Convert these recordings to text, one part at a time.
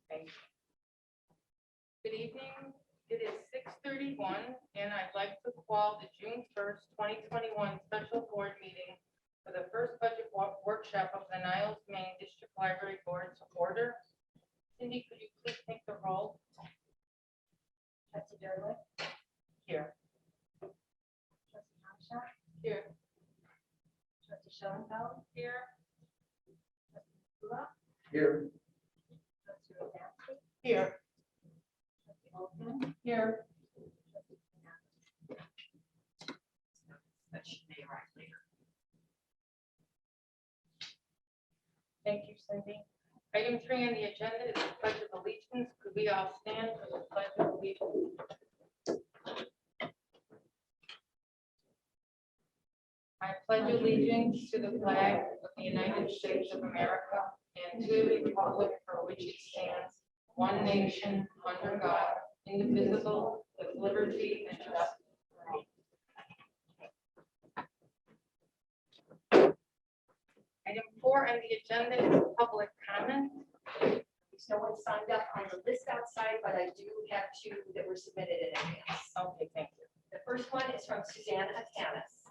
Thank you. Good evening. It is 6:31, and I'd like to call the June 1st, 2021 special board meeting for the first budget workshop of the Niles-Maine District Library Board to order. Cindy, could you please take the roll? Trustee Durwood, Here. Trustee Tomshak, Here. Trustee Schoenfeld, Here. Trustee Kula, Here. Trustee Rosansky, Here. Trustee Olson, Here. Trustee Knapp. That should be right later. Thank you, Cindy. Item 3 on the agenda is the Pledge of Allegiance. Could we all stand for the Pledge of Allegiance? I pledge allegiance to the flag of the United States of America and to the republic for which it stands, one nation, under God, indivisible, with liberty and justice for all. Item 4 on the agenda is public comment. No one signed up on the list outside, but I do have two that were submitted in advance. Okay, thank you. The first one is from Suzanne Atanas.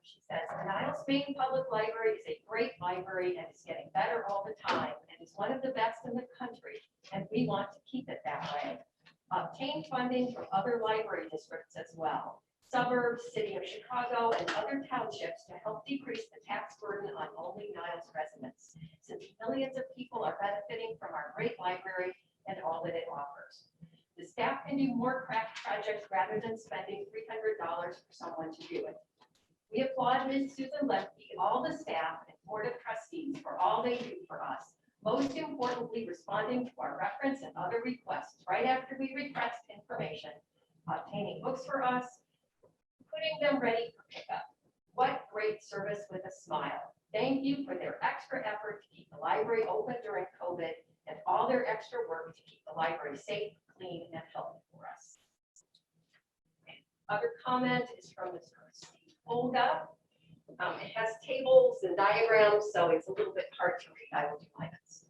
She says, the Niles-Maine Public Library is a great library and is getting better all the time and is one of the best in the country, and we want to keep it that way. Obtain funding from other library districts as well, suburbs, city of Chicago, and other townships to help decrease the tax burden on only Niles residents, since millions of people are benefiting from our great library and all that it offers. The staff can do more craft projects rather than spending $300 for someone to do it. We applaud Ms. Susan Lemke, all the staff and board of trustees for all they do for us. Most importantly, responding to our reference and other requests right after we request information, obtaining books for us, putting them ready for pickup. What great service with a smile. Thank you for their extra effort to keep the library open during COVID and all their extra work to keep the library safe, clean, and healthy for us. Other comment is from Mr. Steve Olga. It has tables and diagrams, so it's a little bit hard to read. I will do my best.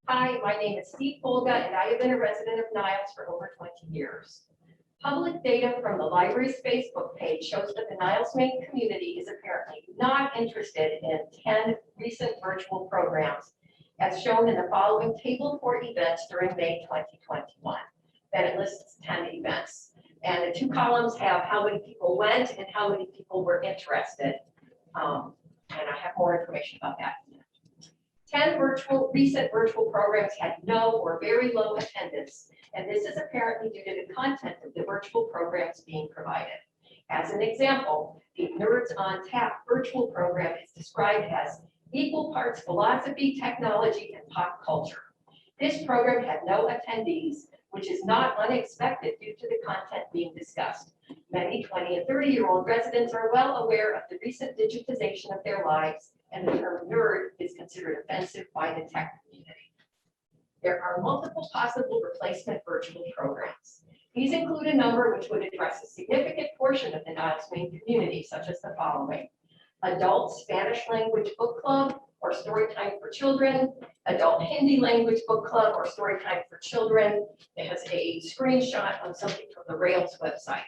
Hi, my name is Steve Olga, and I have been a resident of Niles for over 20 years. Public data from the library's Facebook page shows that the Niles-Maine community is apparently not interested in 10 recent virtual programs, as shown in the following table for events during May 2021. Then it lists 10 events. And the two columns have how many people went and how many people were interested. And I have more information about that. 10 recent virtual programs had no or very low attendance, and this is apparently due to the content of the virtual programs being provided. As an example, the Nerds on Tap virtual program is described as equal parts philosophy, technology, and pop culture. This program had no attendees, which is not unexpected due to the content being discussed. Many 20 and 30-year-old residents are well aware of the recent digitization of their lives, and the term nerd is considered offensive by the tech community. There are multiple possible replacement virtual programs. These include a number which would address a significant portion of the Niles-Maine community, such as the following: adult Spanish language book club or story time for children, adult Hindi language book club or story time for children. It has a screenshot of something from the Rails website.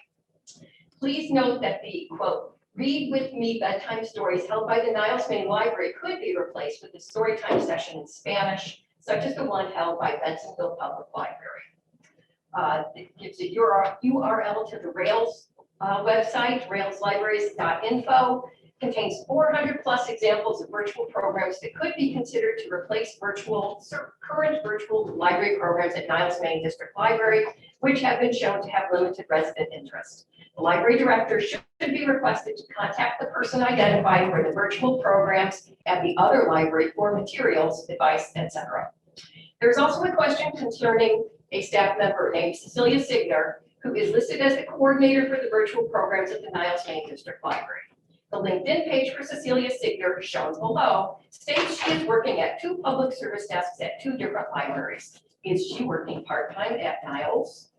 Please note that the quote, read with me bedtime stories held by the Niles-Maine Library could be replaced with a storytime session in Spanish, such as the one held by Bentonville Public Library. It gives a URL to the Rails website, railslibraries.info. Contains 400 plus examples of virtual programs that could be considered to replace current virtual library programs at Niles-Maine District Library, which have been shown to have limited resident interest. The library director should be requested to contact the person identified for the virtual programs at the other library for materials, advice, etc. There's also a question concerning a staff member named Cecilia Signer, who is listed as the coordinator for the virtual programs at the Niles-Maine District Library. The LinkedIn page for Cecilia Signer, shown below, states she is working at 2 public service desks at 2 different libraries. Is she working part-time at Niles?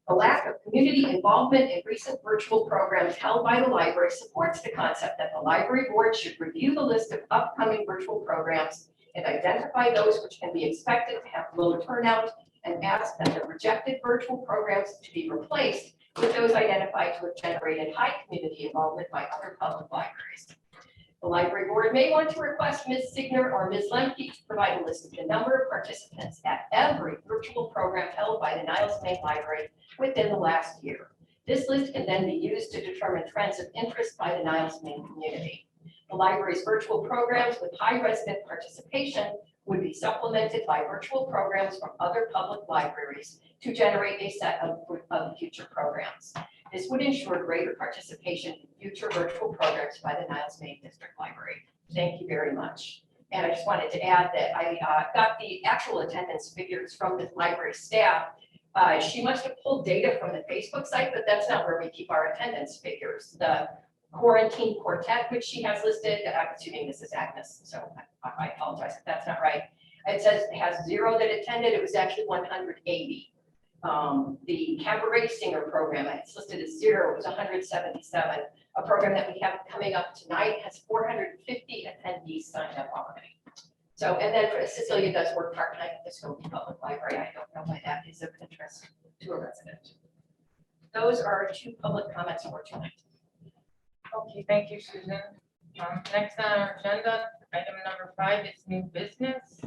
The lack of community involvement in recent virtual programs held by the library supports the concept that the library board should review the list of upcoming virtual programs and identify those which can be expected to have low turnout and ask that the rejected virtual programs to be replaced with those identified to have generated high community involvement by other public libraries. The library board may want to request Ms. Signer or Ms. Lemke to provide a list of the number of participants at every virtual program held by the Niles-Maine Library within the last year. This list can then be used to determine trends of interest by the Niles-Maine community. The library's virtual programs with high resident participation would be supplemented by virtual programs from other public libraries to generate a set of future programs. This would ensure greater participation in future virtual programs by the Niles-Maine District Library. Thank you very much. And I just wanted to add that I got the actual attendance figures from the library staff. She must have pulled data from the Facebook site, but that's not where we keep our attendance figures. The quarantine quartet, which she has listed, I'm assuming this is Agnes, so I apologize if that's not right. It says it has 0 that attended. It was actually 180. The cabaret singer program, it's listed as 0, it was 177. A program that we have coming up tonight has 450 attendees signed up already. So, and then Cecilia does work part-time at the Skokie Public Library. I don't know why that is of interest to a resident. Those are our 2 public comments for tonight. Okay, thank you, Susan. Next on our agenda, item number 5 is new business.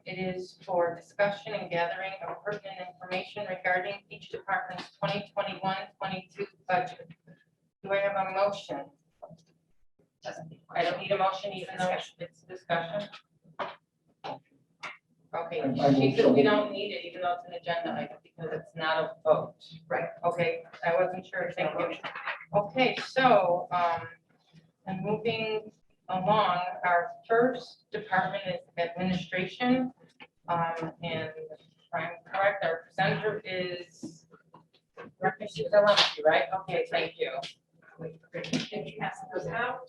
It is for discussion and gathering of pertinent information regarding each department's 2021-22 budget. Do I have a motion? I don't need a motion even though it's discussion. Okay, she said we don't need it even though it's an agenda item because it's not a vote. Right. Okay, I wasn't sure. Thank you. Okay, so, and moving along, our first department is administration. And if I'm correct, our presenter is Mr. Lemke, right? Okay, thank you. Can you pass those out?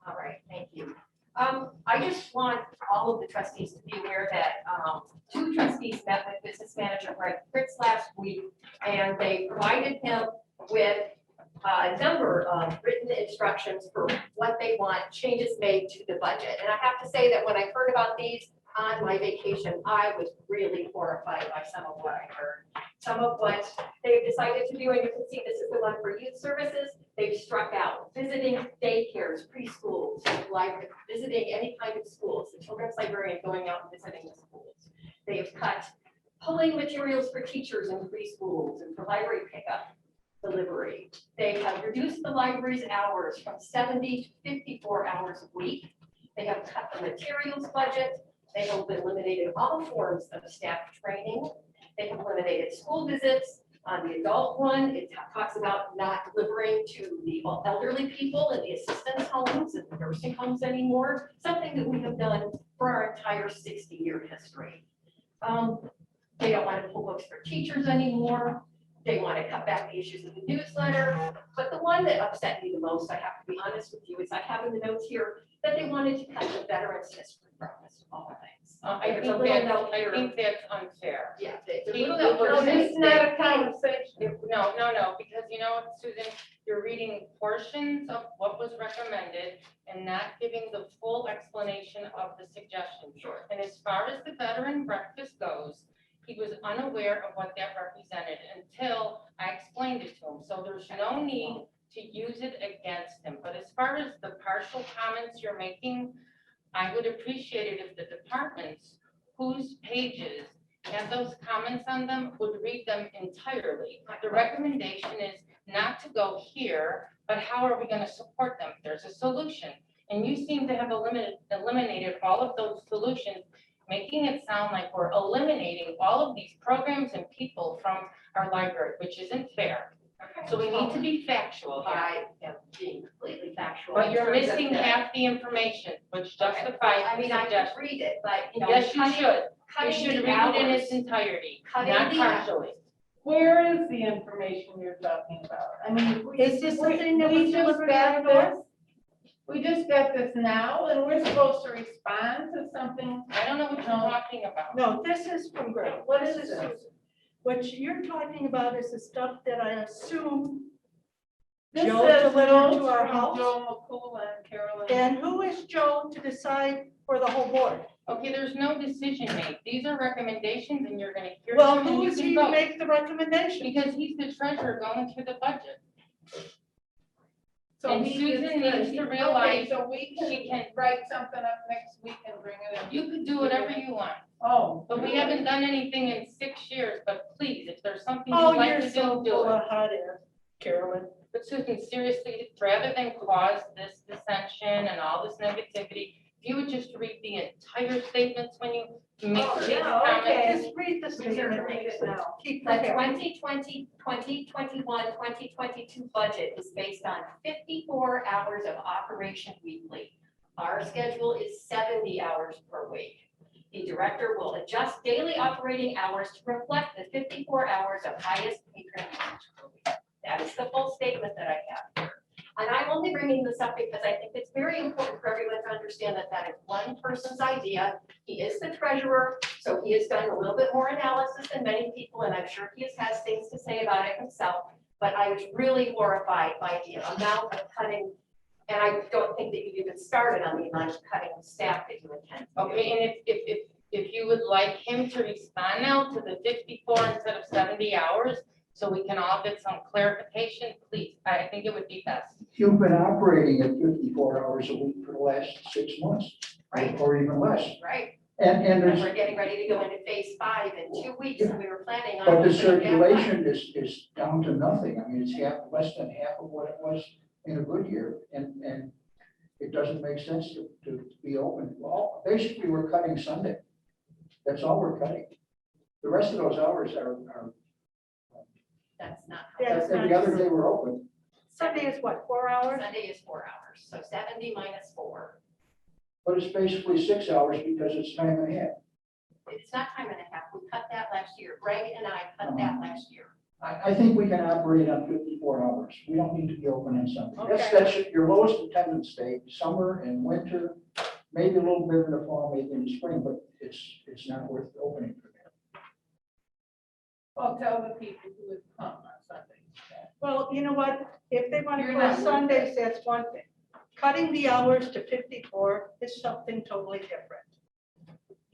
All right, thank you. I just want all of the trustees to be aware that 2 trustees met with business manager Greg Fritz last week, and they provided him with a number of written instructions for what they want changes made to the budget. And I have to say that when I heard about these on my vacation, I was really horrified by some of what I heard. Some of what they've decided to do, and you can see this is the one for youth services. They've struck out visiting daycares, preschools, library, visiting any kind of schools, the children's librarian going out and visiting the schools. They have cut pulling materials for teachers in preschools and for library pickup delivery. They have reduced the library's hours from 70 to 54 hours a week. They have cut the materials budget. They have eliminated all forms of staff training. They have eliminated school visits. On the adult one, it talks about not delivering to the elderly people in the assistance homes and the nursing homes anymore, something that we have done for our entire 60-year history. They don't want to pull books for teachers anymore. They want to cut back the issues of the newsletter. But the one that upset me the most, I have to be honest with you, is I have in the notes here that they wanted to cut the veterans history from this, of all things. I There's a little note think here. that's unfair. Yeah, there's a He- little note. No, here. this is not a conversation. No, because you know, Susan, you're reading portions of what was recommended and not giving the full explanation of the suggestion. Sure. And as far as the veteran breakfast goes, he was unaware of what that represented until I explained it to him. So there's no need to use it against him. But as far as the partial comments you're making, I would appreciate it if the departments whose pages have those comments on them would read them entirely. The recommendation is not to go here, but how are we going to support them? There's a solution. And you seem to have eliminated all of those solutions, making it sound like we're eliminating all of these programs and people from our library, which isn't fair. So we need to be factual here. I am being completely factual. But in you're terms of missing the- half the information, which justifies I the mean, I can suggestion. read it, but, you know. Yes, you cutting- should. You cutting should the read it in hours, its entirety, cutting not the- partially. Where is the information you're talking about? I mean, Is this the thing that we was just delivered got by this? We just got this now and we're supposed to respond to something. I don't know what you're talking about. No, this is from Greg. What is This this? What you're talking about is the stuff that I assume, This Joe says delivered notes to our from house? Joe McCool and Carolyn. and who is Joe to decide for the whole board? Okay, there's no decision made. These are recommendations and you're gonna hear Well, them and who you is can he to vote. make the recommendation? Because he's the treasurer going through the budget. So and he Susan gets needs to okay, realize so we she can can- write something up next week and bring it in. You could do whatever you want, Oh. but we haven't done anything in 6 years, but please, if there's something Oh, you'd like you're to so do, full do it. of hot air, Carolyn. But Susan, seriously, rather than cause this dissension and all this negativity, if you would just read the entire statements when you make Oh, these yeah, comments. Just read the Here, statement. read it now. Keep The preparing. 2020, 2021, 2022 budget is based on 54 hours of operation weekly. Our schedule is 70 hours per week. The director will adjust daily operating hours to reflect the 54 hours of highest patron usage per week. That is the full statement that I have here. And I'm only bringing this up because I think it's very important for everyone to understand that that is one person's idea. He is the treasurer, so he has done a little bit more analysis than many people, and I'm sure he has things to say about it himself. But I was really horrified by the amount of cutting, and I don't think that you've even started on the amount of cutting of staff that you intend to do. Okay, and if you would like him to respond now to the 54 instead of 70 hours, so we can all get some clarification, please, I think it would be best. You've been operating at 54 hours a week for the last 6 months, Right, or even less. right. And And there's, we're getting ready to go into phase 5 in 2 weeks, and we were planning on. but the opening that line. circulation is down to nothing. I mean, it's less than half of what it was in a good year. And it doesn't make sense to be open. Well, basically, we're cutting Sunday. That's all we're cutting. The rest of those hours are, That's not. Yeah. That's every not- other day we're open. Sunday is what, 4 hours? Sunday is 4 hours, so 70 minus 4. But it's basically 6 hours because it's time and a half. It's not time and a half. We cut that last year. Greg and I cut that last year. I think we can operate on 54 hours. We don't need to be open on Sunday. Okay. That's your lowest attendance day, summer and winter, maybe a little bit in the fall, maybe in the spring, but it's not worth opening for that. Well, tell the people who would come on Sunday. Well, you know what? If they want to You're close not- Sundays, that's one thing. Cutting the hours to 54 is something totally different.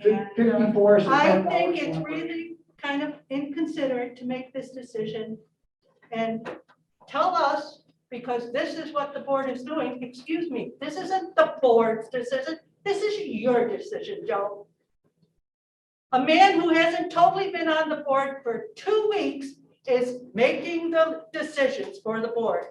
And, 54 is the I 10 think hours it's one. really kind of inconsiderate to make this decision and tell us, because this is what the board is doing, excuse me, this isn't the board's decision, this is your decision, Joe. A man who hasn't totally been on the board for 2 weeks is making the decisions for the board.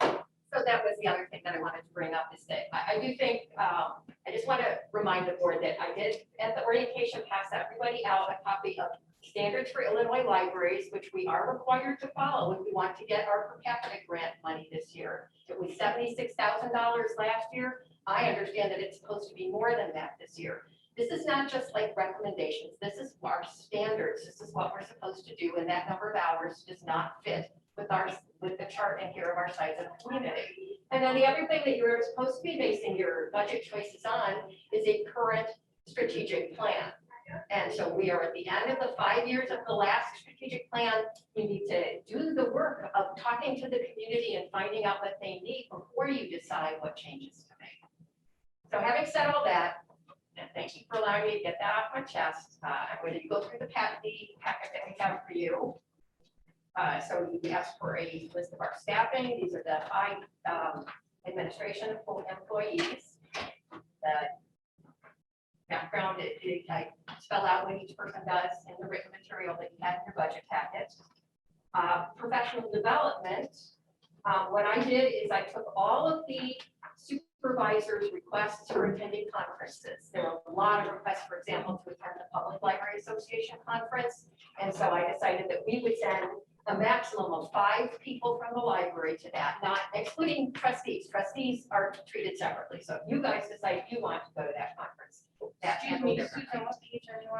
So that was the other thing that I wanted to bring up is that I do think, I just want to remind the board that I did at the orientation pass everybody out a copy of standards for Illinois libraries, which we are required to follow if we want to get our per capita grant money this year. It was $76,000 last year. I understand that it's supposed to be more than that this year. This is not just like recommendations. This is our standards. This is what we're supposed to do, and that number of hours does not fit with the chart in here of our size of the community. And then the other thing that you're supposed to be basing your budget choices on is a current strategic plan. And so we are at the end of the 5 years of the last strategic plan. You need to do the work of talking to the community and finding out what they need before you decide what changes to make. So having said all that, and thank you for allowing me to get that off my chest, I'm going to go through the packet that we have for you. So we asked for a list of our staffing. These are the 5 administration employees. The background, I spell out what each person does in the written material that you have in your budget packet. Professional development, what I did is I took all of the supervisors' requests for attending conferences. There were a lot of requests, for example, to attend the Public Library Association conference. And so I decided that we would send a maximum of 5 people from the library to that, not excluding trustees. Trustees are treated separately. So if you guys decide you want to go to that conference, that's Excuse me, Susan, what page are you on?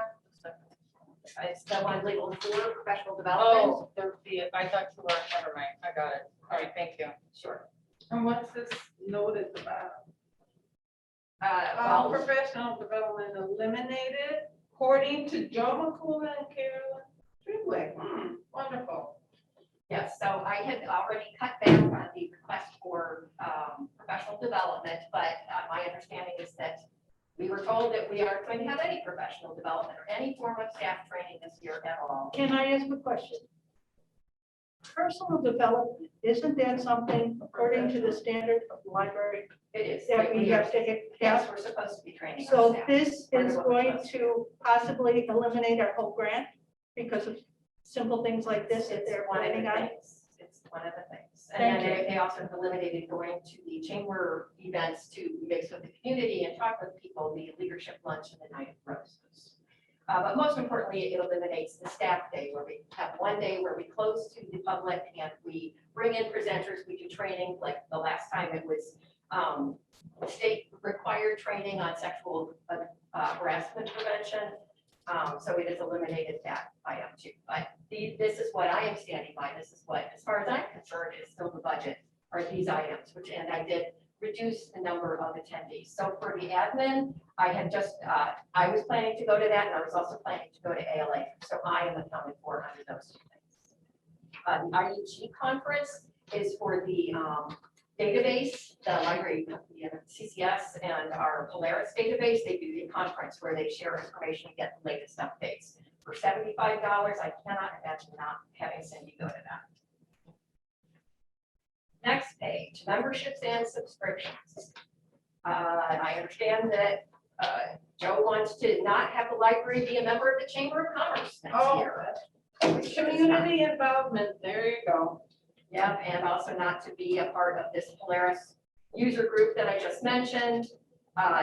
it's the one legal for professional development. Oh, I thought you were, never mind, I got it. All right, thank you. Sure. And what's this noted about. Well, Professional development eliminated, according to Joe McCool and Carolyn Trigwick. Wonderful. yes, so I had already cut back on the request for professional development, but my understanding is that we were told that we aren't going to have any professional development or any form of staff training this year at all. Can I ask a question? Personal development, isn't that something according to the standard of the library It is. that we have to Yes, have? we're supposed to be training our So staff. this Part is of what we're going supposed to to possibly eliminate our whole grant because of simple things like this that It's they're one of the planning on? things. It's one of the things. Thank And then you. they also have eliminated going to the chamber events to mix with the community and talk with people, the leadership lunch and the night of roses. But most importantly, it eliminates the staff day where we have one day where we close to the public and we bring in presenters, we do training, like the last time it was state required training on sexual harassment prevention. So it has eliminated that item too. But this is what I am standing by. This is what, as far as I'm concerned, is still the budget, are these items, which, and I did reduce the number of attendees. So for the admin, I had just, I was planning to go to that, and I was also planning to go to ALA. So I am accounted for under those two things. The IEG conference is for the database, the library, the CCS and our Polaris database. They do the conference where they share information and get the latest updates. For $75, I cannot imagine not having Cindy go to that. Next page, memberships and subscriptions. I understand that Joe wants to not have the library be a member of the Chamber of Commerce next Oh, year. which is not- Community involvement, there you go. Yeah, and also not to be a part of this Polaris user group that I just mentioned.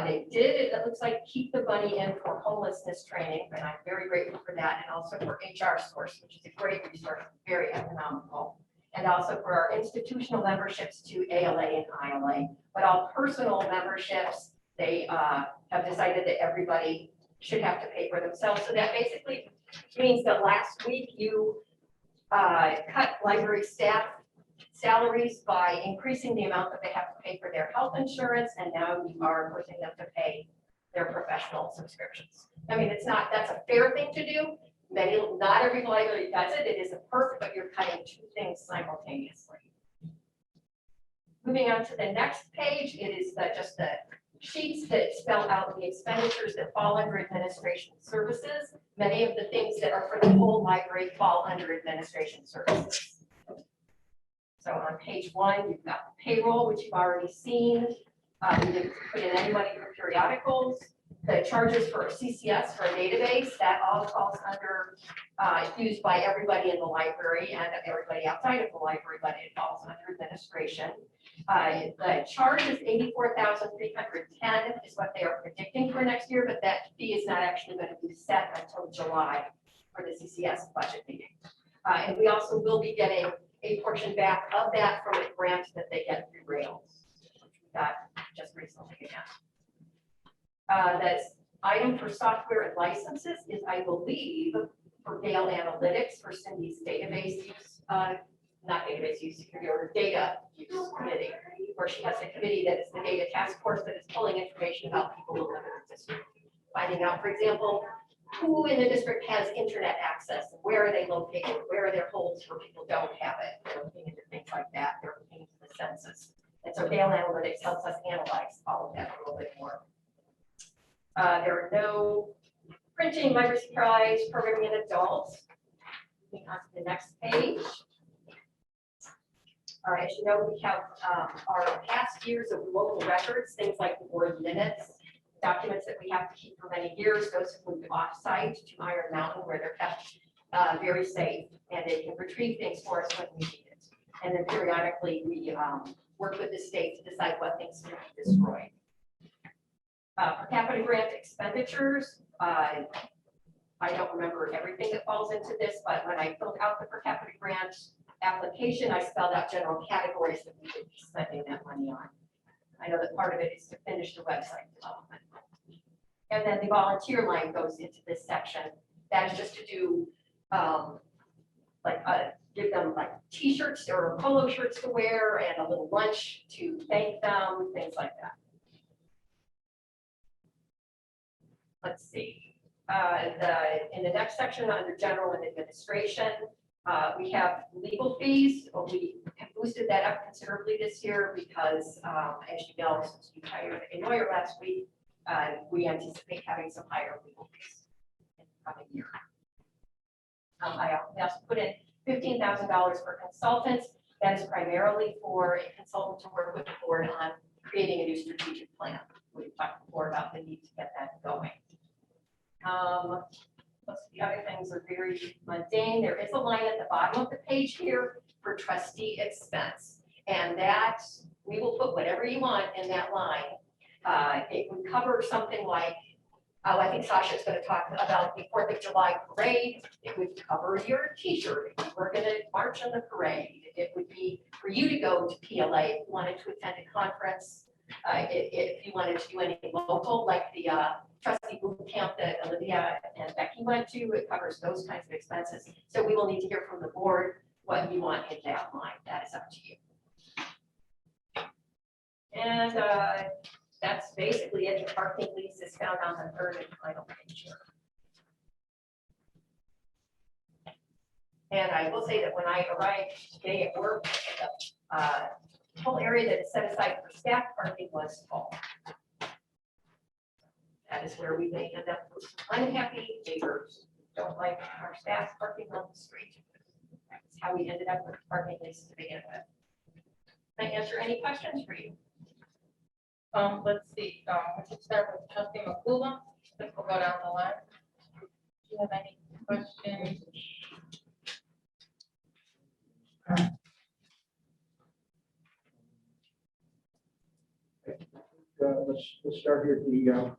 They did, it looks like, keep the money in for homelessness training, and I'm very grateful for that, and also for HR Source, which is a great resource, very economical. And also for our institutional memberships to ALA and ILA, but all personal memberships, they have decided that everybody should have to pay for themselves. So that basically means that last week you cut library staff salaries by increasing the amount that they have to pay for their health insurance, and now you are forcing them to pay their professional subscriptions. I mean, that's a fair thing to do. Not every library does it. It is a perk, but you're cutting two things simultaneously. Moving on to the next page, it is just the sheets that spell out the expenditures that fall under administration services. Many of the things that are for the whole library fall under administration services. So on page 1, you've got the payroll, which you've already seen. We didn't put in any money for periodicals. The charges for CCS, for a database, that all falls under, used by everybody in the library and everybody outside of the library, but it falls under administration. The charge is $84,310 is what they are predicting for next year, but that fee is not actually going to be set until July for the CCS budget meeting. And we also will be getting a portion back of that from a grant that they get through Rails, which we got just recently again. That's item for software and licenses is, I believe, for Gale Analytics for Cindy's database use, not database use, or data use committee, where she has a committee that is the data task force that is pulling information about people who live in the district. Finding out, for example, who in the district has internet access, and where are they located, where are their holes where people don't have it. They're looking into things like that. They're looking into the census. And so Gale Analytics helps us analyze all of that a little bit more. There are no printing, library supplies, programming and adults. Moving on to the next page. All right, as you know, we have our past years of local records, things like the board minutes, documents that we have to keep for many years. Those have moved off-site to Iron Mountain where they're kept very safe and they can retrieve things for us when we need it. And then periodically we work with the state to decide what things can be destroyed. Per capita grant expenditures, I don't remember everything that falls into this, but when I filled out the per capita grant application, I spelled out general categories that we would be spending that money on. I know that part of it is to finish the website development. And then the volunteer line goes into this section. That is just to do like give them like t-shirts or polo shirts to wear and a little lunch to thank them, things like that. Let's see. In the next section under general and administration, we have legal fees. We have boosted that up considerably this year because, as you know, since you hired a lawyer last week, we anticipate having some higher legal fees in the coming year. I also put in $15,000 for consultants. That is primarily for a consultant to work with the board on creating a new strategic plan. We've talked before about the need to get that going. Most of the other things are very mundane. There is a line at the bottom of the page here for trustee expense. And that, we will put whatever you want in that line. It would cover something like, I think Sasha's going to talk about the 4th of July parade. It would cover your t-shirt. If you were going to march in the parade. It would be for you to go to PLA if you wanted to attend a conference. If you wanted to do any local, like the trustee boot camp that Olivia and Becky went to, it covers those kinds of expenses. So we will need to hear from the board what you want in that line. That is up to you. And that's basically it. The parking lease is found on the third and final page here. And I will say that when I arrived today at work, the whole area that is set aside for staff parking was full. That is where we may end up with unhappy neighbors who don't like our staff parking on the street. That's how we ended up with parking lease to begin with. Can I answer any questions for you? Let's see, we should start with trustee Makula, then we'll go down the line. Do you have any questions? Let's start here,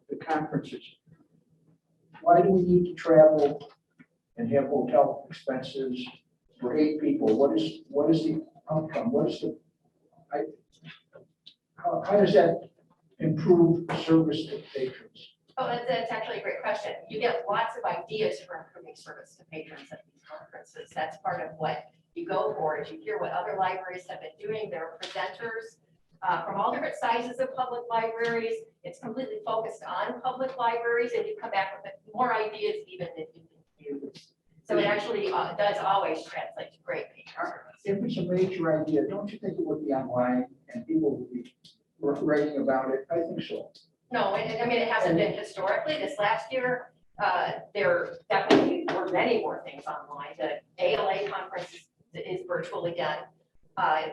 the conferences. Why do we need to travel and have hotel expenses for 8 people? What is the outcome? What is the, how does that improve service to patrons? Oh, that's actually a great question. You get lots of ideas for improving service to patrons at these conferences. That's part of what you go for, is you hear what other libraries have been doing. There are presenters from all different sizes of public libraries. It's completely focused on public libraries, and you come back with more ideas even than you can use. So it actually does always translate to great PR. If it's a major idea, don't you think it would be online and people would be writing about it? I think so. No, I mean, it hasn't been historically. This last year, there definitely were many more things online. The ALA conference is virtual again.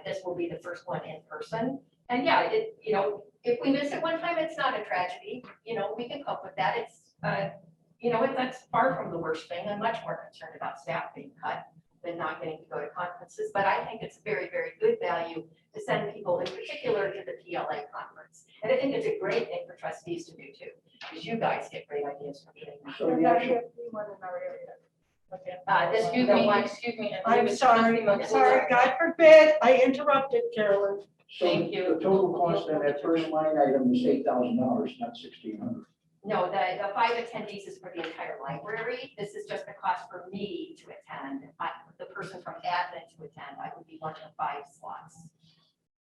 This will be the first one in person. And yeah, if we miss it one time, it's not a tragedy. We can cope with that. It's, that's far from the worst thing. I'm much more concerned about staff being cut than not getting to go to conferences. But I think it's very, very good value to send people in particular to the PLA conference. And I think it's a great thing for trustees to do too, because you guys get great ideas from doing that. So the actual, Excuse me, excuse me. I believe I'm it's sorry, trustee I'm sorry, Makula. God forbid, I interrupted Carolyn. so Thank you. the total cost on that first line item is $8,000, not $1,600. No, the 5 attendees is for the entire library. This is just the cost for me to attend. The person from admin to attend, I would be one of 5 slots.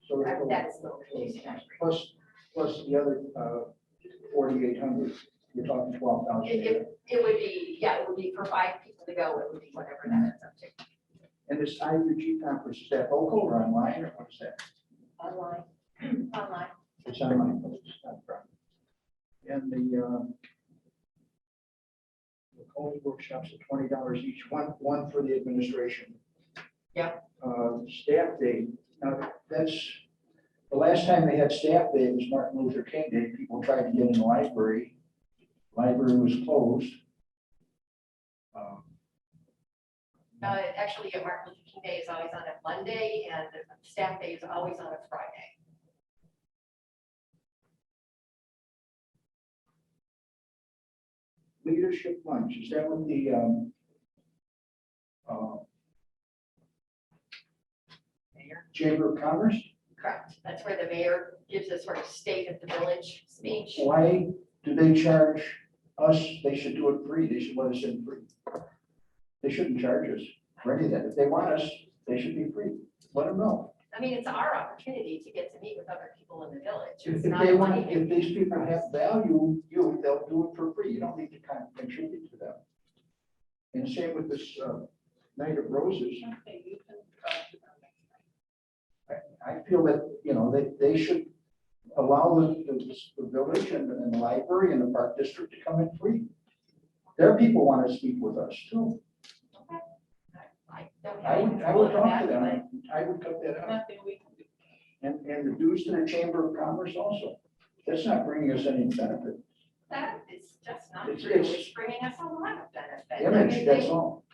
So That is the reducing actually. plus the other 4,800, you're talking 12,000. It would be, yeah, it would be for 5 people to go. It would be whatever that ends up to. And this IUG conference, is that local or online, or what is that? Online. Online. It's online. It's not from. And the coding workshops are $20 each, one for the administration. Yeah. Staff day, now that's, the last time they had staff day was Martin Luther King Day. People tried to get in the library. Library was closed. Actually, Martin Luther King Day is always on a Monday, and staff day is always on a Friday. Leadership lunch, is that what the Chamber of Commerce? Correct. That's where the mayor gives a sort of state of the village speech. Why do they charge us? They should do it free. They should let us in free. They shouldn't charge us. for any of that. If they want us, they should be free. Let them know. I mean, it's our opportunity to get to meet with other people in the village. If It's not they a want, money if these people have value, they'll do it for free. You don't need to kind of contribute to them. And same with this Night of Roses. Okay, you can talk to them. I feel that, you know, they should allow the village and the library and the park district to come in free. Their people want to speak with us too. I don't have I any would control over talk to that, but them. I would cut that out. Nothing we can do. And the dues to the Chamber of Commerce also. That's not bringing us any benefit. that is just not It's- true. it's- It's bringing us a lot of benefit. I Image, mean, that's they- all.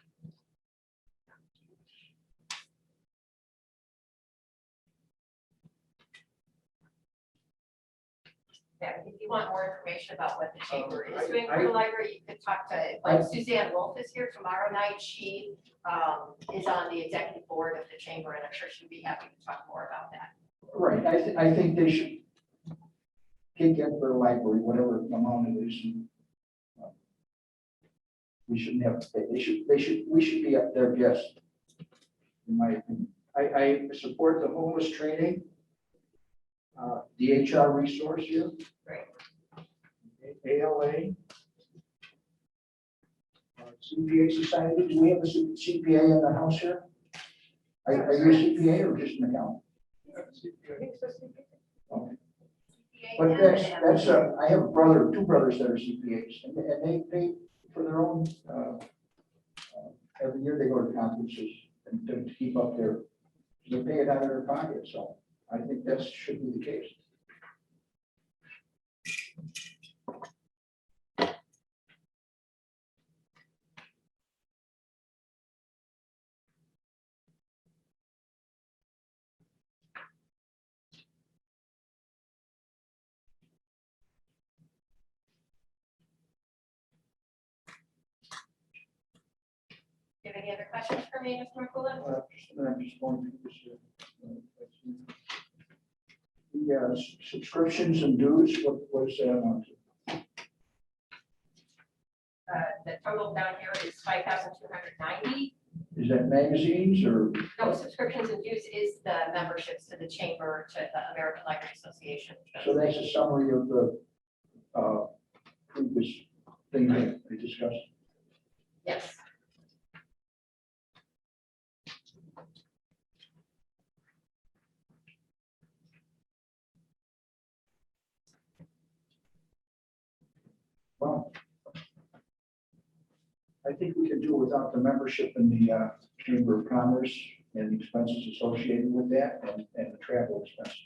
Yeah, if you want more information about what the chamber is I- doing for the library, you could talk to, like Suzanne Wolf is here tomorrow night. She is on the executive board of the chamber, and I'm sure she'd be happy to talk more about that. Right, I think they should kick in for the library, whatever amount it is. And, we shouldn't have to pay. We should be up their guest, in my opinion. I support the homeless training, the HR resource here. Great. ALA. CPA Society, do we have a CPA in the house here? Are you a CPA or just an accountant? Okay. But that's, I have two brothers that are CPAs, and they pay for their own, every year they go to conferences and to keep up they pay it out of their pocket, so I think that should be the case. Do you have any other questions for me, Mr. McCullough? I'm just going through this. The subscriptions and dues, what is that amount to? The total down here is 5,290. Is that magazines or? No, subscriptions and dues is the memberships to the chamber, to the American Library Association. So that's a summary of the previous thing that we discussed. Yes. Well, I think we can do it without the membership in the Chamber of Commerce and the expenses associated with that and the travel expenses.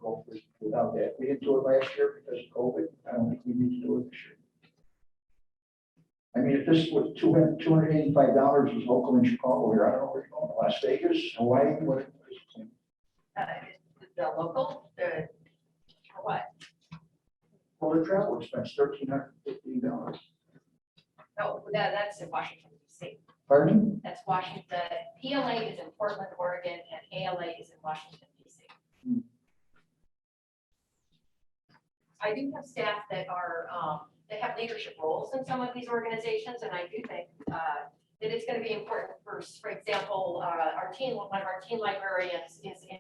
Go without that. We didn't do it last year because of COVID. I don't think we need to do it this year. I mean, if this was $285 was local in Chicago here, I don't know where you're going, Las Vegas, Hawaii, what? The local, for what? Well, the travel expense, $1,315. No, that's in Washington, D.C. Pardon? That's Washington. PLA is in Portland, Oregon, and ALA is in Washington, D.C. Hmm. I do have staff that are, they have leadership roles in some of these organizations, and I do think that it's going to be important for example, our teen, one of our teen librarians is in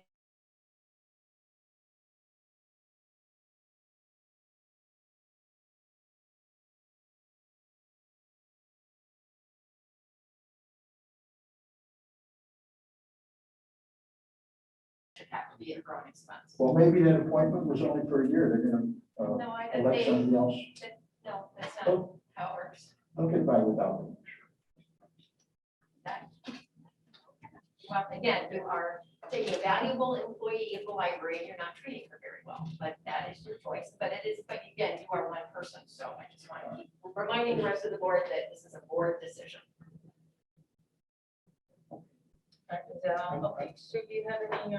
should have to be at her own expense. Well, maybe that appointment was only for a year. They're gonna No, I elect think somebody else. no, that's not how it works. I'll get by without it. Well, again, you are taking a valuable employee of the library and you're not treating her very well, but that is your choice. But again, you are one person, so I just want to keep reminding the rest of the board that this is a board decision. And, okay, so do you have any,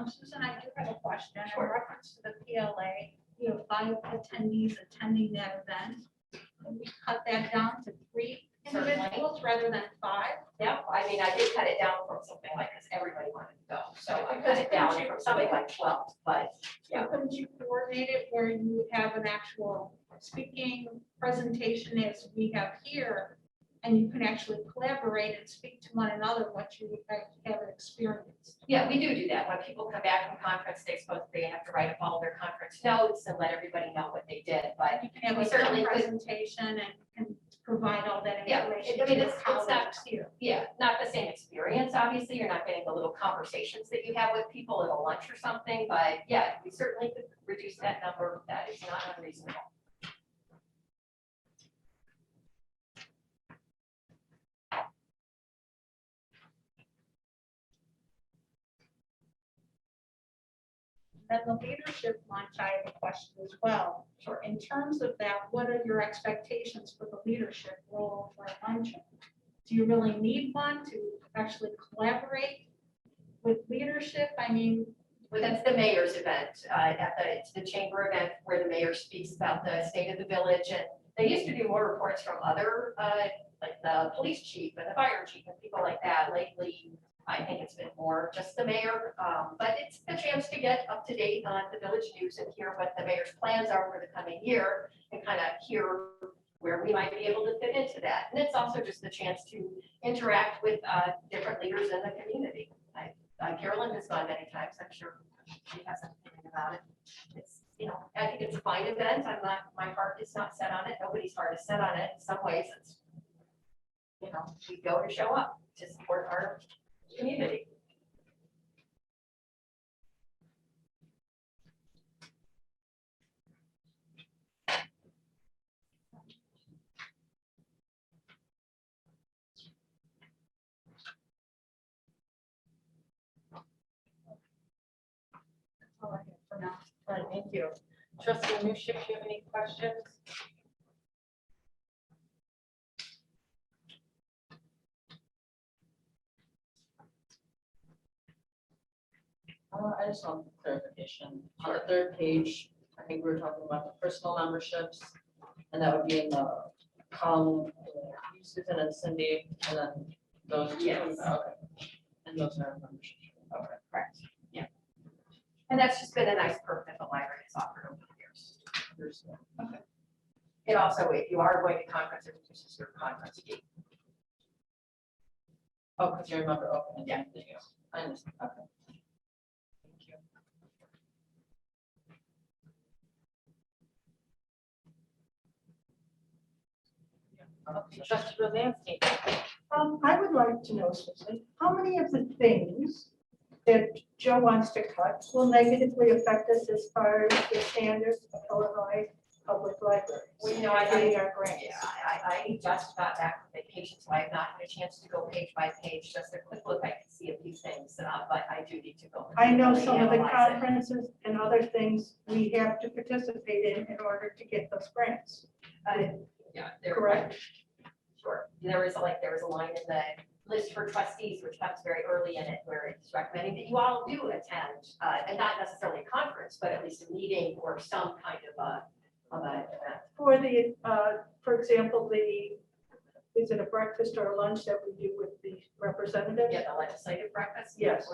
Susan, I do have a question in Sure. reference to the PLA. You have 5 attendees attending that event. Can we cut that down to 3 Certainly. individuals rather than 5? Yeah, I mean, I did cut it down from something like this, everybody wanted to go, so I cut it down from something like 12, but yeah. So couldn't you coordinate it where you have an actual speaking presentation as we have here, and you can actually collaborate and speak to one another what you have experienced. Yeah, we do that. When people come back from conference, they have to write up all their conference notes and let everybody know what they did, but You can have We a certainly certain could- presentation and can provide all that Yeah, information. I mean, to your it's not- colleagues here. yeah, not the same experience, obviously. You're not getting the little conversations that you have with people at a lunch or something, but yeah, we certainly could reduce that number. That is not unreasonable. Then the leadership lunch, I have a question as well. Sure. In terms of that, what are your expectations for the leadership role for luncheon? Do you really need one to actually collaborate with leadership? I mean, But that's the mayor's event, it's the chamber event where the mayor speaks about the state of the village. And they used to do more reports from other, like the police chief and the fire chief and people like that. Lately, I think it's been more just the mayor. But it's a chance to get up to date on the village news and hear what the mayor's plans are for the coming year and kind of hear where we might be able to fit into that. And it's also just a chance to interact with different leaders in the community. Carolyn has gone many times, I'm sure she has an opinion about it. It's, I think it's a fine event, my heart is not set on it, nobody's heart is set on it, in some ways it's, we go to show up to support our community. that's all I have for now. All right, thank you. Trustee Nushik, do you have any questions? I just want clarification. On the third page, I think we were talking about the personal memberships, and that would be in the column, Susan and Cindy, and then those two. Yes. Okay. And those are memberships. Okay. Correct. Yeah. And that's just been a nice perk that the library has offered over the years. Understood. It also, if you are going to conference, it reduces your conference fee. Oh, because you remember, okay. Yeah. I understand, okay. Thank you. Trustee Rosansky. I would like to know, Susan, how many of the things that Joe wants to cut will negatively affect us as far as the standards of Illinois public libraries? Well, I Getting our grants. Yeah, I just got back from vacation, so I have not had a chance to go page by page, just a quick look. I can see a few things, but I do need to go. I know really some of the analyze it. conferences and other things we have to participate in order to get those grants. Yeah, there, Correct. sure. There was a line in the list for trustees, which comes very early in it, where it's recommending that you all do attend, and not necessarily a conference, but at least a meeting or some kind of an event. For the, for example, is it a breakfast or a lunch that we do with the representatives? Yeah, the legislative breakfast. Yes.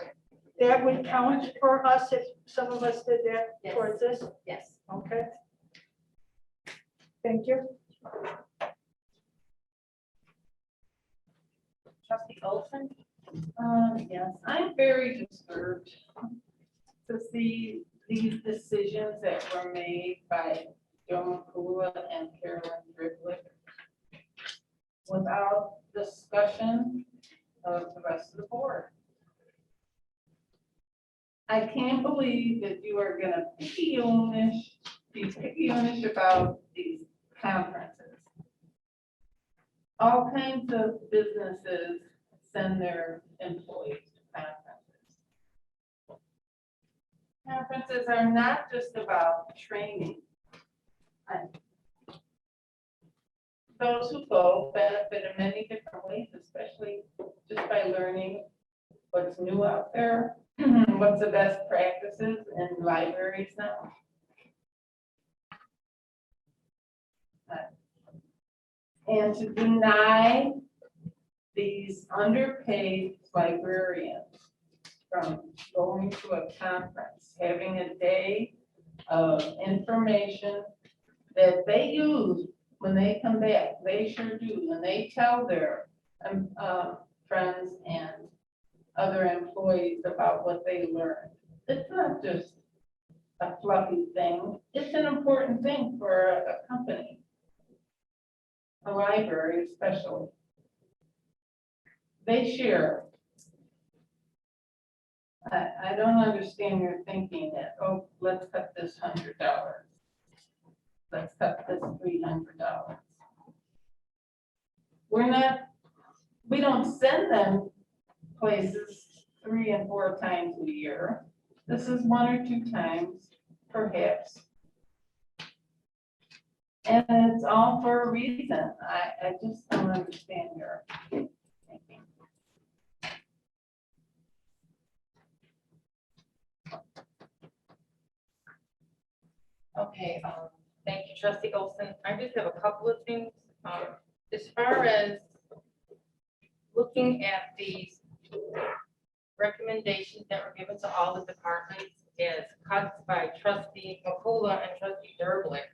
That would count for us if some of us did that Yes. towards this? Yes. Okay. Thank you. Trustee Olson. Yes, I'm very disturbed to see these decisions that were made by Joe McCullough and Carolyn Driblick without discussion of the rest of the board. I can't believe that you are gonna be picky about these conferences. All kinds of businesses send their employees to conferences. Conferences are not just about training. And those who go benefit in many different ways, especially just by learning what's new out there, what's the best practices in libraries now. And to deny these underpaid librarians from going to a conference, having a day of information that they use when they come back, they sure do, when they tell their friends and other employees about what they learned. It's not just a fluffy thing, it's an important thing for a company. A library especially. They share. I don't understand your thinking that, oh, let's cut this $100. Let's cut this $300. We don't send them places 3 and 4 times a year. This is 1 or 2 times, perhaps. And it's all for a reason. I just don't understand your thinking. Okay, thank you, trustee Olson. I just have a couple of things. As far as looking at these recommendations that were given to all the departments as cuts by trustee Makula and trustee Derblick,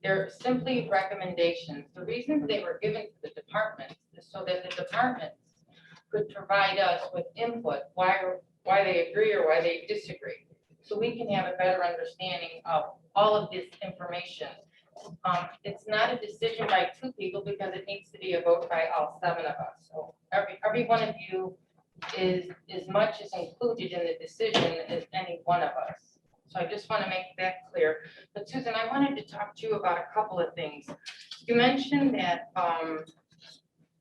they're simply recommendations. The reasons they were given to the departments is so that the departments could provide us with input, why they agree or why they disagree. So we can have a better understanding of all of this information. It's not a decision by 2 people because it needs to be a vote by all 7 of us. So every one of you is as much as included in the decision as any one of us. So I just want to make that clear. But Susan, I wanted to talk to you about a couple of things. You mentioned that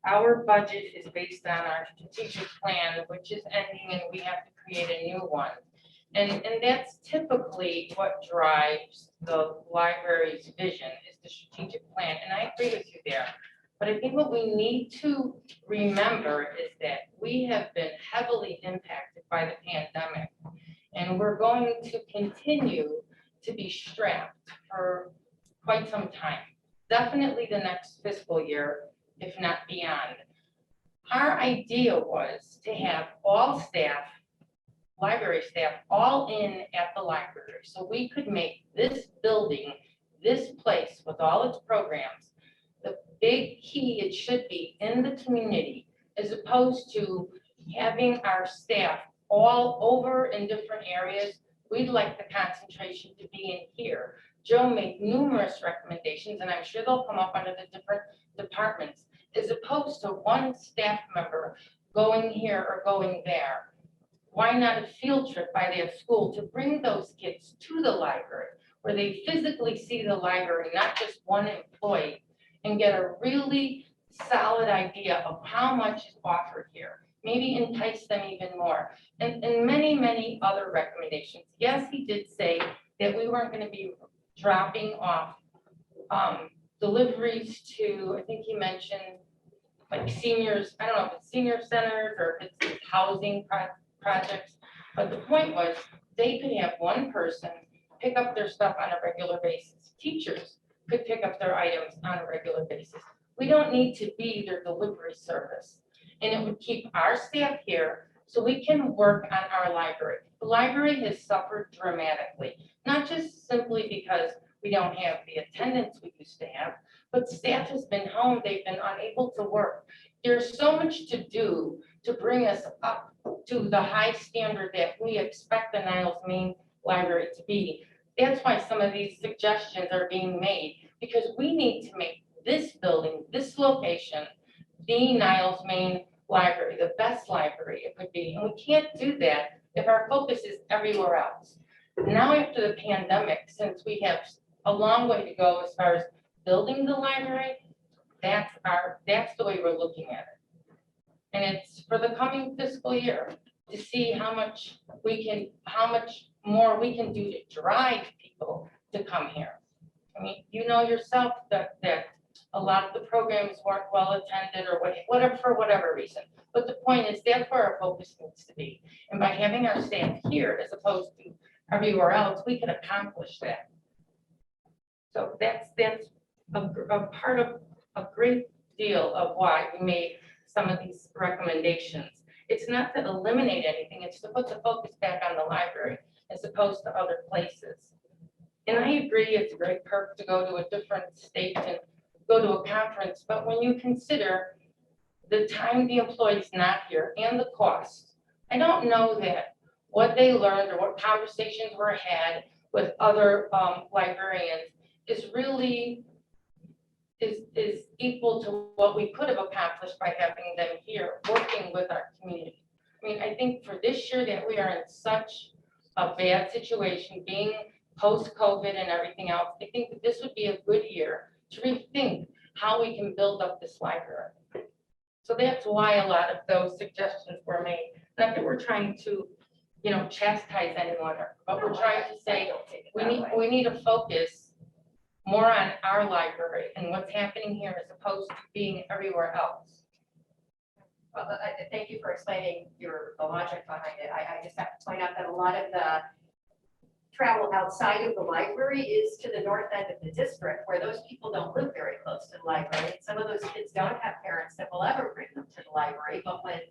our budget is based on our strategic plan, which is ending and we have to create a new one. And that's typically what drives the library's vision is the strategic plan. And I agree with you there. But I think what we need to remember is that we have been heavily impacted by the pandemic. And we're going to continue to be strapped for quite some time. Definitely the next fiscal year, if not beyond. Our idea was to have all staff, library staff, all in at the library. So we could make this building, this place with all its programs, the big key it should be in the community, as opposed to having our staff all over in different areas. We'd like the concentration to be in here. Joe made numerous recommendations, and I'm sure they'll come up under the different departments, as opposed to one staff member going here or going there. Why not a field trip by their school to bring those kids to the library, where they physically see the library, not just one employee, and get a really solid idea of how much is offered here? Maybe entice them even more. And many, many other recommendations. Yes, he did say that we weren't going to be dropping off deliveries to, I think he mentioned, like seniors, I don't know if it's senior centers or if it's housing projects. But the point was, they could have one person pick up their stuff on a regular basis. Teachers could pick up their items on a regular basis. We don't need to be their delivery service. And it would keep our staff here so we can work on our library. The library has suffered dramatically, not just simply because we don't have the attendance we used to have, but staff has been home, they've been unable to work. There's so much to do to bring us up to the high standard that we expect the Niles-Maine Library to be. That's why some of these suggestions are being made, because we need to make this building, this location, the Niles-Maine Library, the best library it could be. And we can't do that if our focus is everywhere else. Now after the pandemic, since we have a long way to go as far as building the library, that's the way we're looking at it. And it's for the coming fiscal year to see how much more we can do to drive people to come here. I mean, you know yourself that a lot of the programs weren't well attended or whatever, for whatever reason. But the point is, that's where our focus needs to be. And by having our staff here as opposed to everywhere else, we can accomplish that. So that's a part of a great deal of why we made some of these recommendations. It's not to eliminate anything, it's to put the focus back on the library as opposed to other places. And I agree, it's a great perk to go to a different state and go to a conference, but when you consider the time the employee's not here and the cost, I don't know that what they learned or what conversations were had with other librarians is really is equal to what we could have accomplished by having them here working with our community. I mean, I think for this year that we are in such a bad situation, being post-COVID and everything else, I think that this would be a good year to rethink how we can build up this library. So that's why a lot of those suggestions were made. Not that we're trying to, chastise anyone, but we're trying to say, we need to focus more on our library and what's happening here as opposed to being everywhere else. Well, thank you for explaining the logic behind it. I just have to point out that a lot of the travel outside of the library is to the north end of the district, where those people don't live very close to the library. Some of those kids don't have parents that will ever bring them to the library, but when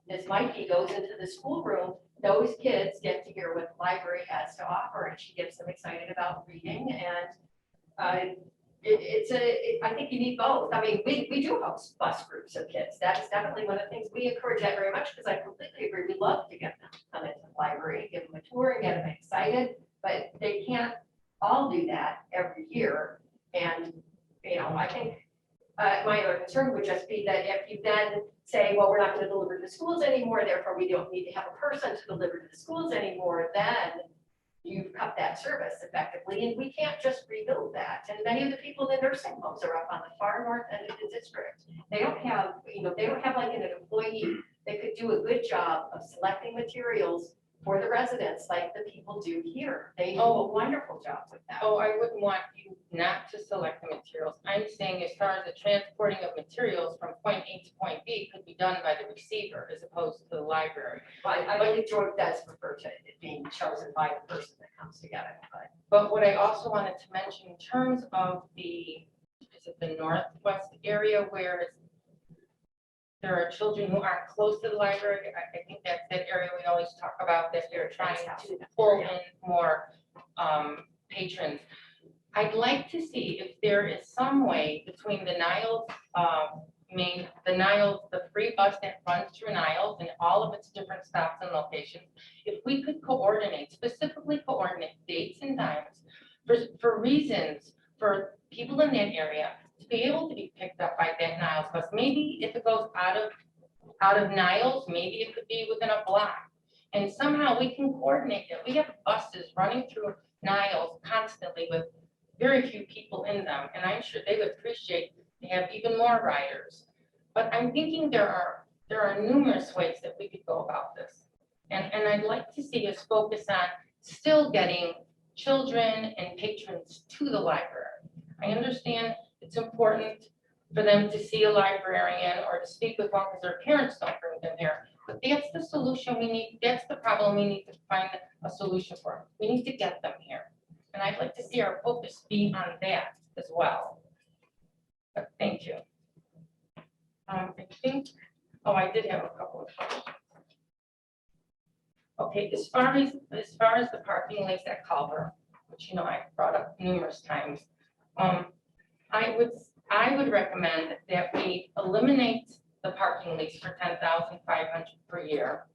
Ms. Mikey goes into the schoolroom, those kids get to hear what the library has to offer, and she gets them excited about reading. And I think you need both. I mean, we do host bus groups of kids. That is definitely one of the things we encourage that very much, because I completely agree. We love to get them to come into the library, give them a tour and get them excited, but they can't all do that every year. And, I think my other concern would just be that if you then say, well, we're not going to deliver to the schools anymore, therefore we don't need to have a person to deliver to the schools anymore, then you've cut that service effectively, and we can't just rebuild that. And many of the people in the nursing homes are up on the far north end of the district. They don't have, like an employee that could do a good job of selecting materials for the residents like the people do here. They do a wonderful job with that. Oh, I wouldn't want you not to select the materials. I'm saying as far as the transporting of materials from point A to point B could be done by the receiver as opposed to the library. But I believe George does prefer to it being chosen by the person that comes together. But what I also wanted to mention in terms of the northwest area where there are children who aren't close to the library, I think that's that area we always talk about, that they're trying to pull in more patrons. I'd like to see if there is some way between the Niles-Maine, the free bus that runs through Niles and all of its different stops and locations, if we could specifically coordinate dates and times for reasons for people in that area to be able to be picked up by that Niles bus. Maybe if it goes out of Niles, maybe it could be within a block. And somehow we can coordinate it. We have buses running through Niles constantly with very few people in them. And I'm sure they would appreciate to have even more riders. But I'm thinking there are numerous ways that we could go about this. And I'd like to see us focus on still getting children and patrons to the library. I understand it's important for them to see a librarian or to speak with one because their parents don't bring them here. But that's the solution we need. That's the problem we need to find a solution for. We need to get them here. And I'd like to see our focus be on that as well. But thank you. I did have a couple of questions. Okay, as far as the parking lanes at Culver, which I brought up numerous times, I would recommend that we eliminate the parking lease for $10,500 per year.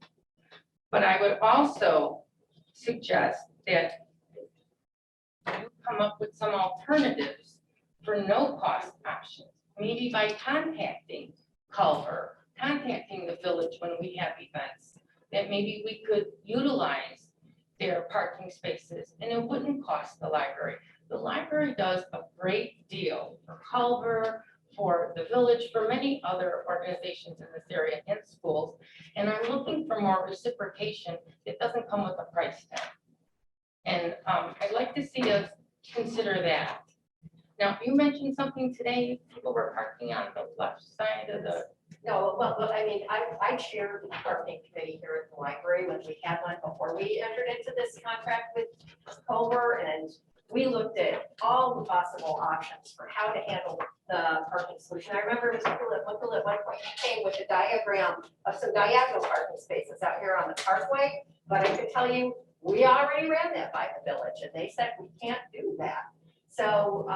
But I would also suggest that you come up with some alternatives for no cost options, maybe by contacting Culver, contacting the village when we have events, that maybe we could utilize their parking spaces and it wouldn't cost the library. The library does a great deal for Culver, for the village, for many other organizations in this area and schools. And I'm looking for more reciprocation that doesn't come with a price tag. And I'd like to see us consider that. Now, you mentioned something today, people were parking on the left side of the. No, well, I mean, I chaired the parking committee here at the library when we had one before we entered into this contract with Culver, and we looked at all the possible options for how to handle the parking solution. I remember Mr. Michael at one point came with a diagram of some diagonal parking spaces out here on the parkway, but I can tell you, we already ran that by the village, and they said we can't do that. So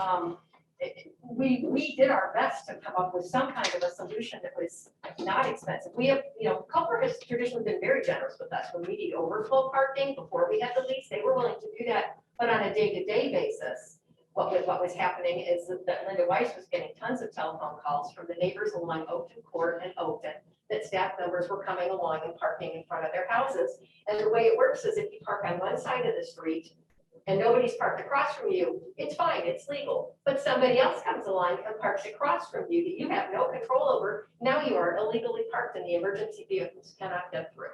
we did our best to come up with some kind of a solution that was not expensive. We have, Culver has traditionally been very generous with us. When we need overflow parking before we had the lease, they were willing to do that. But on a day-to-day basis, what was happening is that Linda Weiss was getting tons of telephone calls from the neighbors along Oakton Court and Oakton, that staff members were coming along and parking in front of their houses. And the way it works is if you park on one side of the street and nobody's parked across from you, it's fine, it's legal. But somebody else comes along and parks across from you that you have no control over. Now you are illegally parked and the emergency vehicles cannot get through.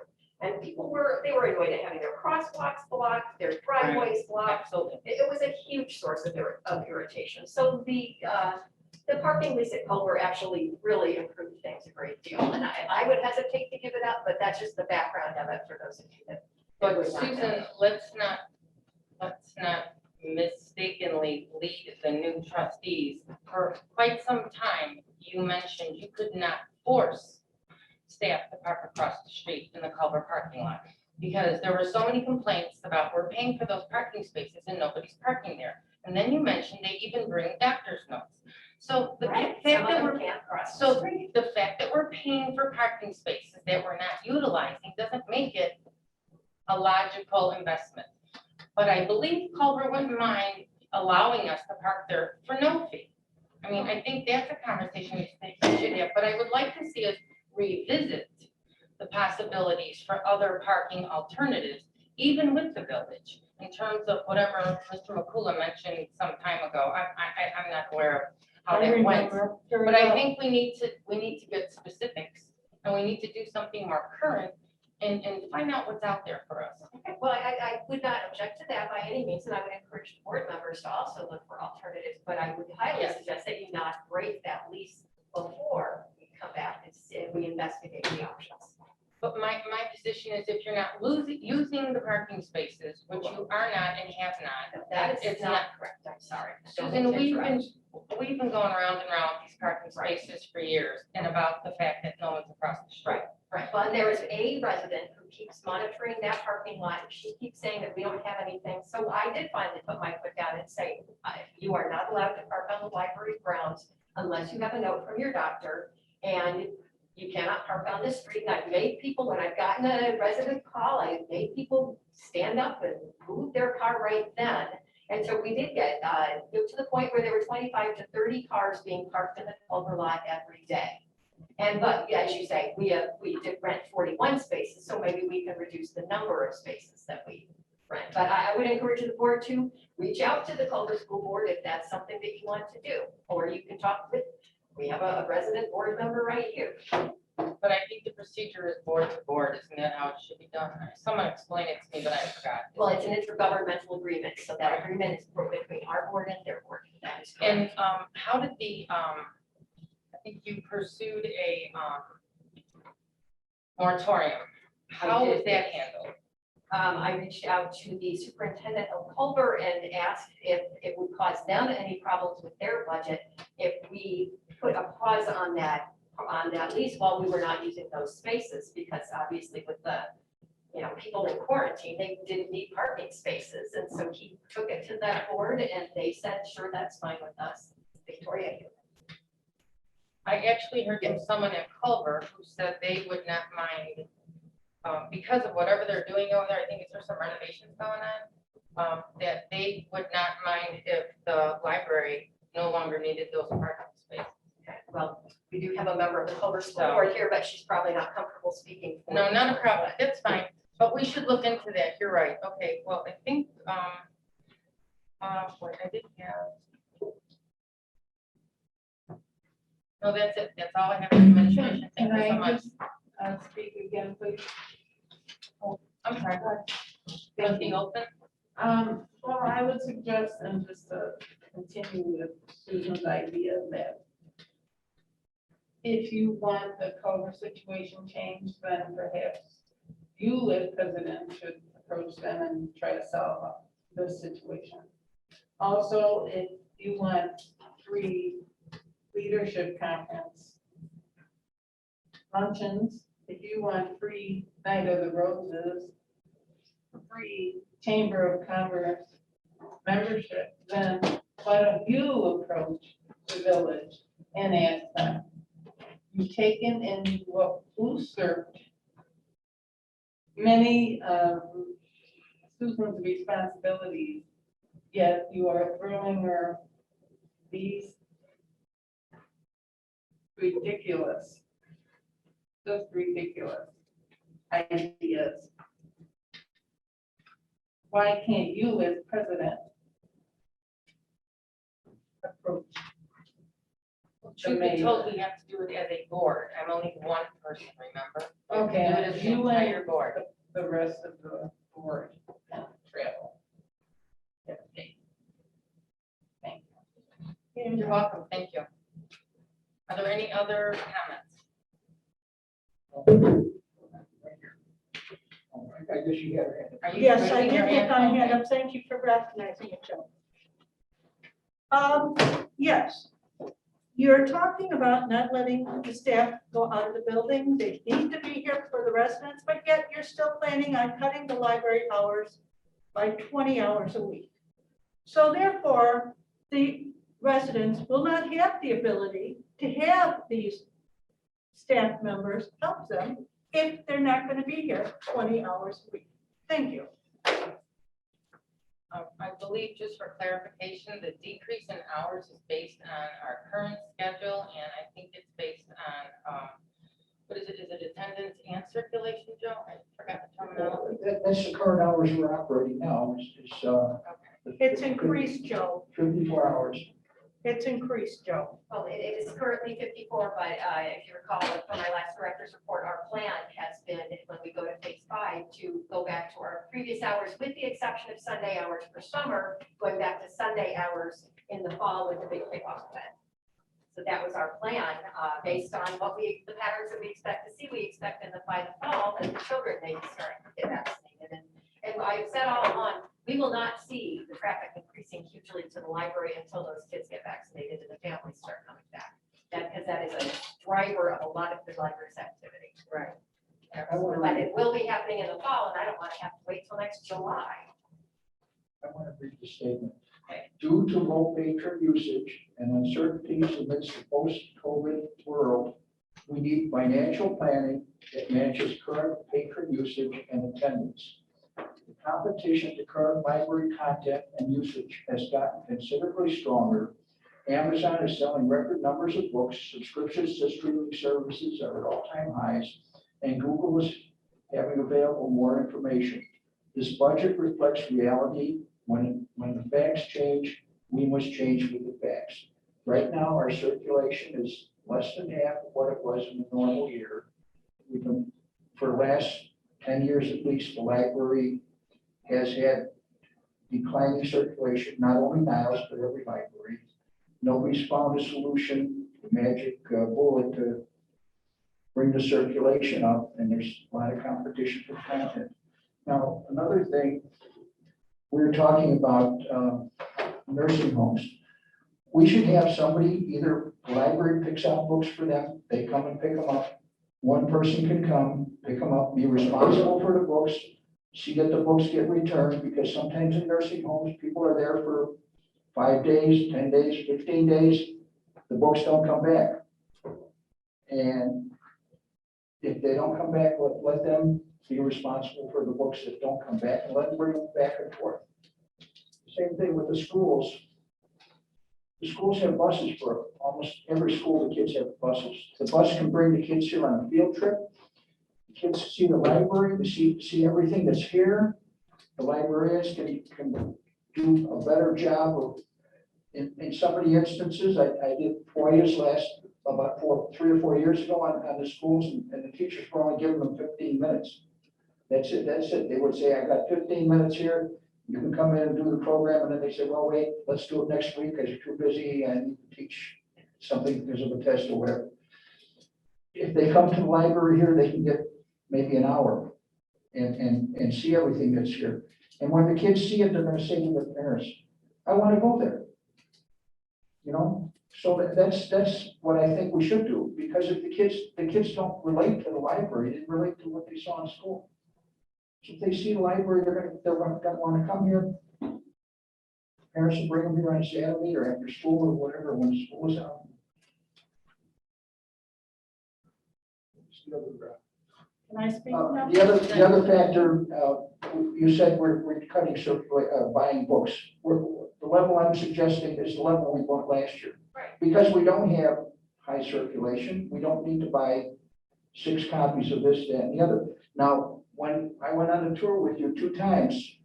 And they were annoyed at having their crosswalks blocked, their driveways blocked. Absolutely. It was a huge source of irritation. So the parking lease at Culver actually really improved things a great deal. And I would hesitate to give it up, but that's just the background of it for those of you that. But would not know. Susan, let's not mistakenly lead the new trustees. For quite some time, you mentioned you could not force staff to park across the street in the Culver parking lot, because there were so many complaints about we're paying for those parking spaces and nobody's parking there. And then you mentioned they even bring doctor's notes. So the Right, fact some of that them we're can't cross the So street. the fact that we're paying for parking spaces that we're not utilizing doesn't make it a logical investment. But I believe Culver wouldn't mind allowing us to park there for no fee. I mean, I think that's a conversation we should have, but I would like to see us revisit the possibilities for other parking alternatives, even with the village, in terms of whatever Mr. McCullough mentioned some time ago. I'm not aware of how that went. But I think we need to get specifics, and we need to do something more current and find out what's out there for us. Okay, well, I would not object to that by any means, and I would encourage board members to also look for alternatives, but I would highly Yes. suggest that you not break that lease before we come back and we investigate the options. But my position is if you're not using the parking spaces, which you are not and have not, That is it's not correct, I'm sorry. Don't Susan, mean to interrupt. we've been going around and around with these parking Right. spaces for years, and about the fact that no one's across the street. Right, well, and there is a resident who keeps monitoring that parking lot, and she keeps saying that we don't have anything, so I did finally put my foot down and say, you are not allowed to park on the library grounds unless you have a note from your doctor, and you cannot park on the street. And I've made people, when I've gotten a resident call, I've made people stand up and move their car right then. And so we did get to the point where there were 25 to 30 cars being parked in the Culver lot every day. And but as you say, we did rent 41 spaces, so maybe we can reduce the number of spaces that we rent. But I would encourage the board to reach out to the Culver School Board if that's something that you want to do, or you can talk with. We have a resident board member right here. But I think the procedure is board to board, isn't that how it should be done? Someone explained it to me, but I forgot. Well, it's an intergovernmental agreement, so that agreement is between our board and their board. That is correct. And how did I think you pursued a moratorium. How was that handled? I reached out to the superintendent of Culver and asked if it would cause them any problems with their budget if we put a pause on that lease while we were not using those spaces, because obviously with the, people in quarantine, they didn't need parking spaces. And so he took it to that board and they said, sure, that's fine with us. Victoria. I actually heard from someone at Culver who said they would not mind, because of whatever they're doing over there, I think there's some renovations going on, that they would not mind if the library no longer needed those parking spaces. Okay, well, we do have a member of the Culver School Board here, but she's probably not comfortable speaking. for No, the not a board. problem, that's fine, but we should look into that, you're right, okay, well, I think, what I did have. No, that's it, that's all I have for administration, thank Can you so I much. just speak again, please? I'm sorry, trustee Olson? Well, I would suggest, and just to continue with Susan's idea, that if you want the Culver situation changed, then perhaps you as president should approach them and try to solve this situation. Also, if you want free leadership conference luncheons, if you want free Night of the Roses, free Chamber of Commerce membership, then why don't you approach the village and ask them? You've taken and you usurped many of Susan's responsibilities, yet you are throwing her these ridiculous, just ridiculous ideas. Why can't you as president approach? Truth be told, we have to do it as a board. I'm only one person, remember? We have to Okay, do it as the you entire and board. the rest of the board can travel. Okay. Thank you. You're welcome, thank you. Are there any other comments? I guess you have. Are you Yes, I raising did your get my hand Okay. up. Thank you for recognizing it, Joe. Yes. You're talking about not letting the staff go out of the building. They need to be here for the residents, but yet you're still planning on cutting the library hours by 20 hours a week. So therefore, the residents will not have the ability to have these staff members help them if they're not going to be here 20 hours a week. Thank you. I believe, just for clarification, the decrease in hours is based on our current schedule, and I think it's based on, what is it attendance and circulation, Joe? I forgot the terminology. That's the current hours we're operating now, Okay. It's increased, Joe. 54 hours. It's increased, Joe. Well, it is currently 54, but if you recall from my last director's report, our plan has been, when we go to phase 5, to go back to our previous hours, with the exception of Sunday hours for summer, going back to Sunday hours in the fall with the big kickoff event. So that was our plan, based on the patterns that we expect to see. We expect by the fall that the children may be starting to get vaccinated. And I've said all along, we will not see the traffic increasing hugely to the library until those kids get vaccinated and the families start coming back. Because that is a driver of a lot of the library's activity. Right. But it will be happening in the fall, and I don't want to have to wait till next July. I want to read the statement. Okay. Due to low patron usage and uncertainties amidst the post-COVID world, we need financial planning that matches current patron usage and attendance. The competition to current library content and usage has gotten considerably stronger. Amazon is selling record numbers of books, subscriptions to streaming services are at all-time highs, and Google is having available more information. This budget reflects reality. When the facts change, we must change with the facts. Right now, our circulation is less than half of what it was in a normal year. We've been, for the last 10 years at least, the library has had declining circulation, not only Niles, but every library. Nobody's found a solution, the magic bullet to bring the circulation up, and there's a lot of competition for content. Now, another thing, we're talking about nursing homes. We should have somebody, either the library picks out books for them, they come and pick them up. One person can come, pick them up, be responsible for the books, see that the books get returned, because sometimes in nursing homes, people are there for 5 days, 10 days, 15 days, the books don't come back. And if they don't come back, let them be responsible for the books that don't come back, and let them bring them back and forth. Same thing with the schools. The schools have buses for almost every school. The kids have buses. The bus can bring the kids here on a field trip. The kids see the library, they see everything that's here. The librarians can do a better job of, in some of the instances, I did FOIAs about 3 or 4 years ago on the schools, and the teachers were only giving them 15 minutes. That's it. They would say, I got 15 minutes here. You can come in and do the program, and then they say, well, wait, let's do it next week because you're too busy and you can teach something because of a test or whatever. If they come to the library here, they can get maybe an hour and see everything that's here. And when the kids see it, they're going to say to their parents, I want to go there. You know, so that's what I think we should do, because if the kids don't relate to the library, they relate to what they saw in school. So if they see the library, they're going to want to come here. parents will bring them here on Saturday or after school or whatever, when school is out. What's the other, Can I speak now? The other factor, you said we're cutting, buying books. The level I'm suggesting is the level we bought last year. Right. Because we don't have high circulation, we don't need to buy 6 copies of this, that, and the other. Now, when I went on a tour with you 2 times,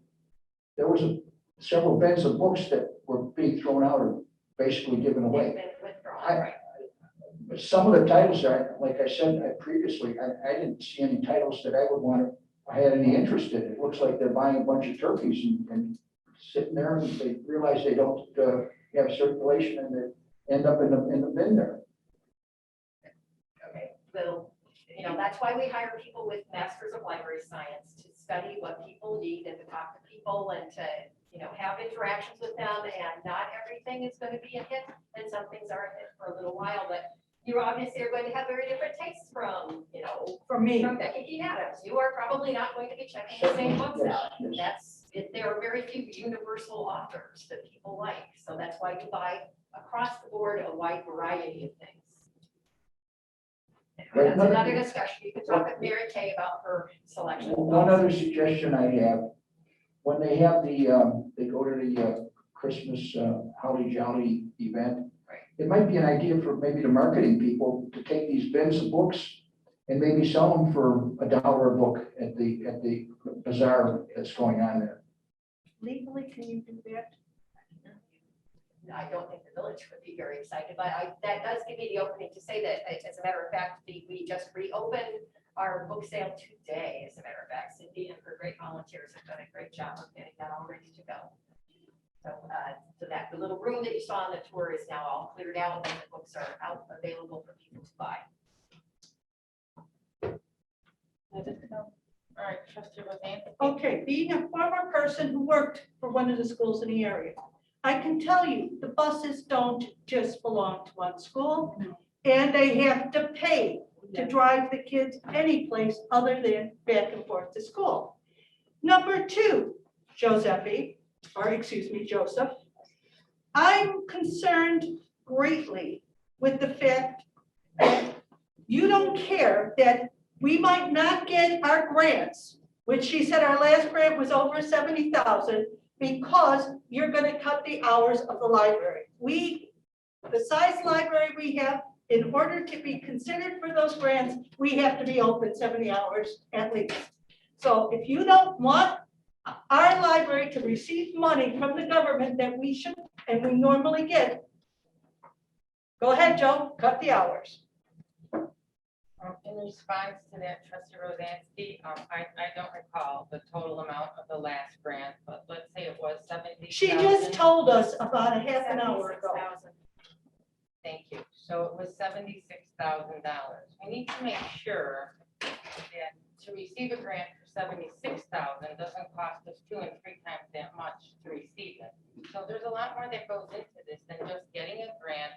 there was several bins of books that were being thrown out or basically given away. They've been withdrawn, I- right? But some of the titles are, like I said previously, I didn't see any titles that I would want to, I had any interest in. It looks like they're buying a bunch of turkeys and sitting there and they realize they don't have circulation and they end up in the bin there. Okay, well, you know, that's why we hire people with masters of library science to study what people need and to talk to people and to, you know, have interactions with them. And not everything is going to be a hit and some things are a hit for a little while, but you obviously are going to have very different tastes from, you know, For me, from Becky Keane Adams. You are probably not going to be checking the same books Yes, out. yes. There are very few universal authors that people like. So that's why you buy across the board a wide variety of things. Right, That's another- another discussion. You can talk with Mary Kay about her selection. One other suggestion I have, when they have they go to the Christmas Holly Jolly event, Right. it might be an idea for maybe the marketing people to take these bins of books and maybe sell them for $1 a book at the bazaar that's going on there. legally, can you do that? I don't think the village would be very excited, but that does give me the opening to say that, as a matter of fact, we just reopened our book sale today, as a matter of fact. Cindy and her great volunteers have done a great job of getting that all ready to go. So that the little room that you saw on the tour is now all cleared out and the books are out available for people to buy. All right, trustee Roseanne. Okay, being a former person who worked for one of the schools in the area, I can tell you, the buses don't just belong to one school, and they have to pay to drive the kids any place other than back and forth to school. Number 2, Joseph, I'm concerned greatly with the fact that you don't care that we might not get our grants, which she said our last grant was over 70,000, because you're going to cut the hours of the library. The size library we have, in order to be considered for those grants, we have to be open 70 hours at least. So if you don't want our library to receive money from the government that we should, and we normally get, go ahead, Joe, cut the hours. In response to that, trustee Rosansky, I don't recall the total amount of the last grant, but let's say it was 70,000. She just told us about a half an hour ago. 76,000. Thank you. So it was $76,000. We need to make sure that to receive a grant for $76,000 doesn't cost us 2 and 3 times that much to receive it. So there's a lot more that goes into this than just getting a grant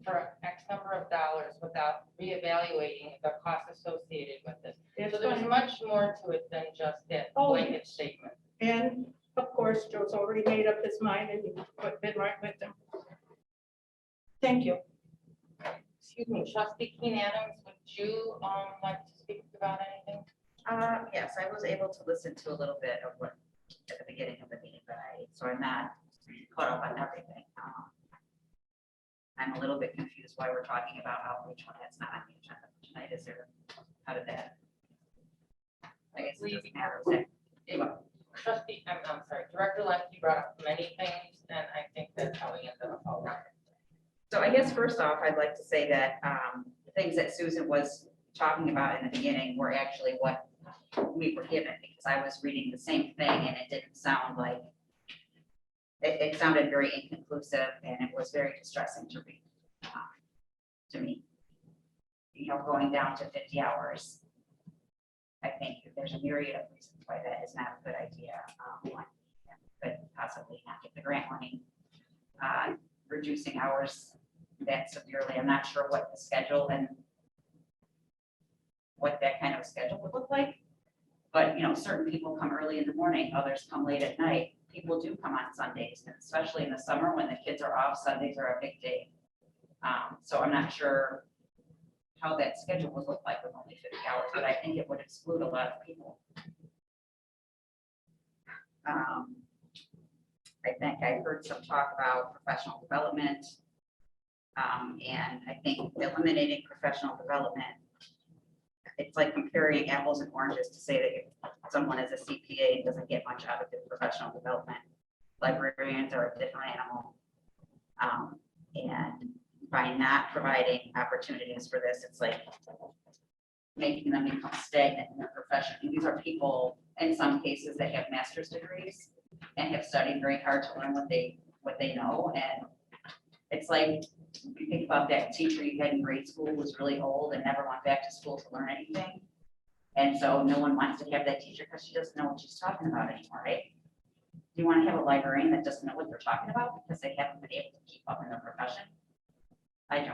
for X number of dollars without reevaluating the cost associated with it. So there's much more to it than just that Oh, blanket statement. And of course, Joe's already made up his mind and he's been right with them. Thank you. Excuse me, trustee Keen Adams, would you like to speak about anything? Yes, I was able to listen to a little bit of what at the beginning of the meeting, so I'm not caught up on everything. I'm a little bit confused why we're talking about outreach when it's not on the agenda for tonight. Is there, how did that? I guess it doesn't matter. Trustee, I'm sorry, Director Lemke brought up many things, and I think that's how we ended up all right. So I guess first off, I'd like to say that the things that Susan was talking about in the beginning were actually what we were given, because I was reading the same thing and it didn't sound like, it sounded very inconclusive and it was very distressing to read to me. You know, going down to 50 hours. I think there's a myriad of reasons why that is not a good idea. One, could possibly not get the grant money. Reducing hours that severely. I'm not sure what the schedule and what that kind of schedule would look like. But, you know, certain people come early in the morning, others come late at night. people do come on Sundays, and especially in the summer when the kids are off, Sundays are a big day. So I'm not sure how that schedule would look like with only 50 hours, but I think it would exclude a lot of people. I think I heard some talk about professional development. And I think eliminating professional development, it's like comparing apples and oranges to say that if someone is a CPA and doesn't get much out of their professional development. Librarians are a different animal. And by not providing opportunities for this, it's like making them become stagnant in their profession. And these are people, in some cases, that have master's degrees and have studied very hard to learn what they know. And it's like, you think about that teacher you had in grade school who was really old and never went back to school to learn anything. And so no one wants to have that teacher because she doesn't know what she's talking about anymore, right? Do you want to have a librarian that doesn't know what they're talking about because they haven't been able to keep up in their profession? I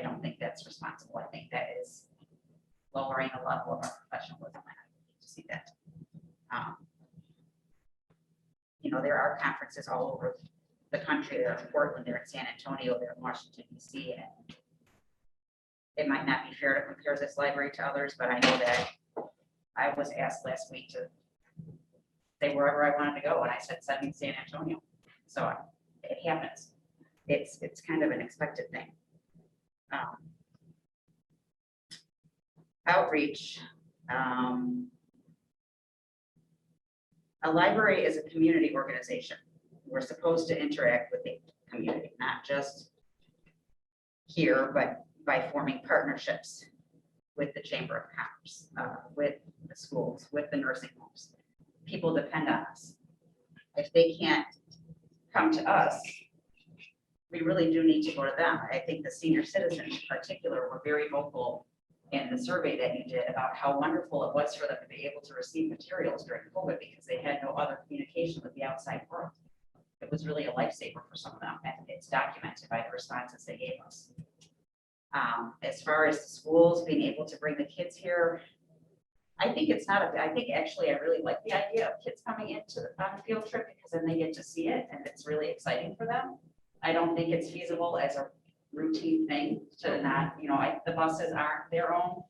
don't think that's responsible. I think that is lowering the level of our professionalism. And I need to see that. There are conferences all over the country. They're in Portland, they're in San Antonio, they're in Washington, D.C. And it might not be fair to compare this library to others, but I know that I was asked last week to say wherever I wanted to go, and I said send me San Antonio. So it happens. It's kind of an expected thing. Outreach. A library is a community organization. We're supposed to interact with the community, not just here, but by forming partnerships with the Chamber of Commerce, with the schools, with the nursing homes. People depend on us. If they can't come to us, we really do need to go to them. I think the senior citizens in particular were very vocal in the survey that you did about how wonderful it was for them to be able to receive materials during COVID because they had no other communication with the outside world. It was really a lifesaver for some of them, and it's documented by the responses they gave us. As far as the schools being able to bring the kids here, I think it's not I think actually I really like the idea of kids coming into on a field trip because then they get to see it and it's really exciting for them. I don't think it's feasible as a routine thing to not, the buses aren't their own.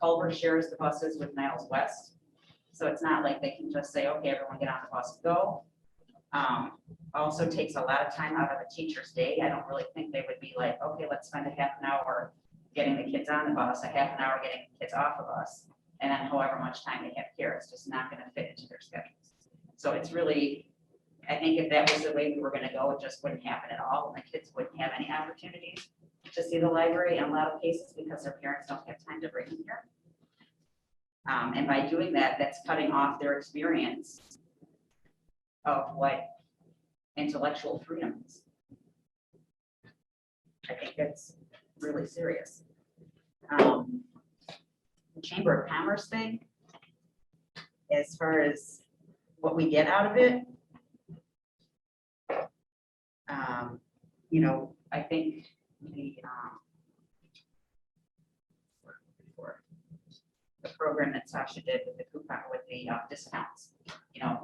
Culver shares the buses with Niles West. So it's not like they can just say, okay, everyone get on the bus and go. Also takes a lot of time out of a teacher's day. I don't really think they would be like, okay, let's spend a half an hour getting the kids on the bus, a half an hour getting the kids off the bus, and then however much time they have here, it's just not going to fit into their schedules. So it's really, I think if that was the way we were going to go, it just wouldn't happen at all. And the kids wouldn't have any opportunities to see the library in a lot of cases because their parents don't have time to bring them here. And by doing that, that's cutting off their experience of what intellectual freedom is. I think that's really serious. The Chamber of Commerce thing, as far as what we get out of it, I think the program that Sasha did with the coupon, with the discounts,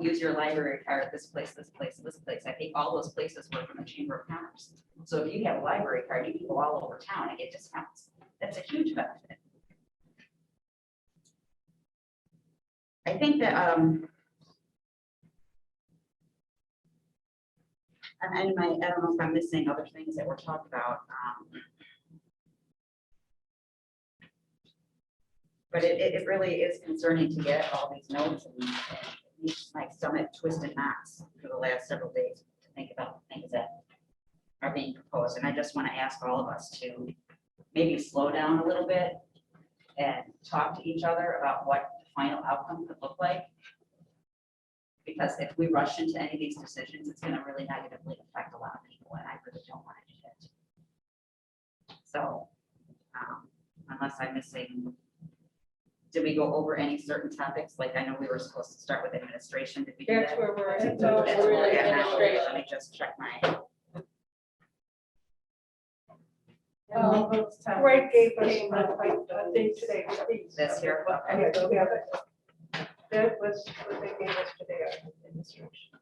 use your library card at this place, this place, this place. I think all those places were from the Chamber of Commerce. So if you have a library card, you can go all over town and get discounts. That's a huge benefit. I think that, I don't know if I'm missing other things that were talked about. But it really is concerning to get all these notes and it makes my stomach twist in knots for the last several days to think about the things that are being proposed. And I just want to ask all of us to maybe slow down a little bit and talk to each other about what the final outcome could look like. Because if we rush into any of these decisions, it's going to really negatively affect a lot of people, and I really don't want to do that. So, unless I'm missing, did we go over any certain topics? Like I know we were supposed to start with administration. Did we do That's that? where we're at. That's where we're at now. Administration. Let me just check my. Greg gave us a thing today. This here. Yeah, we have it. That was what they gave us today on administration.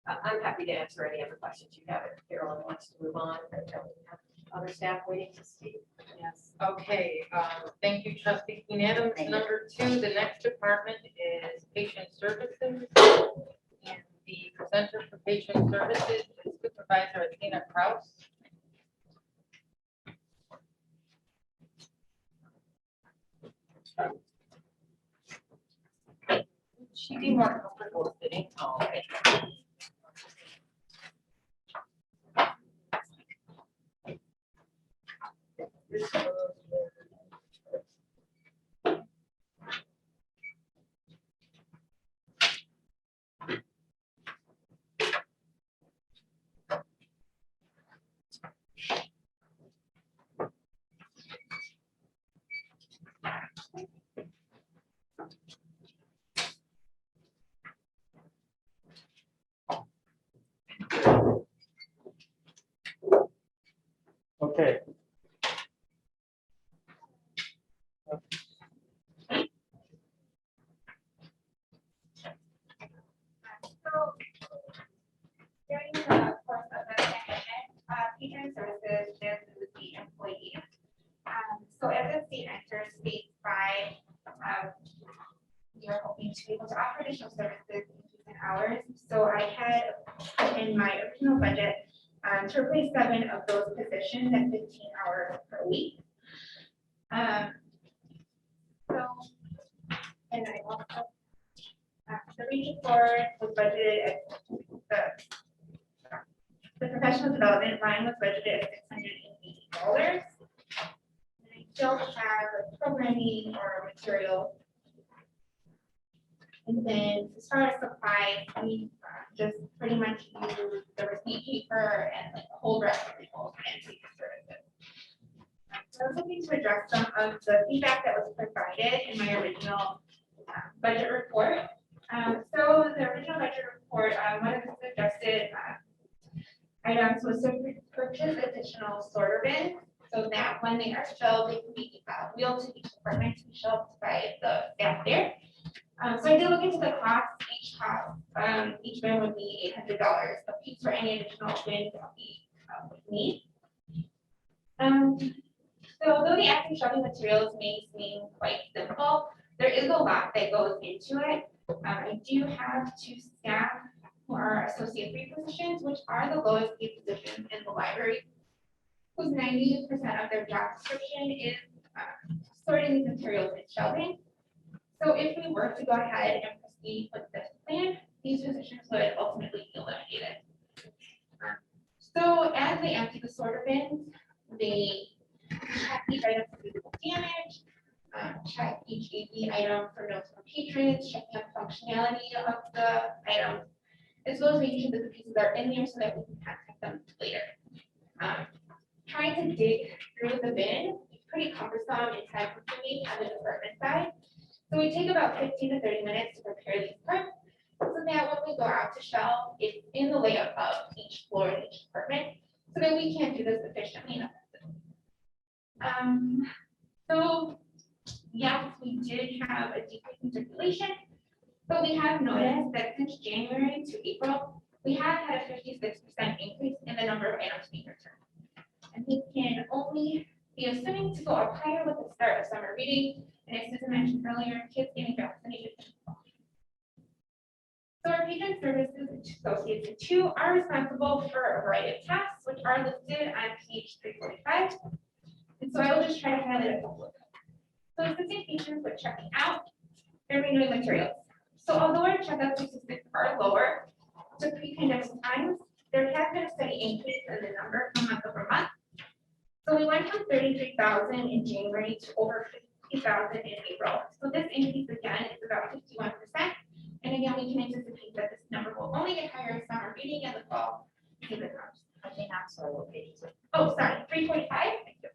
I'm happy to answer any other questions you have if Carolyn wants to move on. Or if we have other staff waiting to speak. Yes, okay, thank you, trustee Queen Adams. Number two, the next department is patient services. And the presenter for patient services is Supervisor Athena Kraus. She'd be more comfortable sitting. Oh, okay. Okay. So during the course of the pandemic, patron services lives with the employees. So as the state enters phase 5, we are hoping to be able to offer additional services in hours. So I had put in my original budget to replace 7 of those positions at 15 hours per week. So, and I also the reading for was budgeted at the professional development line was budgeted at $680. And I don't have a programming or material. And then as far as supplies, we just pretty much use the receipt paper and like the whole rest of the whole fancy services. So I was looking to address some of the feedback that was provided in my original budget report. So the original budget report, one of the suggested items was to purchase additional sorter bins so that when they are filled, they can be wheeled to each department to be shelved by the staff there. So I did look into the cost. Each bin would be $800 a piece for any additional bins that we would need. So although the active shelving materials may seem quite simple, there is a lot that goes into it. I do have 2 staff who are associate 3 positions, which are the lowest paid positions in the library, whose 90% of their job description is sorting these materials and shelving. So if we were to go ahead and proceed with this plan, these positions would ultimately be eliminated. So as they empty the sorter bins, they check each item for physical damage, check each AP item for notes from patrons, check the functionality of the items, as well as making sure that the pieces are in there so that we can contact them later. Trying to dig through the bin is pretty cumbersome and time consuming on the department side. So we take about 15 to 30 minutes to prepare these parts so that when we go out to shelf, it's in the layout of each floor in each department so that we can do this efficiently and effectively. So yes, we did have a decrease in circulation, but we have noticed that since January to April, we have had a 56% increase in the number of items being returned. And this can only be assuming to go up higher with the start of summer reading, and as Susan mentioned earlier, kids getting vaccinated. So our patron services associates in 2 are responsible for a variety of tasks, which are listed on page 345. And so I will just try to highlight a couple of them. So assisting patrons with checking out, they're renewing materials. So although our checkout statistics are lower to pre-pandemic times, there has been a steady increase in the number from month over month. So we went from 33,000 in January to over 50,000 in April. So this increase again is about 51%. And again, we can anticipate that this number will only get higher as summer reading and the fall season comes. I think I'm sorry, what page is it? Oh, sorry, 345. Thank you.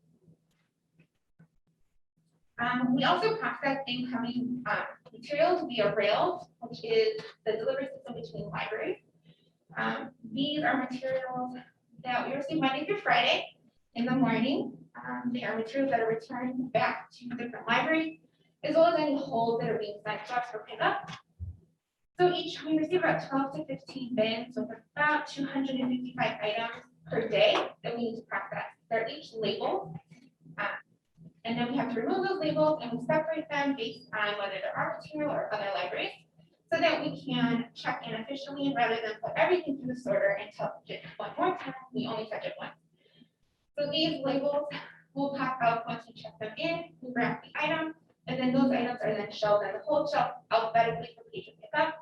We also process incoming materials via rails, which is the delivery system between libraries. These are materials that we receive Monday through Friday in the morning. They are materials that are returned back to different libraries, as well as any holds that are being sent to us for pickup. So we receive about 12 to 15 bins with about 255 items per day that we need to process. They're each labeled. And then we have to remove those labels and we separate them based on whether they're our material or other libraries, so that we can check in officially rather than put everything through the sorter and touch it one more time. We only touch it once. So these labels will pop out once we check them in, we wrap the item, and then those items are then shelved on the whole shelf alphabetically for patient pickup.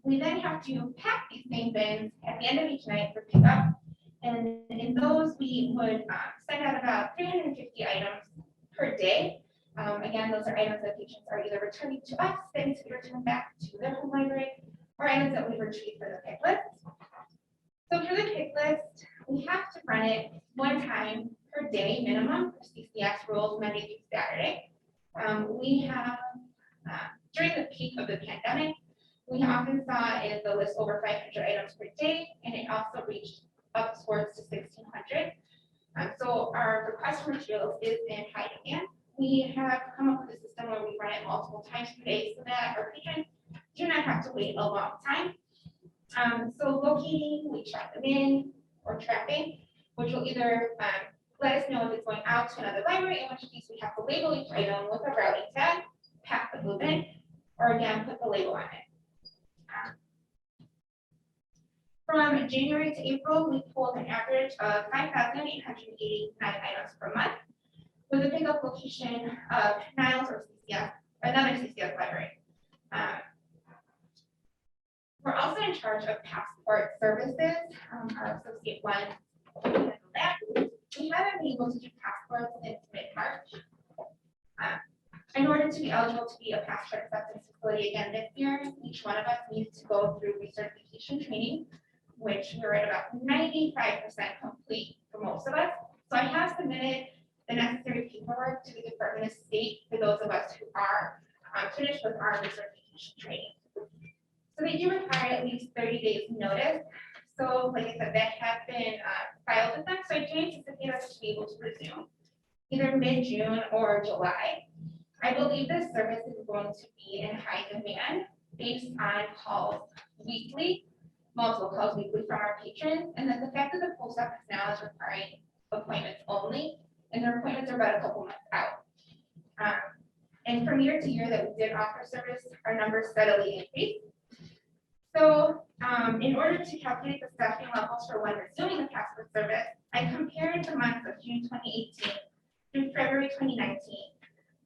We then have to pack these same bins at the end of each night for pickup. And in those, we would send out about 350 items per day. Again, those are items that patients are either returning to us, that need to be returned back to their home library, or items that we retrieve for the pick list. So for the pick list, we have to run it one time per day minimum for CCS rules, Monday through Saturday. We have, during the peak of the pandemic, we often saw in the list over 500 items per day, and it also reached up towards to 1,600. So our request for materials is in high demand. We have come up with a system where we run it multiple times per day so that our patrons do not have to wait a long time. So locating, we check them in, or trapping, which will either let us know if it's going out to another library, in which case we have to label each item with a routing tag, pack the blue bin, or again, put the label on it. From January to April, we pulled an average of 5,889 items per month, with a pickup location of Niles or CCS, another CCS library. We're also in charge of passport services. Our associate one, that we haven't been able to do passports since mid-March. In order to be eligible to be a passport acceptance facility again this year, each one of us needs to go through recertification training, which we're at about 95% complete for most of us. So I have submitted the necessary paperwork to the Department of State for those of us who are finished with our recertification training. So they do require at least 30 days notice. So like I said, that has been filed with them. So I do anticipate us to be able to resume either mid-June or July. I believe this service is going to be in high demand based on calls weekly, multiple calls weekly from our patrons, and then the fact that the post office now is requiring appointments only, and their appointments are about a couple months out. And from year to year that we did offer service, our numbers steadily increased. So in order to calculate the staffing levels for when resuming the passport service, I compared the months of June 2018 through February 2019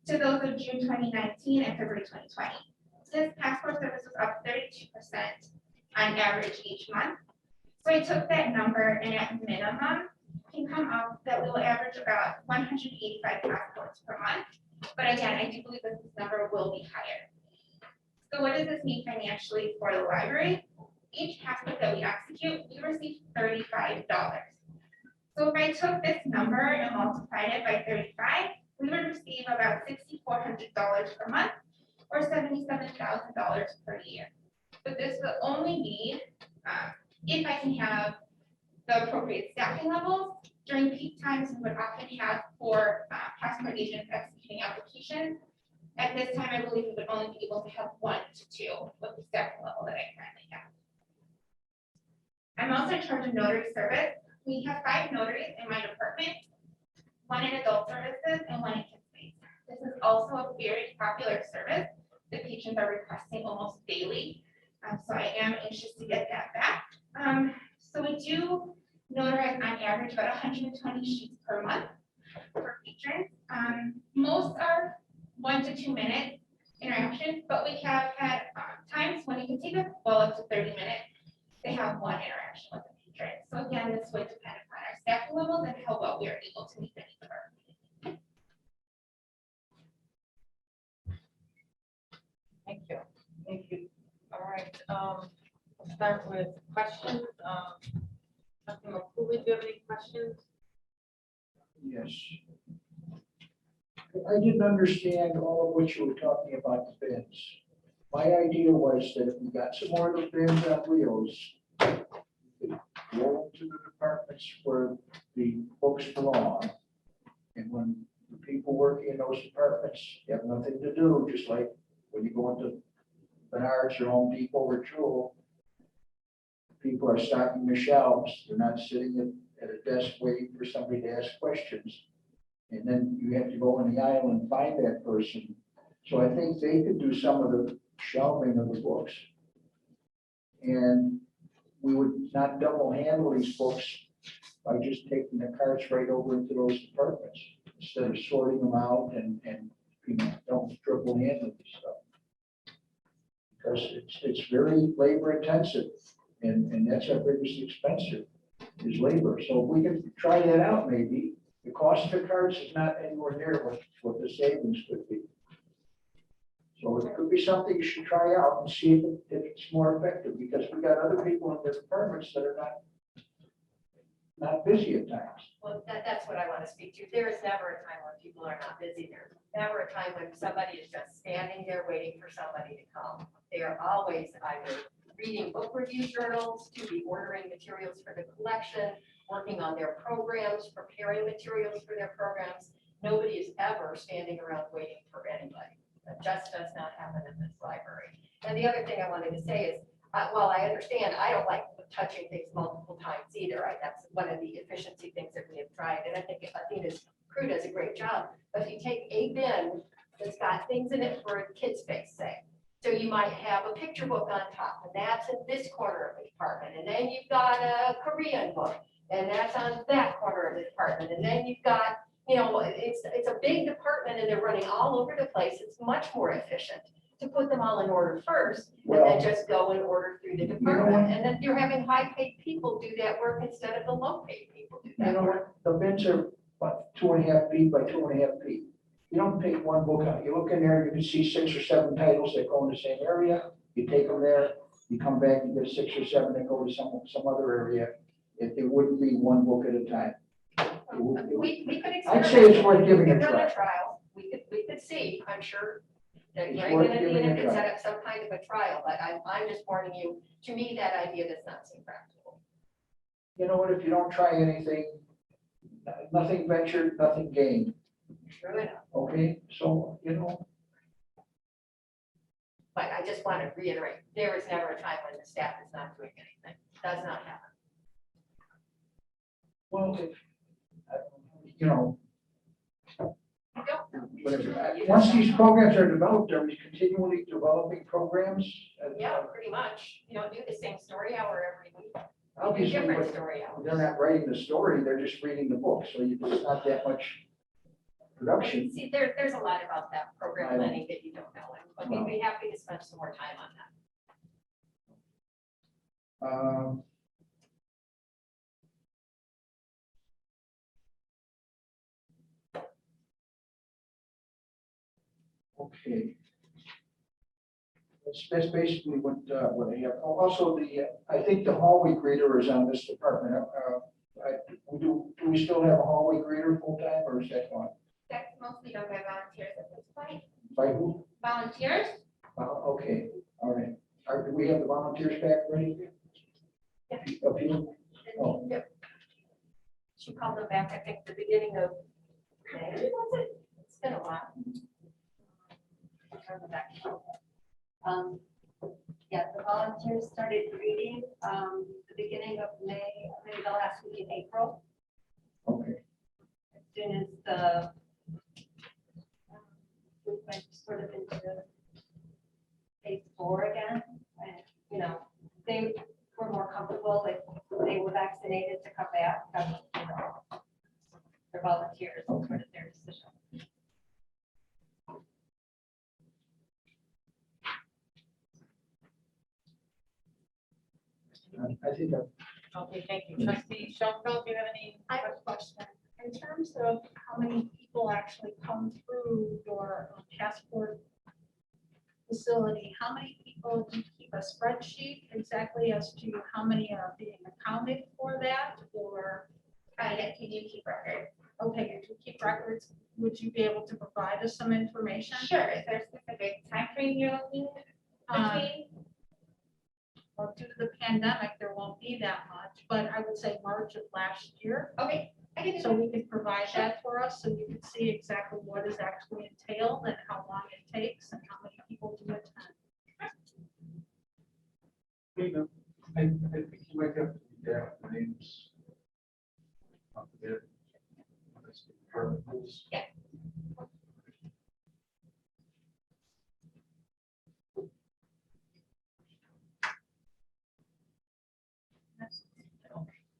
to those of June 2019 and February 2020. This passport service was up 32% on average each month. So I took that number and at minimum can come up that we will average about 185 passports per month. But again, I do believe that this number will be higher. So what does this mean financially for the library? Each passport that we execute, we receive $35. So if I took this number and multiplied it by 35, we would receive about $6,400 per month or $77,000 per year. But this will only be if I can have the appropriate staffing levels. During peak times, we would often have 4 passport agents executing applications. At this time, I believe we would only be able to have 1 to 2 with the staffing level that I currently have. I'm also in charge of notary service. We have 5 notaries in my department, 1 in adult services and 1 in kids space. This is also a very popular service that patients are requesting almost daily. So I am anxious to get that back. So we do notarize on average about 120 sheets per month for patrons. Most are 1 to 2 minute interactions, but we have had times when it can take us well up to 30 minutes to have 1 interaction with the patron. So again, this would depend upon our staffing levels and how well we are able to meet the needs of our community. Thank you. Thank you. All right, we'll start with questions. Dr. McCooley, do you have any questions? Yes. I didn't understand all of what you were talking about the bins. My idea was that if we got some more of the bins on wheels, we could go to the departments where the folks belong. And when the people working in those departments have nothing to do, just like when you go into Menards or Home Depot or Jewel, people are stocking the shelves. They're not sitting at a desk waiting for somebody to ask questions. And then you have to go in the aisle and find that person. So I think they could do some of the shelving of the books. And we would not double handle these books by just taking the carts right over into those departments instead of sorting them out and you know, don't triple handle this stuff. Because it's very labor intensive and that's our biggest expense is labor. So if we could try that out, maybe the cost of the carts is not anywhere near what the savings could be. So it could be something you should try out and see if it's more effective, because we got other people in the departments that are not busy at times. Well, that's what I want to speak to. There is never a time when people are not busy. There's never a time when somebody is just standing there waiting for somebody to come. They are always either reading book review journals, to be ordering materials for the collection, working on their programs, preparing materials for their programs. Nobody is ever standing around waiting for anybody. That just does not happen in this library. And the other thing I wanted to say is, while I understand, I don't like touching things multiple times either. Right? That's one of the efficiency things that we have tried. And I think Athena's crew does a great job. But if you take a bin that's got things in it for a kid's space, say, so you might have a picture book on top, and that's in this corner of the department. And then you've got a Korean book, and that's on that corner of the department. And then you've got, you know, it's a big department and they're running all over the place. It's much more efficient to put them all in order first and then just go and order through the department. And then you're having high-paid people do that work instead of the low-paid people do You that know work. what, the bins are about 2.5 feet by 2.5 feet. You don't take one book out, you look in there, you can see 6 or 7 titles that go in the same area, you take them there, you come back, you get 6 or 7 that go to some other area. It wouldn't be one book at a time. We could I'd say it's worth experiment. giving We a could run try. a trial. We could see, I'm sure that It's Greg worth and giving Athena a could try. set up some kind of a trial, but I'm just warning you, to me, that idea does not seem practical. You know what, if you don't try anything, nothing ventured, nothing gained, True enough. okay? So, you know, But I just want to reiterate, there is never a time when the staff is not doing anything. Does not happen. well, you know, I don't know. whatever. Once these programs are developed, are we continually developing programs? Yeah, pretty much. You don't do the same story hour every week. You do Obviously, different but story hours. they're not writing the story, they're just reading the book, so it's not that much production. See, there's a lot about that I program know. planning that you don't know. And we'd be happy to spend some more time on that. Okay. That's basically what I have. Oh, also, I think the hallway greeter is on this department. Do we still have a hallway greeter full-time, or is that gone? That's mostly done by volunteers at this point. By who? Volunteers? Okay, all right. Do we have the volunteers back ready? Yeah. Up here? Oh. Yep. She called them back, I think, the beginning of May, was it? It's been a while. I'll turn them back. Yeah, the volunteers started reading, the beginning of May, maybe the last week in April, Okay. as soon as the we went sort of into phase 4 again, and, you know, they were more comfortable if they were vaccinated to come back, you know, they're volunteers, it's sort of their decision. I think Okay, thank you. Trustee Schoenfeld, do you have any? I have a question. In terms of how many people actually come through your passport facility, how many people do you keep a spreadsheet exactly as to how many are being accounted for that? Or, Yes, you do keep records. okay, you do keep records, would you be able to provide us some information? Sure, is there a specific time frame you're looking between? Well, due to the pandemic, there won't be that much, but I would say March of last year. Okay, I can do So that. we could provide that for us, so you can see exactly what is actually entailed and how long it takes and how many people do attend. I think you might have to be down the names. Of the departments. Yeah.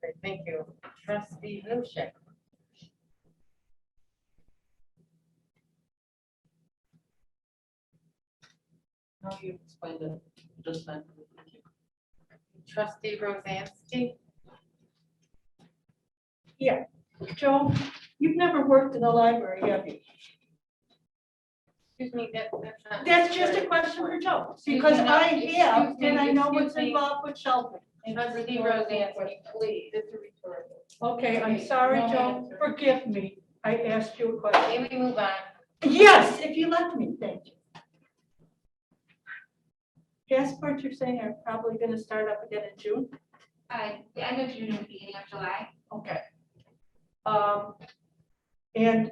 Great, thank you. Trustee Lucian. No, you explained it just then. Thank you. Trustee Rosansky. Joe, you've never worked in the library, have you? Excuse me, that's not. That's just a question for Joe, because I have, and I know what's involved with shelving. Trustee Rosansky, please. It's a rhetorical. Okay, I'm sorry, Joe, forgive me. I asked you a question. May we move on? Yes, if you let me, thank you. Passports, you're saying are probably gonna start up again in June? The end of June and beginning of July. Okay. And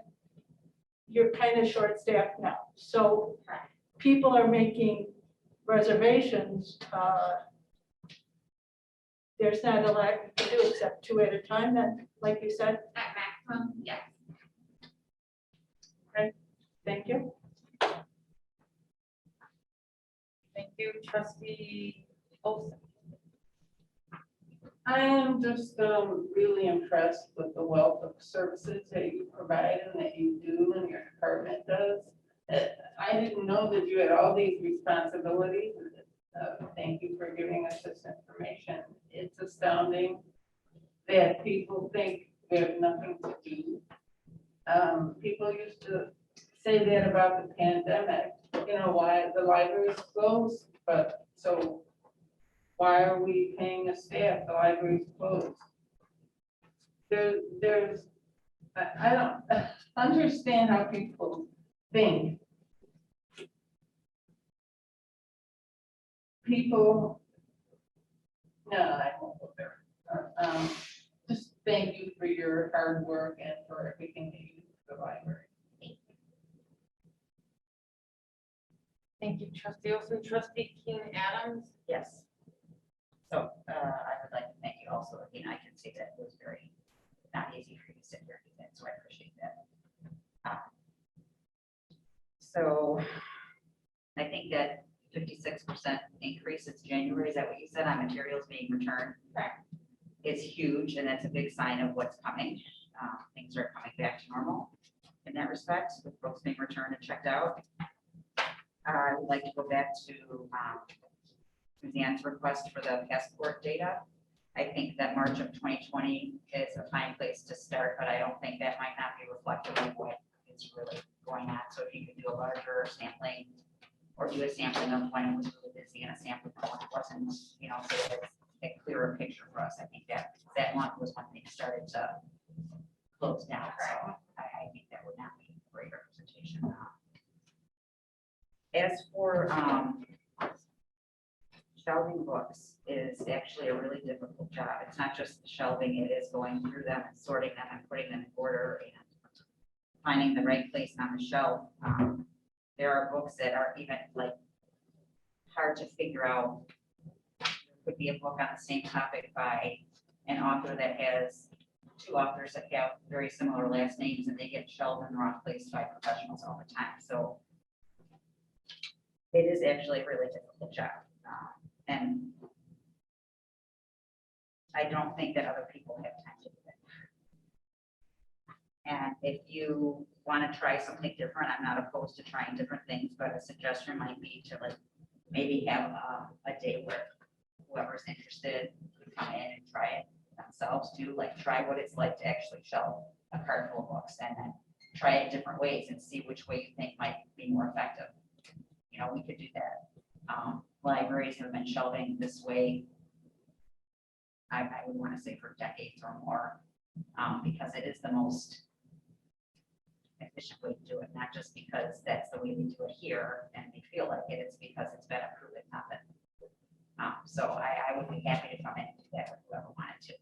you're kind of short-staffed now, so people are making reservations. There's not a lot you can do except 2 at a time, then, like you said. At maximum, yes. Thank you. Thank you, trustee Olson. I am just really impressed with the wealth of services that you provide and that you do and your department does. I didn't know that you had all these responsibilities. Thank you for giving us this information. It's astounding that people think we have nothing to do. People used to say that about the pandemic, you know, why the library is closed, but so why are we paying the staff? The library's closed. I don't understand how people think. People, no, I won't go there. Just thank you for your hard work and for everything that you do for the library. Thank you, trustee Olson. Trustee King Adams. Yes. So I would like to thank you also, I can see that it was very not easy for you to sit here, so I appreciate that. So I think that 56% increase since January, is that what you said, on materials being returned? Correct. It's huge, and that's a big sign of what's coming. Things are coming back to normal in that respect, with books being returned and checked out. I would like to go back to Suzanne's request for the passport data. I think that March of 2020 is a fine place to start, but I don't think that might not be reflective of what is really going on. So if you could do a larger sampling or do a sampling of when it was really busy and a sampling of when it wasn't, you know, so that it's a clearer picture for us. I think that month was when things started to close down. So I think that would not be a great representation. As for shelving books is actually a really difficult job. It's not just the shelving, it is going through them and sorting them and putting them in order and finding the right place on the shelf. There are books that are even like hard to figure out. There could be a book on the same topic by an author that has 2 authors that have very similar last names, and they get shelved in the wrong place by professionals all the time. So it is actually a really difficult job. And I don't think that other people have time to do it. And if you want to try something different, I'm not opposed to trying different things, but a suggestion might be to like maybe have a day where whoever's interested could come in and try it themselves too, like try what it's like to actually shelve a cart full of books and then try it different ways and see which way you think might be more effective. You know, we could do that. Libraries have been shelving this way, I would want to say for decades or more, because it is the most efficient way to do it, not just because that's the way we do it here and we feel like it, it's because it's been a proven method. So I would be happy to come in and do that with whoever wanted to.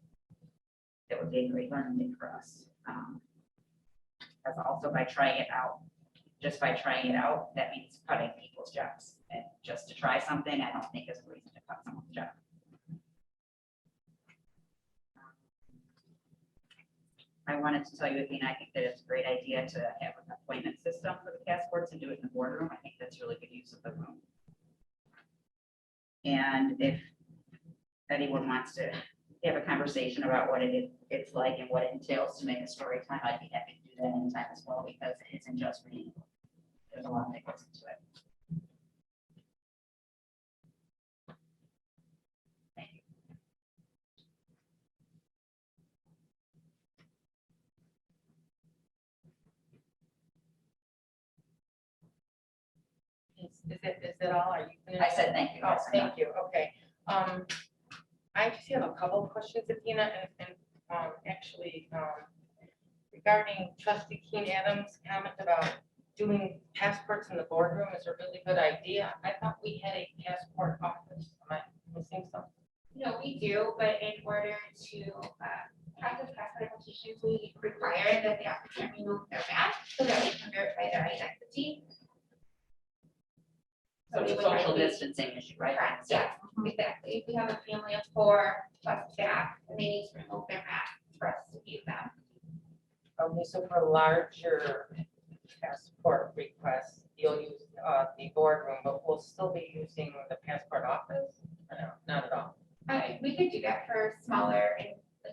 That would be a great learning thing for us. As also by trying it out, just by trying it out, that means cutting people's jobs. And just to try something, I don't think is a reason to cut someone's job. I wanted to tell you, Athena, I think that it's a great idea to have an appointment system for the passports and do it in the boardroom. I think that's really good use of the room. And if anyone wants to have a conversation about what it's like and what it entails to make a story time, I'd be happy to do that anytime as well, because it isn't just reading. There's a lot that goes into it. Thank you. Is that all? Are you finished? I said thank you. Oh, Yes, I'm done. thank you. Okay. I just have a couple of questions, Athena, and actually, regarding trustee Keen Adams' comment about doing passports in the boardroom is a really good idea. I thought we had a passport office. Am I missing something? No, we do, but in order to process passport applications, we require that the applicant remove their mask so that we can verify their identity. So it's a we would social recommend- distancing issue, right? Correct, yeah, exactly. If we have a family of 4 plus staff, then they need to remove their masks for us to view them. Okay, so for larger passport requests, you'll use the boardroom, but we'll still be using the passport office? Or no, not at all? We could do that for smaller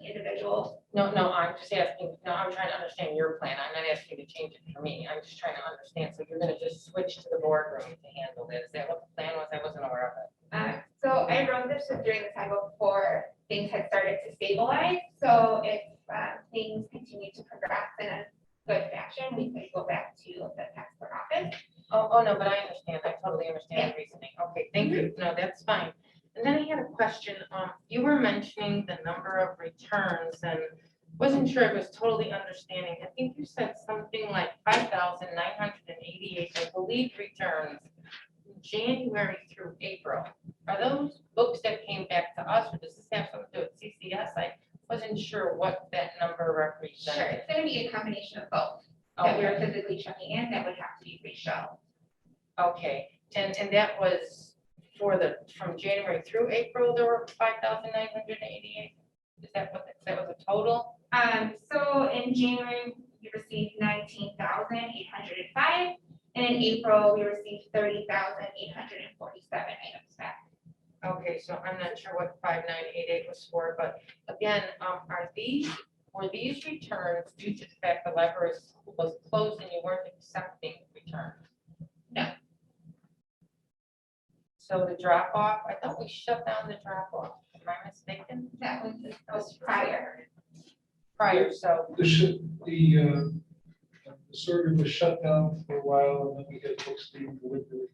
individuals. No, I'm just asking, no, I'm trying to understand your plan. I'm not asking you to change it for me. I'm just trying to understand. So you're gonna just switch to the boardroom to handle this? Is that what the plan was? I wasn't aware of it. So I wrote this during the time before things had started to stabilize. So if things continue to progress in a good fashion, we could go back to the passport office. Oh, no, but I understand. I totally understand the reasoning. Okay, thank you. No, that's fine. And then I had a question. You were mentioning the number of returns and wasn't sure I was totally understanding. I think you said something like 5,988, I believe, returns January through April. Are those books that came back to us, or does this have something to do with CCS? I wasn't sure what that number Sure, represented. it's gonna be a combination of both that we're Okay, physically checking in that would have to be reshown. okay. And that was from January through April, there were 5,988? Is that was the total? So in January, we received 19,805, and in April, we received 30,847 items back. Okay, so I'm not sure what 5,988 was for, but again, were these returns due to the fact the library was closed and you weren't accepting returns? No. So the drop off, I thought we shut down the drop off. Am I mistaken? That was prior. Prior, so, The sorter was shut down for a while, and then we had books being delivered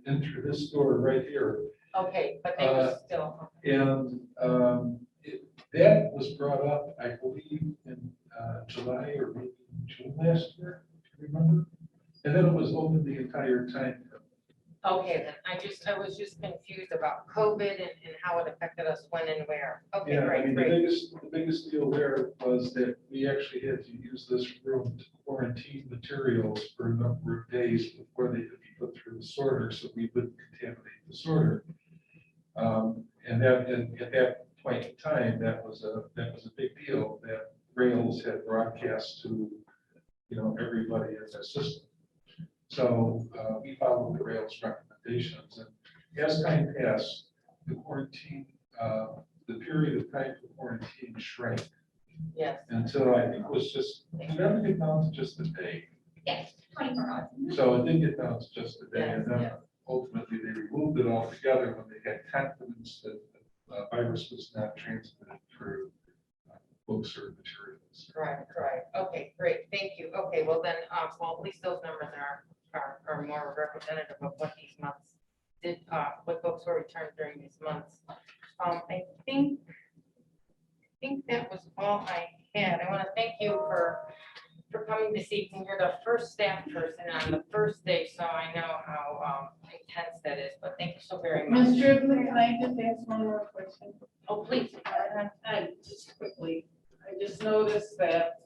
into this store right here. okay, but they were still, And that was brought up, I believe, in July or maybe June last year, if you remember. And then it was open the entire time. okay, then I was just confused about COVID and how it affected us when and where. Okay, Yeah, I great, mean, the great. biggest deal there was that we actually had to use this room to quarantine materials for a number of days before they could be put through the sorter, so we wouldn't contaminate the sorter. And at that point in time, that was a big deal that Rails had broadcast to, everybody in the system. So we followed the Rails recommendations, and as time passed, the quarantine, the period of time for quarantine shrank Yes, until I think it was just, it never get down to just a day. Yes, 24 hours. So it did get down to just a day, and then Yes, yes. ultimately they removed it altogether when they had confidence that the virus was not transmitted through books or materials. right. Okay, great, thank you. Okay, well then, well, at least those numbers are more representative of what these months did, what books were returned during these months. I think that was all I had. I want to thank you for coming this evening. You're the first staff person on the first day, so I know how intense that is, but thank you so very much. Ms. Driblin, can I just ask one more question? Oh, please. I just quickly, I just noticed that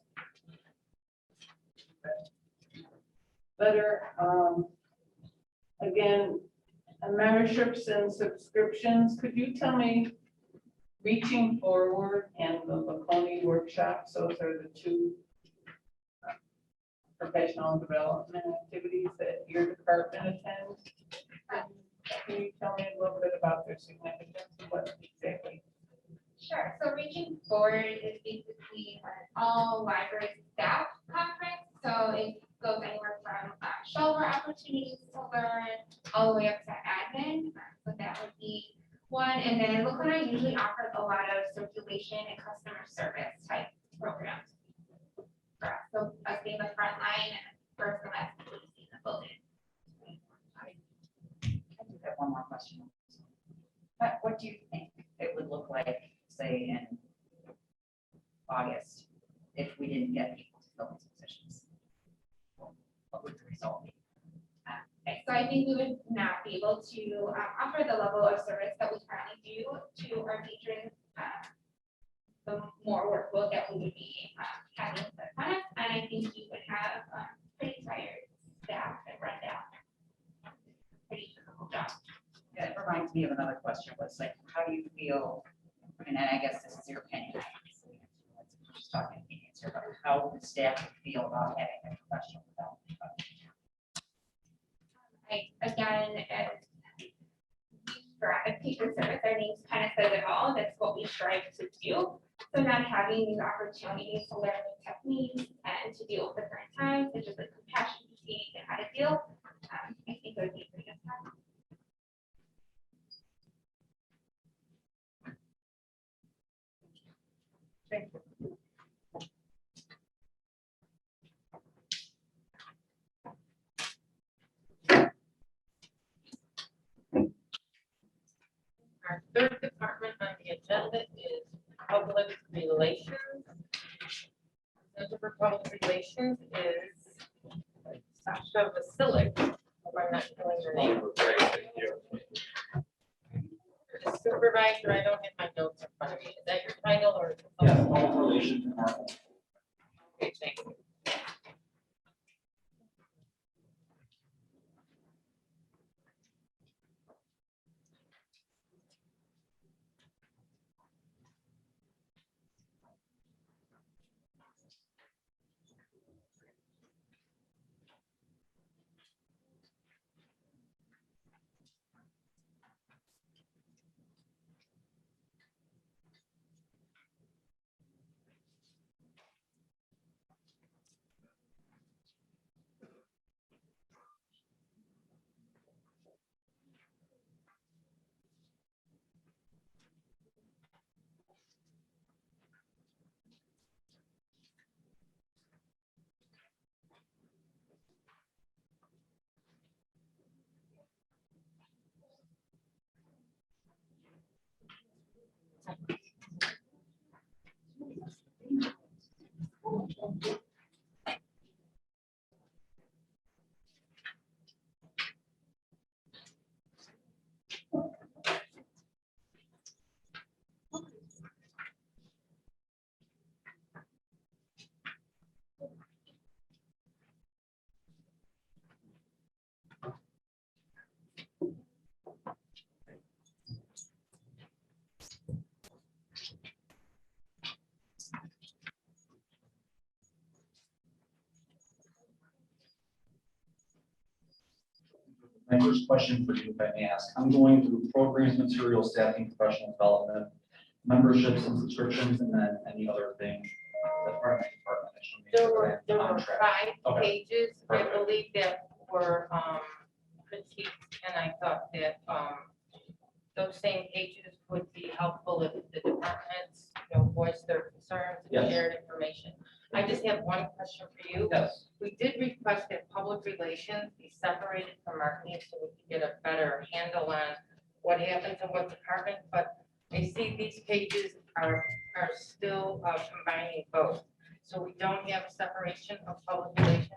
better, again, memberships and subscriptions, could you tell me Reaching Forward and the Laconia workshops, those are the two professional development activities that your department attends. Can you tell me a little bit about their significance and what exactly? Sure, so Reaching Forward is basically an all library staff conference, so it goes anywhere from shoulder opportunities to learn, all the way up to admin, so that would be one, and then Lacuna usually offers a lot of circulation and customer service type programs. For us, so us being the front line and first and last in the building. I do have one more question. What do you think it would look like, say, in August, if we didn't get people to fill these positions? What would the result be? Okay, so I think we would not be able to offer the level of service that we currently do to our patrons. The more workload that we would be having put on us, and I think we would have pretty tired staff and run down. Pretty difficult job. Yeah, it reminds me of another question, was like, how do you feel, and I guess this is your opinion, obviously, we're just talking opinions here, but how would staff feel about having a professional development coach? Again, as graphic patron service, our name kind of says it all. That's what we strive to do. So not having these opportunities to learn new techniques and to deal with different times, such as like compassion fatigue and how to deal, I think it would be pretty good time. Our third department on the agenda is public relations. Center for Public Relations is Sasha Vasilic, if I'm not killing your name. The supervisor, I don't have my notes in front of me. Is that your title or? Yeah, public relations and marketing. Okay, thank you. My first question for you, if I may ask, I'm going through programs, materials, staffing, professional development, memberships and subscriptions, and then any other thing. That's part of my department. I just wanna make There sure were, that there I'm on were track. 5 Okay. pages, I Perfect. believe, that were critiqued, and I thought that those same pages would be helpful if the departments, voice their concerns and Yes. shared information. I just have one question for you. Yes, We did request that public relations be separated from marketing so we could get a better handle on what happens in what department, but I see these pages are still combining both. So we don't have a separation of public relations.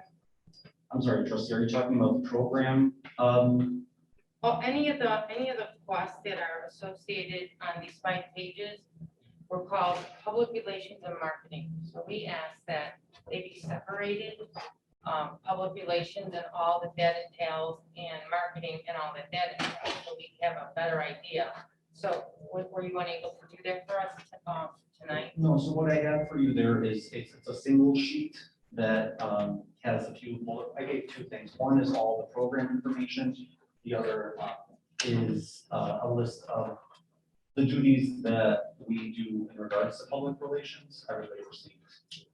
I'm sorry, trustee, are you talking about the program? Well, any of the costs that are associated on these 5 pages were called public relations and marketing. So we asked that they be separated, public relations and all that that entails, and marketing and all that that entails, so we have a better idea. So were you unable to do that for us tonight? No, so what I have for you there is, it's a single sheet that has a few bullet, I gave two things. One is all the program information. The other is a list of the duties that we do in regards to public relations. Everybody receives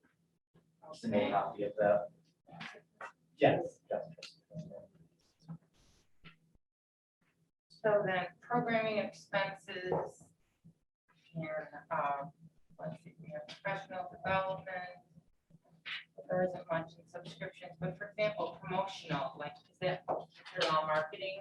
a single copy of that. Yes, yes. So then programming expenses and, let's see, we have professional development. There isn't much in subscriptions, but for example, promotional, like, is that considered all marketing?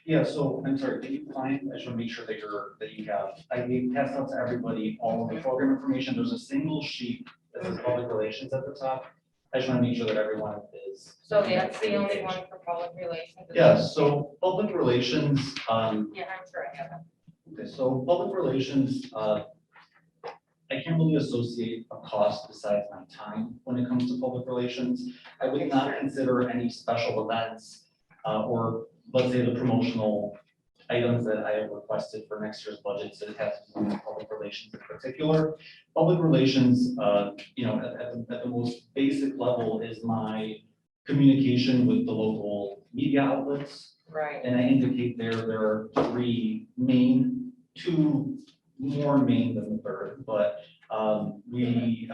Yeah, so I'm sorry, can you find, I just want to make sure that you have, I gave passed out to everybody all of the program information. There's a single sheet that says public relations at the top. I just want to make sure that everyone is. So that's the only one for public relations? Yeah, so public relations, Yeah, I'm sure I have it. okay, so public relations, I can't really associate a cost besides my time when it comes to public relations. I would not consider any special events, or let's say the promotional items that I have requested for next year's budget, so it has to do with public relations in particular. Public relations, you know, at the most basic level is my communication with the local media outlets. Right. And I indicate there are three main, two more main than the third, but we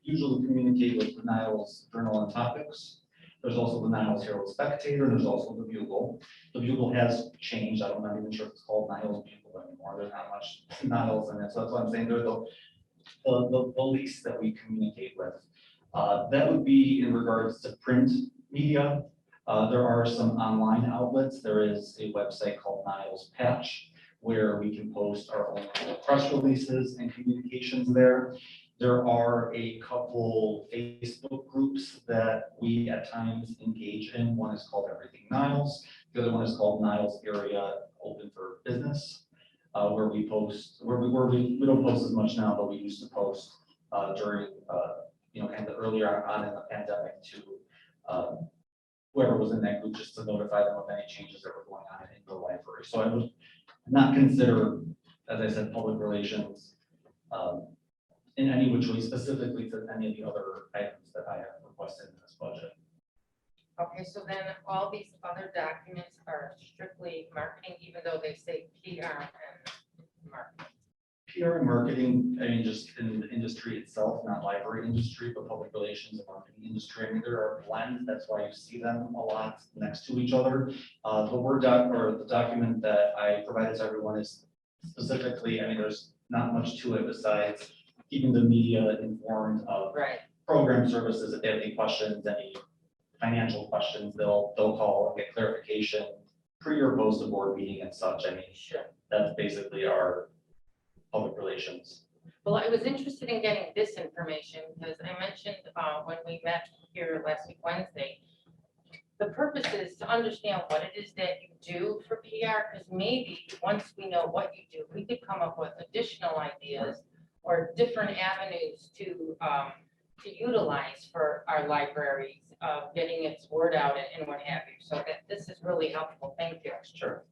usually communicate with the Niles Journal and Topics. There's also the Niles Herald Spectator, and there's also the Bugle. The Bugle has changed. I'm not even sure if it's called Niles Bugle anymore. There's not much Niles in it, so that's why I'm saying they're the least that we communicate with. That would be in regards to print media. There are some online outlets. There is a website called Niles Patch, where we can post our own press releases and communications there. There are a couple Facebook groups that we at times engage in. One is called Everything Niles. The other one is called Niles Area Open for Business, where we post, where we don't post as much now, but we used to post during, you know, kind of earlier on in the pandemic to whoever was in that group, just to notify them of any changes that were going on in the library. So I would not consider, as I said, public relations in any which way specifically to any of the other items that I have requested in this budget. Okay, so then all these other documents are strictly marketing, even though they say PR and marketing. PR and marketing, I mean, just in the industry itself, not library industry, but public relations and marketing industry. I mean, there are blends. That's why you see them a lot next to each other. The Word doc or the document that I provided to everyone is specifically, I mean, there's not much to it besides keeping the media informed of Right. program services. If they have any questions, any financial questions, they'll call and get clarification pre or post a board meeting and such. I mean, Sure. that's basically our public relations. Well, I was interested in getting this information because I mentioned when we met here last week, Wednesday, the purpose is to understand what it is that you do for PR, because maybe once we know what you do, we could come up with additional ideas or different avenues to utilize for our libraries, getting its word out and what have you. So that this is really helpful. Thank you. Sure.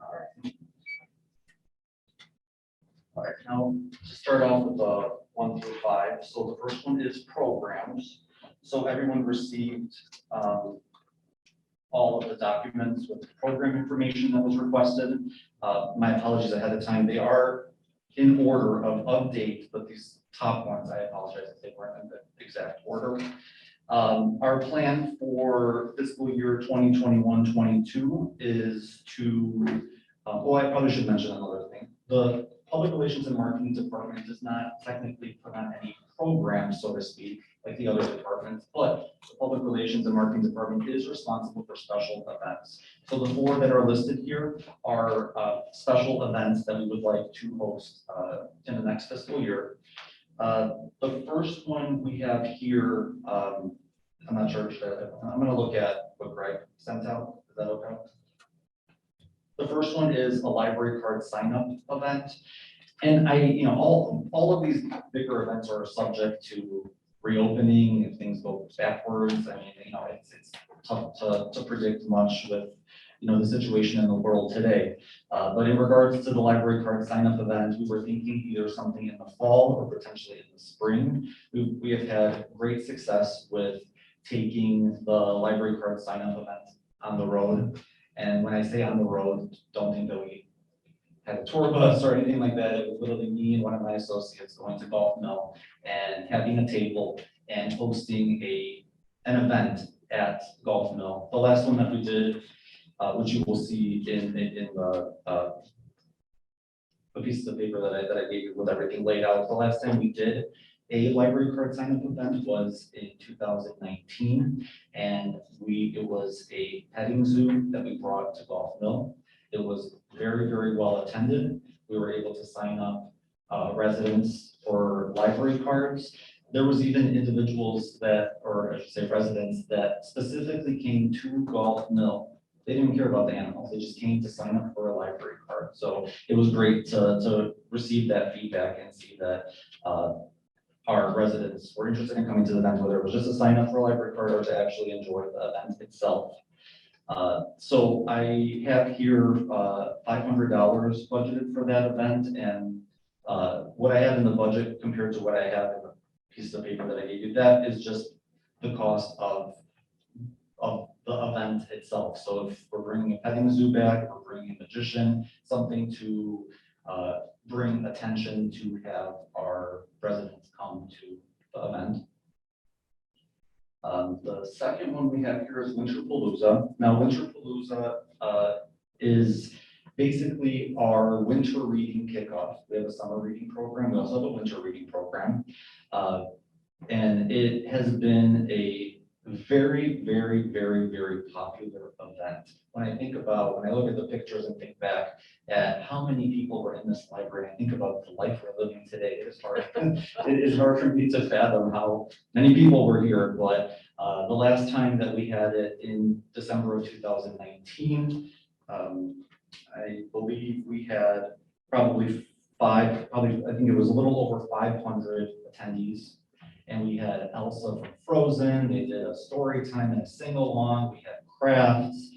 All right. All right, now to start off with the 1 through 5. So the first one is programs. So everyone received all of the documents with the program information that was requested. My apologies ahead of time. They are in order of update, but these top ones, I apologize if they weren't in the exact order. Our plan for fiscal year 2021-22 is to, oh, I probably should mention another thing. The Public Relations and Marketing Department does not technically put on any program, so to speak, like the other departments, but the Public Relations and Marketing Department is responsible for special events. So the 4 that are listed here are special events that we would like to host in the next fiscal year. The first one we have here, I'm not sure, I'm going to look at what Greg sent out. Is that okay? The first one is a library card sign-up event. And you know, all of these bigger events are subject to reopening if things go backwards. I mean, you know, it's tough to predict much with the situation in the world today. But in regards to the library card sign-up event, we were thinking either something in the fall or potentially in the spring. We have had great success with taking the library card sign-up event on the road. And when I say on the road, don't think that we had a tour bus or anything like that. It was literally me and one of my associates going to Golf Mill and having a table and hosting an event at Golf Mill. The last one that we did, which you will see in the pieces of paper that I gave you with everything laid out. The last time we did a library card sign-up event was in 2019, and it was a petting zoo that we brought to Golf Mill. It was very, very well attended. We were able to sign up residents for library cards. There was even individuals or I should say residents that specifically came to Golf Mill. They didn't care about the animals. They just came to sign up for a library card. So it was great to receive that feedback and see that our residents were interested in coming to the event, whether it was just a sign up for a library card or to actually enjoy the event itself. So I have here $500 budgeted for that event, and what I have in the budget compared to what I have in the piece of paper that I gave you, that is just the cost of the event itself. So if we're bringing a petting zoo back, we're bringing a magician, something to bring attention to have our residents come to the event. The second one we have here is Winterpalooza. Now, Winterpalooza is basically our winter reading kickoff. We have a summer reading program. We also have a winter reading program. And it has been a very, very, very, very popular event. When I look at the pictures and think back at how many people were in this library, I think about the life we're living today. It is hard for me to fathom how many people were here, but the last time that we had it in December of 2019, I believe we had I think it was a little over 500 attendees. And we had Elsa from Frozen. They did a story time and a sing-along. We had crafts.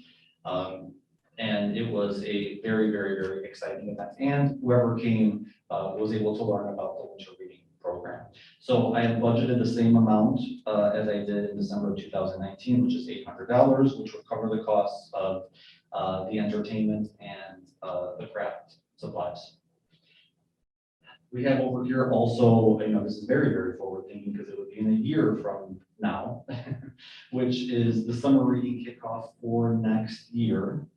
And it was a very, very, very exciting event. And whoever came was able to learn about the winter reading program. So I have budgeted the same amount as I did in December of 2019, which is $800, which would cover the costs of the entertainment and the craft supplies. We have over here also, this is very, very forward thinking because it would be in a year from now, which is the summer reading kickoff for next year.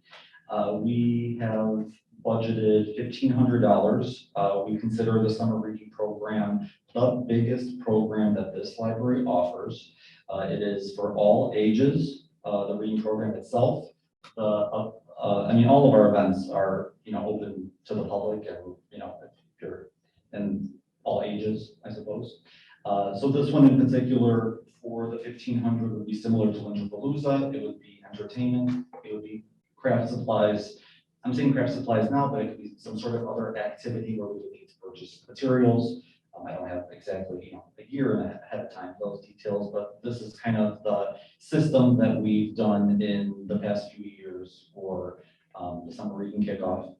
We have budgeted $1,500. We consider the summer reading program the biggest program that this library offers. It is for all ages, the reading program itself. All of our events are, open to the public and, if you're and all ages, I suppose. So this one in particular for the $1,500 would be similar to Winterpalooza. It would be entertainment. It would be craft supplies. I'm saying craft supplies now, but it could be some sort of other activity where we would need to purchase materials. I don't have exactly a year ahead of time for those details, but this is kind of the system that we've done in the past few years for the summer reading kickoff.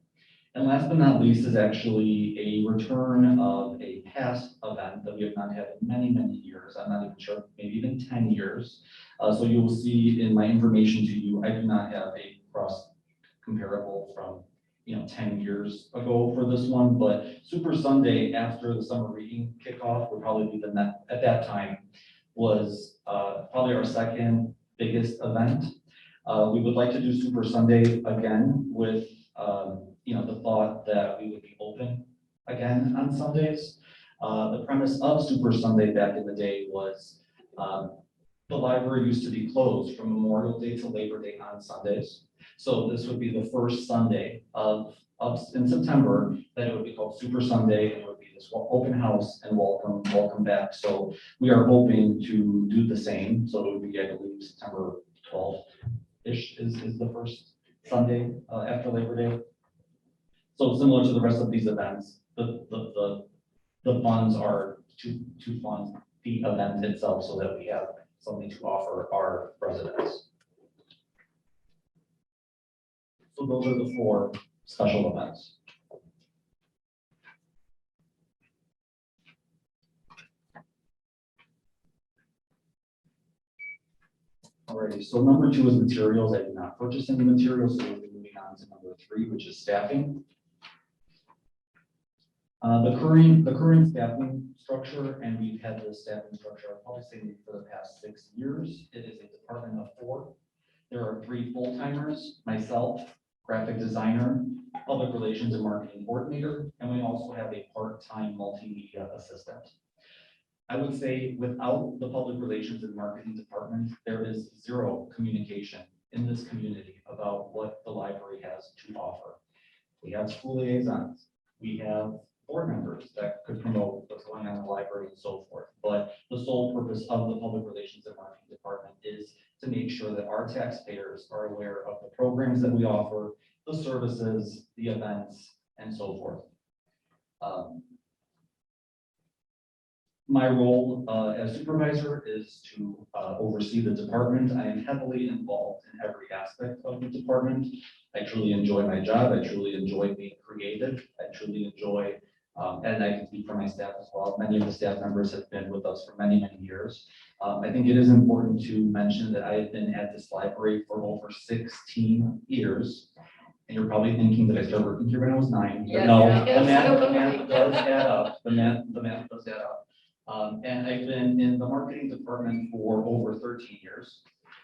And last but not least is actually a return of a past event that we have not had in many, many years. I'm not even sure, maybe even 10 years. So you will see in my information to you, I do not have a cross comparable from 10 years ago for this one, but Super Sunday after the summer reading kickoff would probably be at that time was probably our second biggest event. We would like to do Super Sunday again with the thought that we would be open again on Sundays. The premise of Super Sunday back in the day was the library used to be closed from Memorial Day to Labor Day on Sundays. So this would be the first Sunday in September that it would be called Super Sunday, and it would be this open house and welcome back. So we are hoping to do the same. So it would be, I believe, September 12th-ish is the first Sunday after Labor Day. So similar to the rest of these events, the funds are to fund the event itself so that we have something to offer our residents. So those are the 4 special events. Alrighty, so number 2 is materials. I did not purchase any materials, so we'll be moving on to number 3, which is staffing. The current staffing structure, and we've had this staffing structure, I'll probably say for the past 6 years, it is a department of 4. There are 3 full-timers, myself, graphic designer, public relations and marketing coordinator, and we also have a part-time multimedia assistant. I would say without the public relations and marketing department, there is 0 communication in this community about what the library has to offer. We have school liaisons, we have board members that could promote what's going on in the library and so forth. But the sole purpose of the public relations and marketing department is to make sure that our taxpayers are aware of the programs that we offer, the services, the events, and so forth. My role as supervisor is to oversee the department. I am heavily involved in every aspect of the department. I truly enjoy my job. I truly enjoy being creative. I truly enjoy, and I can speak for my staff as well. Many of the staff members have been with us for many, many years. I think it is important to mention that I have been at this library for over 16 years. And you're probably thinking that I started working here when I was 9. But Yes, no, yes. the math does add up. The math does add up. And I've been in the marketing department for over 13 years.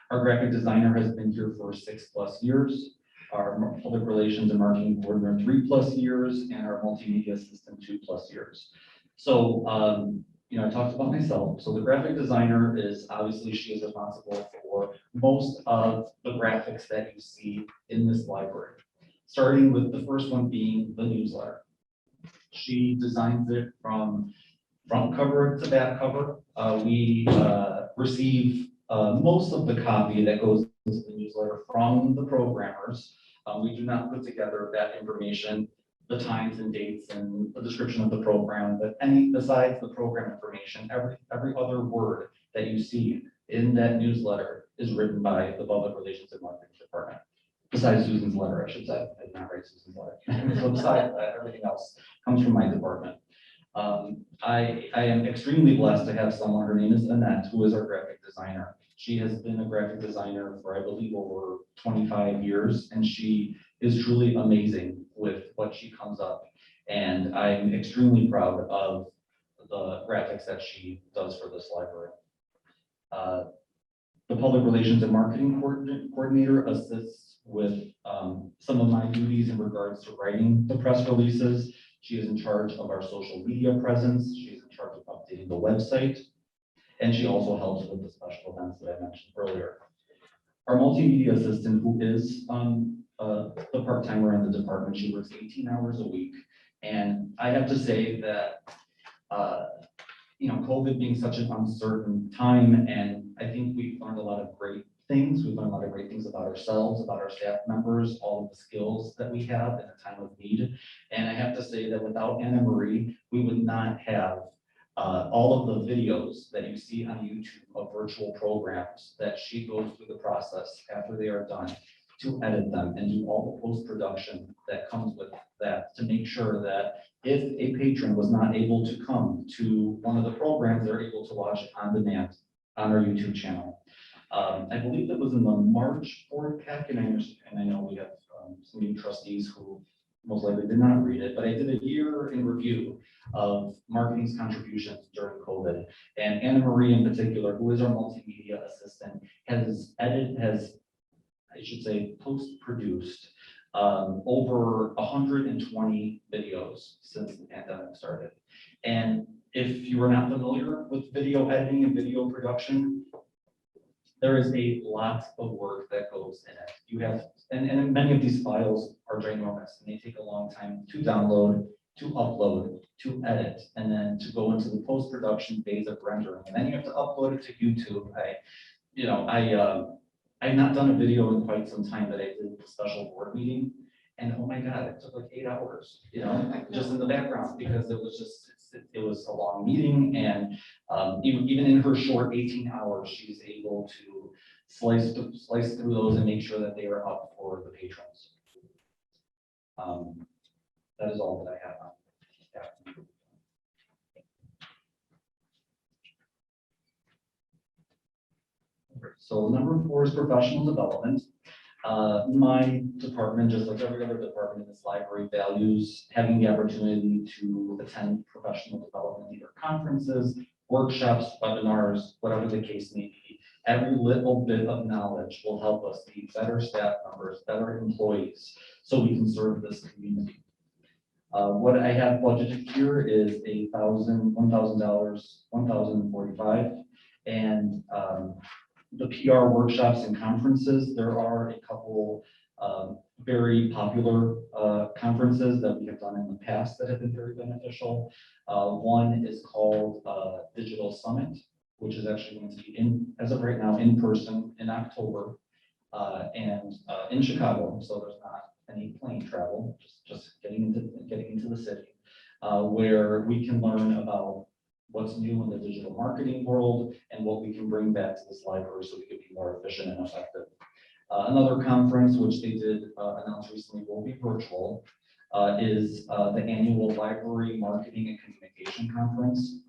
Our graphic designer has been here for 6+ years. Our public relations and marketing coordinator 3+ years, and our multimedia assistant 2+ years. So, I talked about myself. So the graphic designer is obviously, she is responsible for most of the graphics that you see in this library. Starting with the first one being the newsletter. She designs it from front cover to back cover. We receive most of the copy that goes into the newsletter from the programmers. We do not put together that information, the times and dates and the description of the program, but besides the program information, every other word that you see in that newsletter is written by the public relations and marketing department. Besides Susan's letter, I should say. I did not write Susan's letter. So besides that, everything else comes from my department. I am extremely blessed to have someone, her name is Annette, who is our graphic designer. She has been a graphic designer for, I believe, over 25 years, and she is truly amazing with what she comes up. And I'm extremely proud of the graphics that she does for this library. The public relations and marketing coordinator assists with some of my duties in regards to writing the press releases. She is in charge of our social media presence. She's in charge of updating the website. And she also helps with the special events that I mentioned earlier. Our multimedia assistant, who is the part-timer in the department, she works 18 hours a week. And I have to say that, COVID being such an uncertain time, and I think we've learned a lot of great things. We've learned a lot of great things about ourselves, about our staff members, all of the skills that we have in a time of need. And I have to say that without Anna Marie, we would not have all of the videos that you see on YouTube of virtual programs that she goes through the process after they are done to edit them and do all the post-production that comes with that, to make sure that if a patron was not able to come to one of the programs, they're able to watch it on demand on our YouTube channel. I believe that was in the March board pack, and I know we have some new trustees who most likely did not read it, but I did a year in review of marketing's contributions during COVID. And Anna Marie in particular, who is our multimedia assistant, has post-produced over 120 videos since the pandemic started. And if you are not familiar with video editing and video production, there is a lot of work that goes in it. You have, and many of these files are ginormous, and they take a long time to download, to upload, to edit, and then to go into the post-production phase of rendering. And then you have to upload it to YouTube. I've not done a video in quite some time, that I did the special board meeting. And oh my God, it took like 8 hours, just in the background, because it was a long meeting. And even in her short 18 hours, she's able to slice through those and make sure that they are up for the patrons. That is all that I have on staff. So number 4 is professional development. My department, just like every other department in this library, values having the opportunity to attend professional development, either conferences, workshops, webinars, whatever the case may be. Every little bit of knowledge will help us be better staff members, better employees, so we can serve this community. What I have budgeted here is $1,000, $1,045, and the PR workshops and conferences. There are a couple very popular conferences that we have done in the past that have been very beneficial. One is called Digital Summit, which is actually going to be as of right now, in person in October, and in Chicago. So there's not any plane travel, just getting into the city, where we can learn about what's new in the digital marketing world and what we can bring back to this library so we can be more efficient and effective. Another conference, which they did announce recently will be virtual, is the annual Library Marketing and Communication Conference.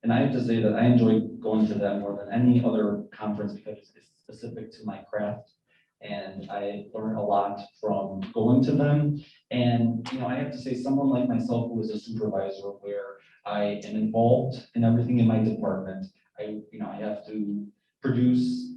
And I have to say that I enjoy going to that more than any other conference because it's specific to my craft. And I learn a lot from going to them. And, I have to say, someone like myself who is a supervisor where I am involved in everything in my department, I have to produce,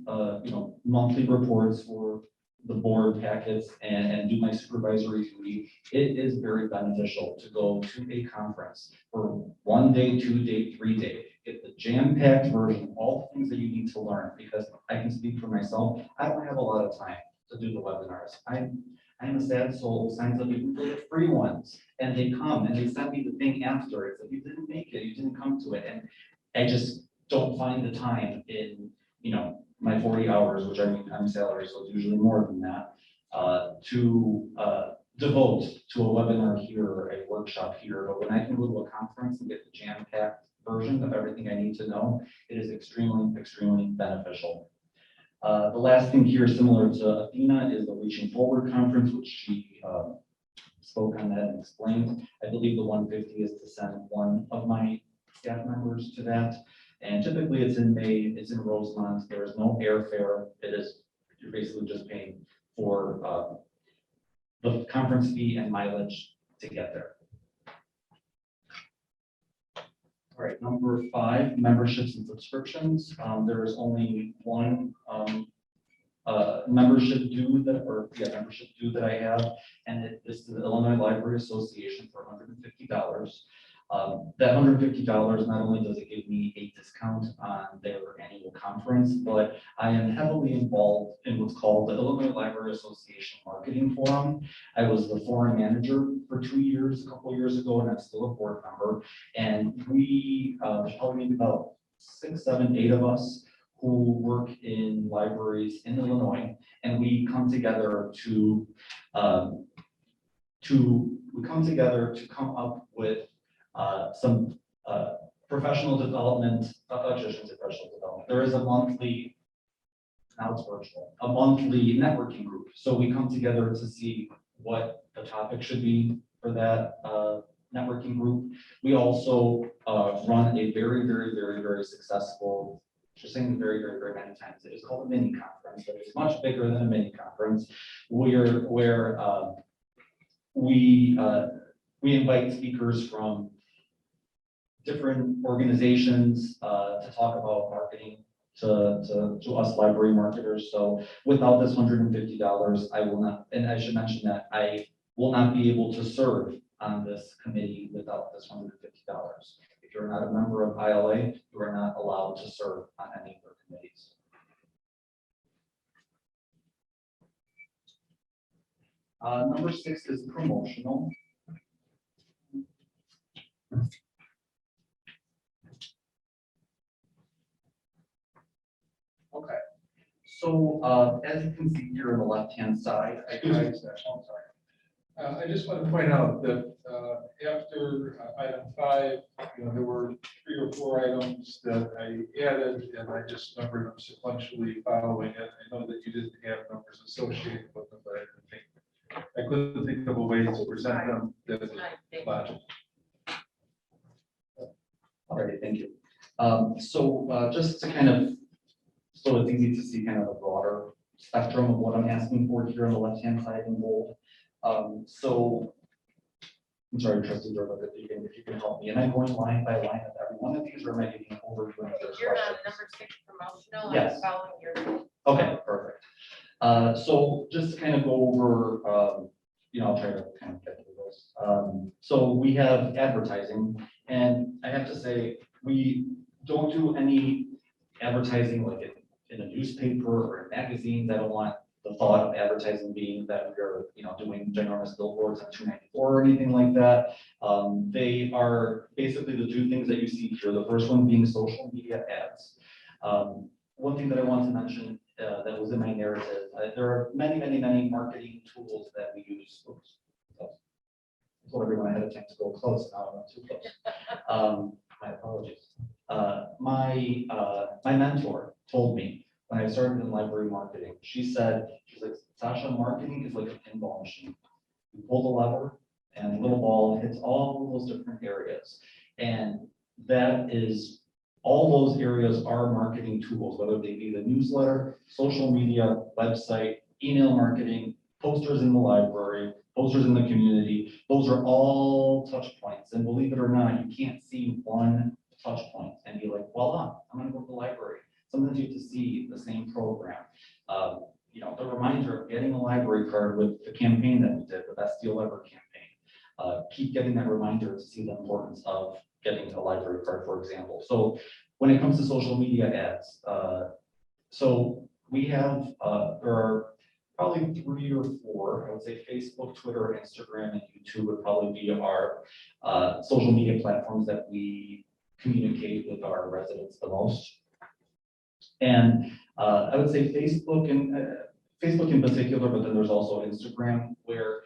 monthly reports for the board packets and do my supervisory duty. It is very beneficial to go to a conference for 1 day, 2 day, 3 day. Get the jam-packed version, all the things that you need to learn, because I can speak for myself. I don't have a lot of time to do the webinars. I'm a sad soul who signs up even for the free ones, and they come and they send me the thing after. It's like, you didn't make it, you didn't come to it, and I just don't find the time in my 40 hours, which I'm salary, so it's usually more than that, to devote to a webinar here or a workshop here. But when I can go to a conference and get the jam-packed version of everything I need to know, it is extremely, extremely beneficial. The last thing here, similar to Athena, is the Reaching Forward Conference, which she spoke on that and explained. I believe the 150 is to send one of my staff members to that. And typically it's in May, it's in Rosemont. There is no airfare. You're basically just paying for the conference fee and mileage to get there. All right, number 5, memberships and subscriptions. There is only one membership due that I have, and it is to the Illinois Library Association for $150. That $150, not only does it give me a discount on their annual conference, but I am heavily involved in what's called the Illinois Library Association Marketing Forum. I was the forum manager for 2 years, a couple years ago, and I'm still a board member. And there's probably maybe about 6, 7, 8 of us who work in libraries in Illinois, and we come together to come up with some professional development, professional development. There is a monthly, now it's virtual, a monthly networking group. So we come together to see what the topic should be for that networking group. We also run a very, very, very, very successful, just saying very, very, very many times, it is called a mini conference, but it's much bigger than a mini conference, where we invite speakers from different organizations to talk about marketing to us library marketers. So without this $150, I will not, and I should mention that I will not be able to serve on this committee without this $150. If you're not a member of ILA, you are not allowed to serve on any of their committees. Number 6 is promotional. Okay, so as you can see here on the left-hand side, I just want to point out that after item 5, there were 3 or 4 items that I added, and I just numbered them sequentially following it. I know that you didn't have numbers associated with them, but I think I couldn't think of a way to present them as a budget. All right, thank you. So just to kind of, so it's easy to see kind of a broader spectrum of what I'm asking for here on the left-hand side in bold. So I'm sorry, trustee Durga, if you can help me. Am I going line by line of every one of these, or am I getting over to any of those You're on questions? number 6 promotional. Yes. I'm following your. Okay, perfect. So just to kind of go over, I'll try to kind of get through this. So we have advertising, and I have to say, we don't do any advertising like in a newspaper or in magazines. I don't want the thought of advertising being that we're, doing ginormous billboards on 294 or anything like that. They are basically the two things that you see here. The first one being social media ads. One thing that I want to mention that was in my narrative, there are many, many, many marketing tools that we use. Oops. I told everyone I had a chance to go close, now I'm not too close. My apologies. My mentor told me when I started in library marketing, she's like, Sasha, marketing is like a pinball machine. You pull the lever and the little ball hits all those different areas. And that is, all those areas are marketing tools, whether they be the newsletter, social media, website, email marketing, posters in the library, posters in the community. Those are all touch points. And believe it or not, you can't see one touch point and be like, voila, I'm gonna go to the library. Sometimes you have to see the same program. The reminder of getting a library card with the campaign that we did, the Best Deal Ever campaign. Keep getting that reminder to see the importance of getting a library card, for example. So when it comes to social media ads, so we have, there are probably 3 or 4, I would say Facebook, Twitter, Instagram, and YouTube would probably be our social media platforms that we communicate with our residents the most. And I would say Facebook in particular, but then there's also Instagram, where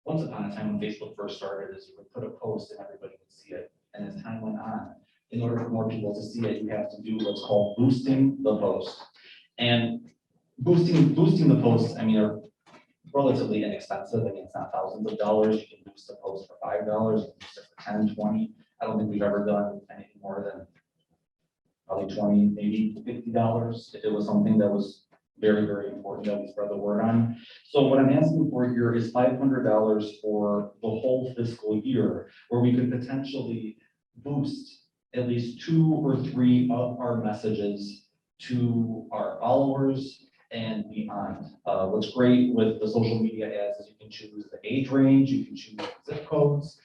once upon a time when Facebook first started, is you would put a post and everybody would see it. And as time went on, in order for more people to see it, you have to do what's called boosting the post. And boosting the posts, are relatively inexpensive. It's not thousands of dollars. You can boost a post for $5, you can boost it for 10, 20. I don't think we've ever done anything more than probably 20, maybe $50 if it was something that was very, very important that we spread the word on. So what I'm asking for here is $500 for the whole fiscal year, where we could potentially boost at least 2 or 3 of our messages to our followers and beyond. What's great with the social media ads is you can choose the age range, you can choose zip codes,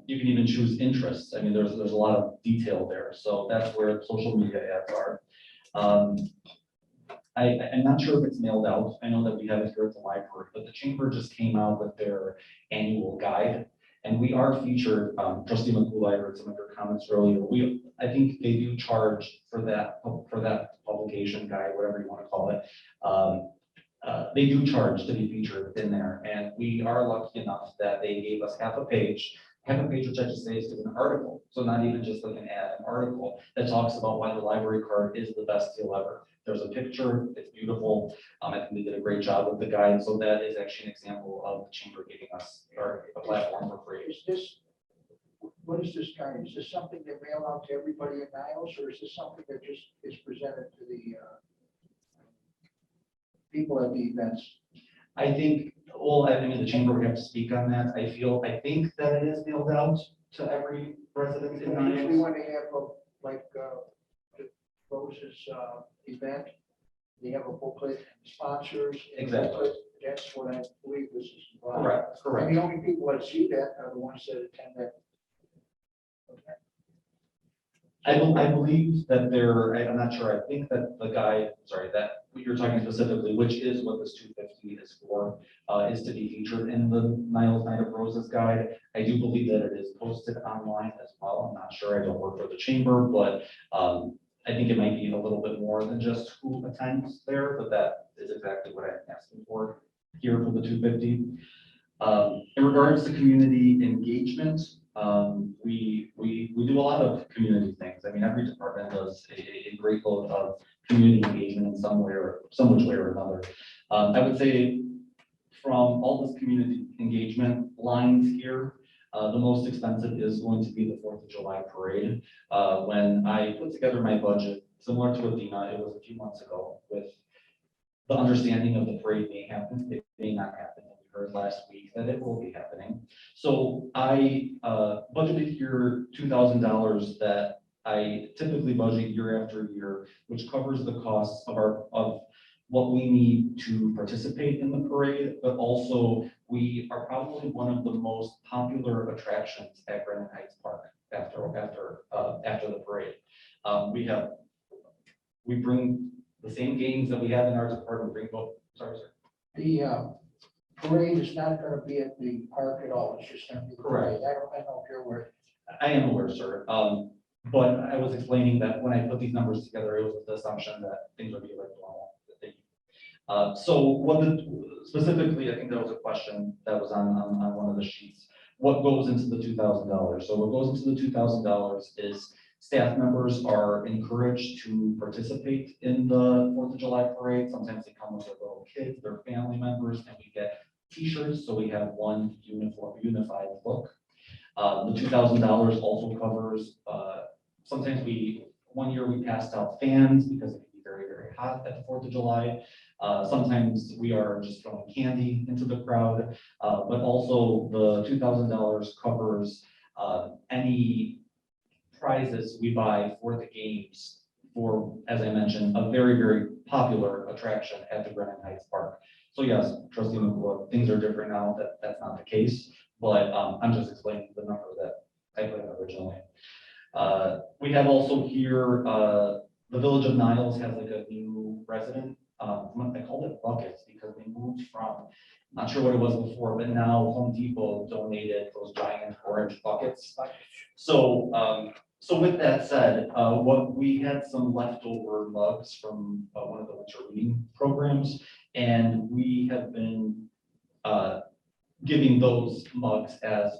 you can even choose interests. There's a lot of detail there. So that's where social media ads are. I'm not sure if it's mailed out. I know that we have it here at the library, but the chamber just came out with their annual guide. And we are featured, trustee McCool, I heard some of your comments earlier. I think they do charge for that publication guide, whatever you want to call it. They do charge to be featured in there. And we are lucky enough that they gave us half a page, which I just say is an article. So not even just like an ad, an article that talks about why the library card is the best deal ever. There's a picture, it's beautiful. I think they did a great job with the guide. So that is actually an example of the chamber giving us a platform for free. What is this guide? Is this something they mail out to everybody in Niles, or is this something that just is presented to the people at the events? I think, the chamber would have to speak on that. I think that it is mailed out to every resident in Usually Niles. when they have Rose's event, they have a booklet and sponsors. And Exactly. booklet. That's what I believe this is about. Correct. And the only people that see that are the ones that attend that. Okay. I believe that I'm not sure, I think that the guide, that what you're talking specifically, which is what this 250 is for, is to be featured in the Niles Night of Roses guide. I do believe that it is posted online as well. I'm not sure, I don't work for the chamber, but I think it might be a little bit more than just who attends there, but that is exactly what I'm asking for here for the 250. In regards to community engagement, we do a lot of community things. Every department does a great deal of community engagement in some which way or another. I would say from all this community engagement lines here, the most expensive is going to be the 4th of July parade. When I put together my budget, similar to Adina, it was a few months ago with the understanding of the parade may happen, it may not happen. We heard last week that it will be happening. So I budgeted here $2,000 that I typically budget year after year, which covers the costs of what we need to participate in the parade, but also we are probably one of the most popular attractions at Granite Heights Park after the parade. We bring the same games that we have in our department, sorry, sir. The parade is not gonna be at the park at all, it's just gonna be. the Correct. parade. I don't know if you're aware. I am aware, sir. But I was explaining that when I put these numbers together, it was with the assumption that things would be like normal. So specifically, I think there was a question that was on one of the sheets. What goes into the $2,000? So what goes into the $2,000 is staff members are encouraged to participate in the 4th of July parade. Sometimes they come with their little kids, their family members, and we get t-shirts, so we have one unified look. The $2,000 also covers, sometimes one year we passed out fans because it can be very, very hot at the 4th of July. Sometimes we are just throwing candy into the crowd, but also the $2,000 covers any prizes we buy for the games for, as I mentioned, a very, very popular attraction at the Granite Heights Park. So yes, trustee McClure, things are different now, that's not the case, but I'm just explaining the number that I put in originally. We have also here, the Village of Niles has like a new resident. I called it buckets because they moved from, not sure what it was before, but now Home Depot donated those giant orange buckets. So, so with that said, what we had some leftover mugs from one of the winter reading programs, and we have been giving those mugs as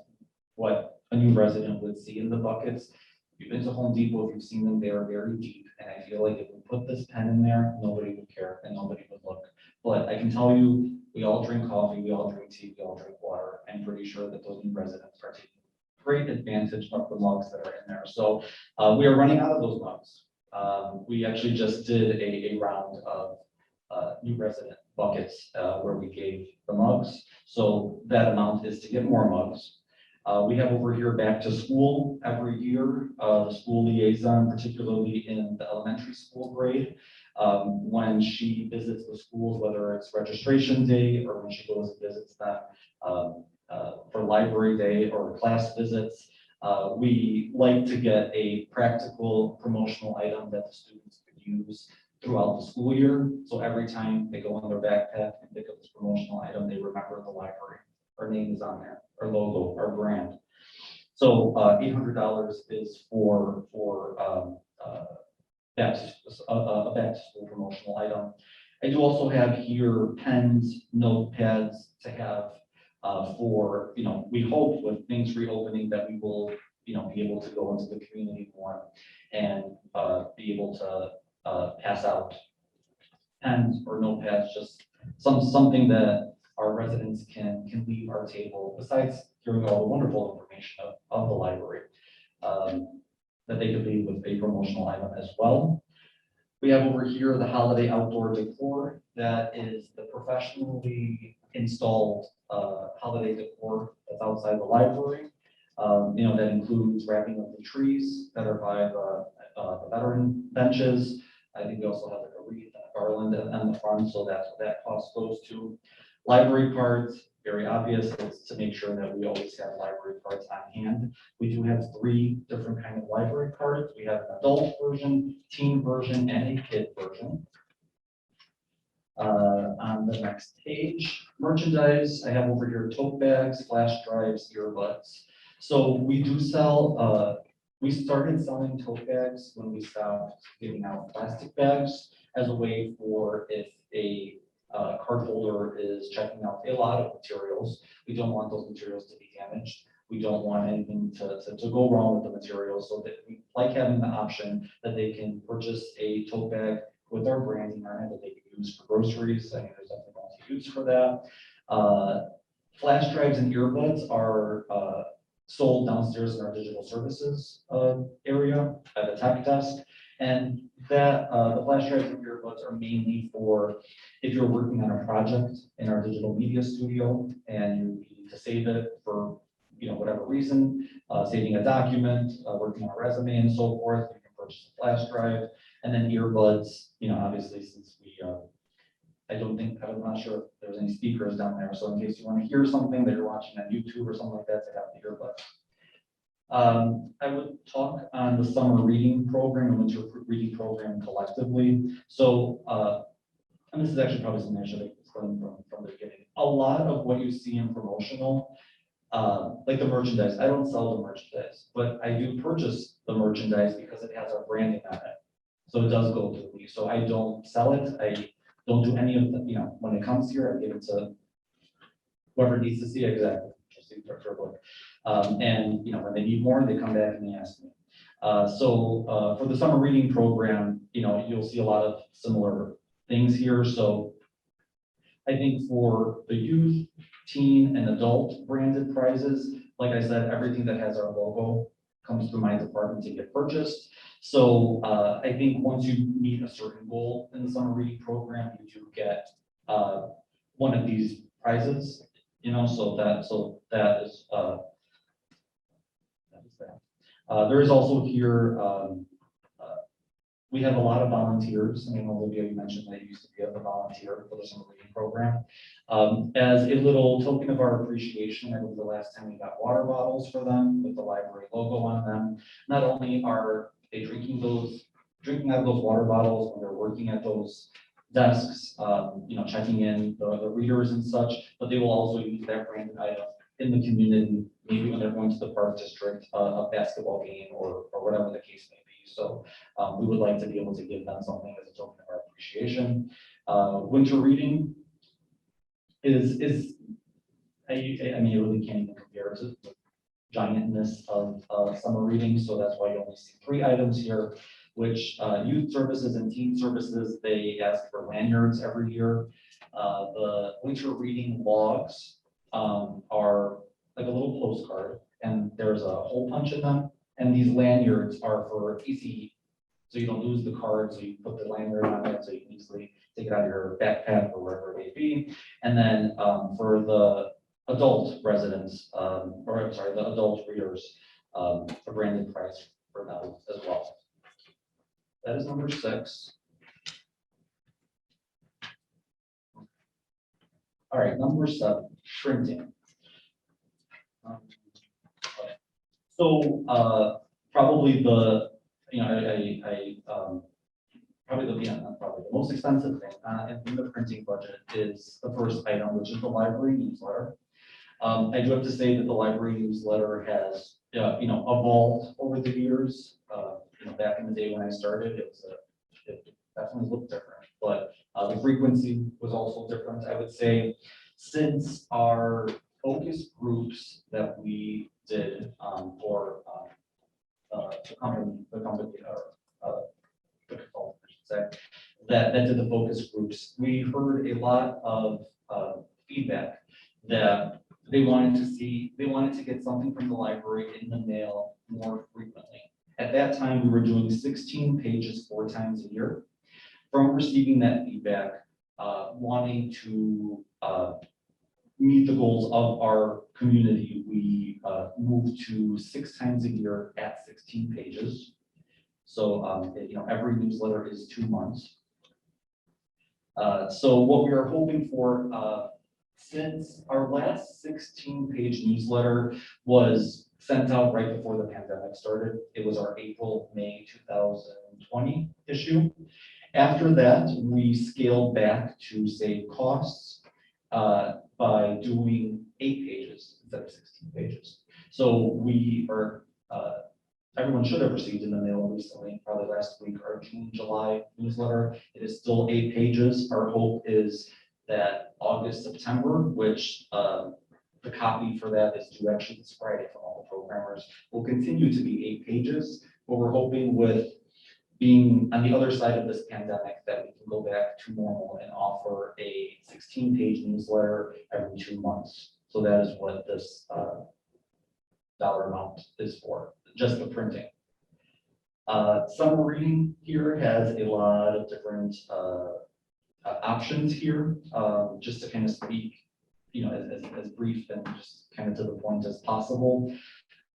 what a new resident would see in the buckets. If you've been to Home Depot, if you've seen them, they are very deep. And I feel like if we put this pen in there, nobody would care and nobody would look. But I can tell you, we all drink coffee, we all drink tea, we all drink water. I'm pretty sure that those new residents are taking great advantage of the mugs that are in there. So we are running out of those mugs. We actually just did a round of new resident buckets where we gave the mugs. So that amount is to get more mugs. We have over here back to school every year, the school liaison, particularly in the elementary school grade, when she visits the schools, whether it's registration day or when she goes and visits them for library day or class visits, we like to get a practical promotional item that the students could use throughout the school year. So every time they go in their backpack and pick up this promotional item, they remember the library. Our name is on there, our logo, our brand. So $800 is for back to school promotional item. I do also have here pens, notepads to have for, we hope with things reopening that we will, be able to go into the community more and be able to pass out pens or notepads, just something that our residents can leave our table, besides hearing all the wonderful information of the library, that they could leave with a promotional item as well. We have over here the holiday outdoor decor. That is the professionally installed holiday decor that's outside the library. That includes wrapping up the trees that are by the veteran benches. I think we also have like a wreath and a garland on the front, so that's what that cost goes to. Library cards, very obvious, it's to make sure that we always have library cards on hand. We do have 3 different kinds of library cards. We have an adult version, teen version, and a kid version. On the next page, merchandise, I have over here tote bags, flash drives, earbuds. So we do sell, we started selling tote bags when we stopped giving out plastic bags as a way for if a card holder is checking out a lot of materials. We don't want those materials to be damaged. We don't want anything to go wrong with the materials, so that we like having the option that they can purchase a tote bag with our branding on it that they can use for groceries. I mean, there's definitely use for that. Flash drives and earbuds are sold downstairs in our digital services area at the tech desk. And that the flash drives and earbuds are mainly for if you're working on a project in our digital media studio and you need to save it for whatever reason, saving a document, working on a resume and so forth, you can purchase a flash drive. And then earbuds, obviously since we I'm not sure if there's any speakers down there. So in case you want to hear something that you're watching on YouTube or something like that, to have the earbuds. I would talk on the summer reading program and winter reading program collectively. So, and this is actually probably something I should have explained from the beginning. A lot of what you see in promotional, like the merchandise, I don't sell the merchandise, but I do purchase the merchandise because it has our branding on it. So it does go through me. So I don't sell it. I don't do any of the, when it comes here, I give it to whoever needs to see it, exactly. And when they need more, they come back and they ask me. So for the summer reading program, you'll see a lot of similar things here. So I think for the youth, teen, and adult branded prizes, like I said, everything that has our logo comes through my department to get purchased. So I think once you meet a certain goal in the summer reading program, you do get one of these prizes. So that is that. There is also here. We have a lot of volunteers. I mean, Olivia, you mentioned that you used to be a volunteer for the summer reading program. As a little token of our appreciation, I believe the last time we got water bottles for them with the library logo on them. Not only are they drinking out of those water bottles when they're working at those desks, checking in the readers and such, but they will also use that branded item in the community, maybe when they're going to the park district, a basketball game or whatever the case may be. So we would like to be able to give them something as a token of our appreciation. Winter reading is I mean, you really can't even compare it to the giantness of summer reading. So that's why you only see 3 items here, which youth services and teen services, they ask for lanyards every year. The winter reading logs are like a little postcard, and there's a hole punch in them. And these lanyards are for easy, so you don't lose the card, so you put the lanyard on it, so you can easily take it out of your backpack or wherever it may be. And then for the adult residents, or I'm sorry, the adult readers, a branded price for them as well. That is number 6. All right, number 7, printing. So probably the, probably the most expensive thing in the printing budget is the first item, which is the library newsletter. I do have to say that the library newsletter has, evolved over the years. Back in the day when I started, it definitely looked different, but the frequency was also different. I would say since our focus groups that we did for the company, the consultant, I should say, that did the focus groups, we heard a lot of feedback that they wanted to get something from the library in the mail more frequently. At that time, we were doing 16 pages 4 times a year. From receiving that feedback, wanting to meet the goals of our community, we moved to 6 times a year at 16 pages. So, every newsletter is 2 months. So what we are hoping for, since our last 16-page newsletter was sent out right before the pandemic started, it was our April-May 2020 issue. After that, we scaled back to save costs by doing 8 pages instead of 16 pages. So we are, everyone should have received in the mail recently, probably last week, our June, July newsletter. It is still 8 pages. Our hope is that August, September, which the copy for that is due actually this Friday from all the programmers, will continue to be 8 pages. But we're hoping with being on the other side of this pandemic, that we can go back to normal and offer a 16-page newsletter every 2 months. So that is what this dollar amount is for, just the printing. Summer reading here has a lot of different options here, just to kind of speak, as brief and just kind of to the point as possible.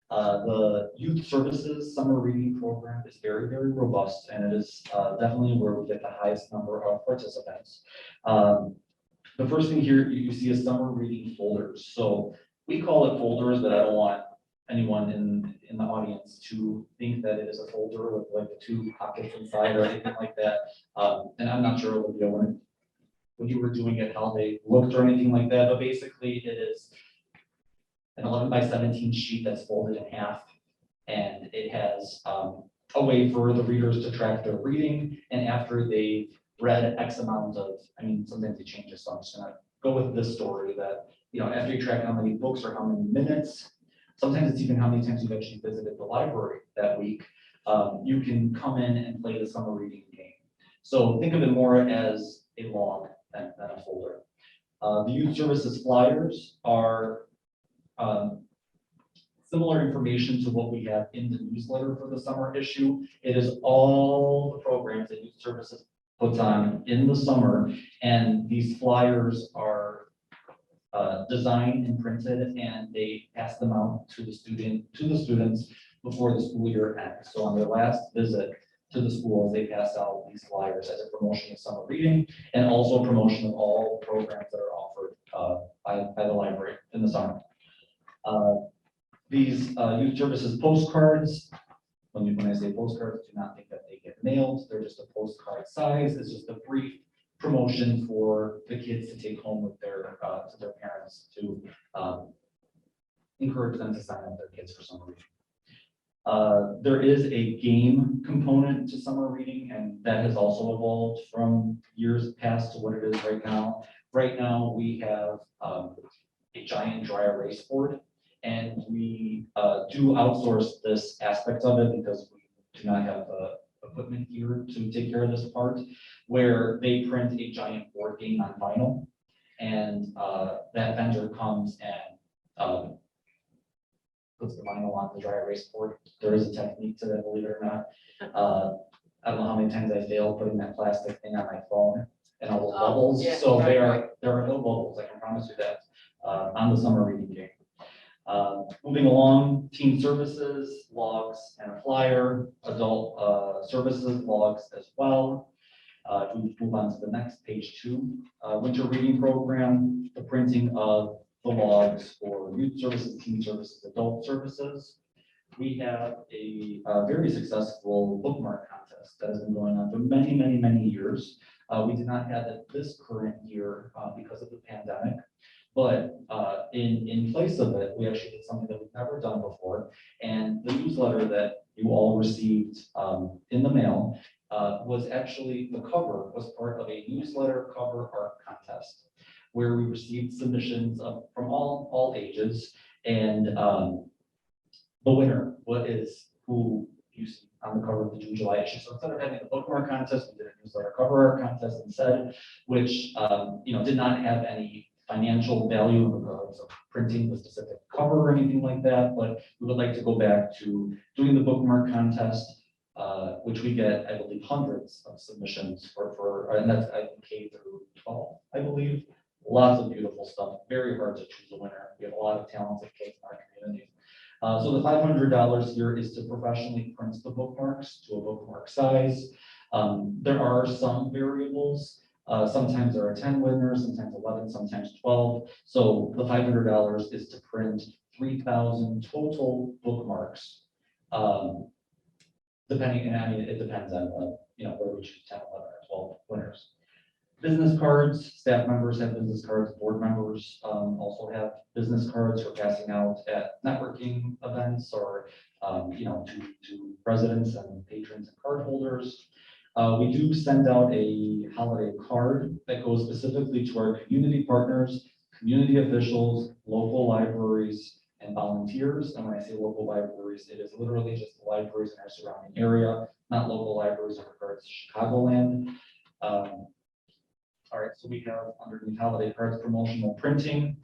The youth services summer reading program is very, very robust, and it is definitely where we get the highest number of participants. The first thing here you see is summer reading folders. So we call it folders, but I don't want anyone in the audience to think that it is a folder with like the 2 pockets inside or anything like that. And I'm not sure, Olivia, when you were doing it, how they looked or anything like that, but basically it is an 11 by 17 sheet that's folded in half, and it has a way for the readers to track their reading, and after they've read X amount of, sometimes they change it, so I'm just gonna go with this story that, after you track how many books or how many minutes, sometimes it's even how many times you've actually visited the library that week, you can come in and play the summer reading game. So think of it more as a log than a folder. The youth services flyers are similar information to what we have in the newsletter for the summer issue. It is all the programs that youth services puts on in the summer, and these flyers are designed and printed, and they pass them out to the students before the school year ends. So on their last visit to the schools, they pass out these flyers as a promotion of summer reading, and also promotion of all programs that are offered by the library in the summer. These youth services postcards, when I say postcards, do not think that they get mailed. They're just a postcard size. It's just a brief promotion for the kids to take home with their to their parents to encourage them to sign up their kids for summer reading. There is a game component to summer reading, and that has also evolved from years past to what it is right now. Right now, we have a giant dry erase board, and we do outsource this aspect of it because we do not have the equipment here to take care of this part, where they print a giant board game on vinyl, and that vendor comes and puts the vinyl on the dry erase board. There is a technique to that, believe it or not. I don't know how many times I failed putting that plastic thing on my phone and all the bubbles. yeah, So right, there are no bubbles, I can promise you that, on the summer reading game. Moving along, teen services, logs and a flyer, adult services, logs as well. If we move on to the next page 2, winter reading program, the printing of the logs for youth services, teen services, adult services. We have a very successful bookmark contest that has been going on for many, many, many years. We did not have it this current year because of the pandemic. But in place of it, we actually did something that we've never done before. And the newsletter that you all received in the mail was actually, the cover was part of a newsletter cover art contest where we received submissions from all ages. And the winner, who you see on the cover of the June, July issue. So instead of having a bookmark contest, we did a newsletter cover art contest instead, which did not have any financial value in regards of printing the specific cover or anything like that, but we would like to go back to doing the bookmark contest, which we get, I believe, hundreds of submissions for and that's K through 12, I believe. Lots of beautiful stuff, very hard to choose a winner. We have a lot of talented kids in our community. So the $500 here is to professionally print the bookmarks to a bookmark size. There are some variables. Sometimes there are 10 winners, sometimes 11, sometimes 12. So the $500 is to print 3,000 total bookmarks. Depending, and it depends on whether we choose 10, 11, or 12 winners. Business cards, staff members have business cards, board members also have business cards for passing out at networking events or to residents and patrons and card holders. We do send out a holiday card that goes specifically to our community partners, community officials, local libraries, and volunteers. And when I say local libraries, it is literally just the libraries in our surrounding area, not local libraries in regards to Chicagoland. All right, so we have underneath holiday cards, promotional printing.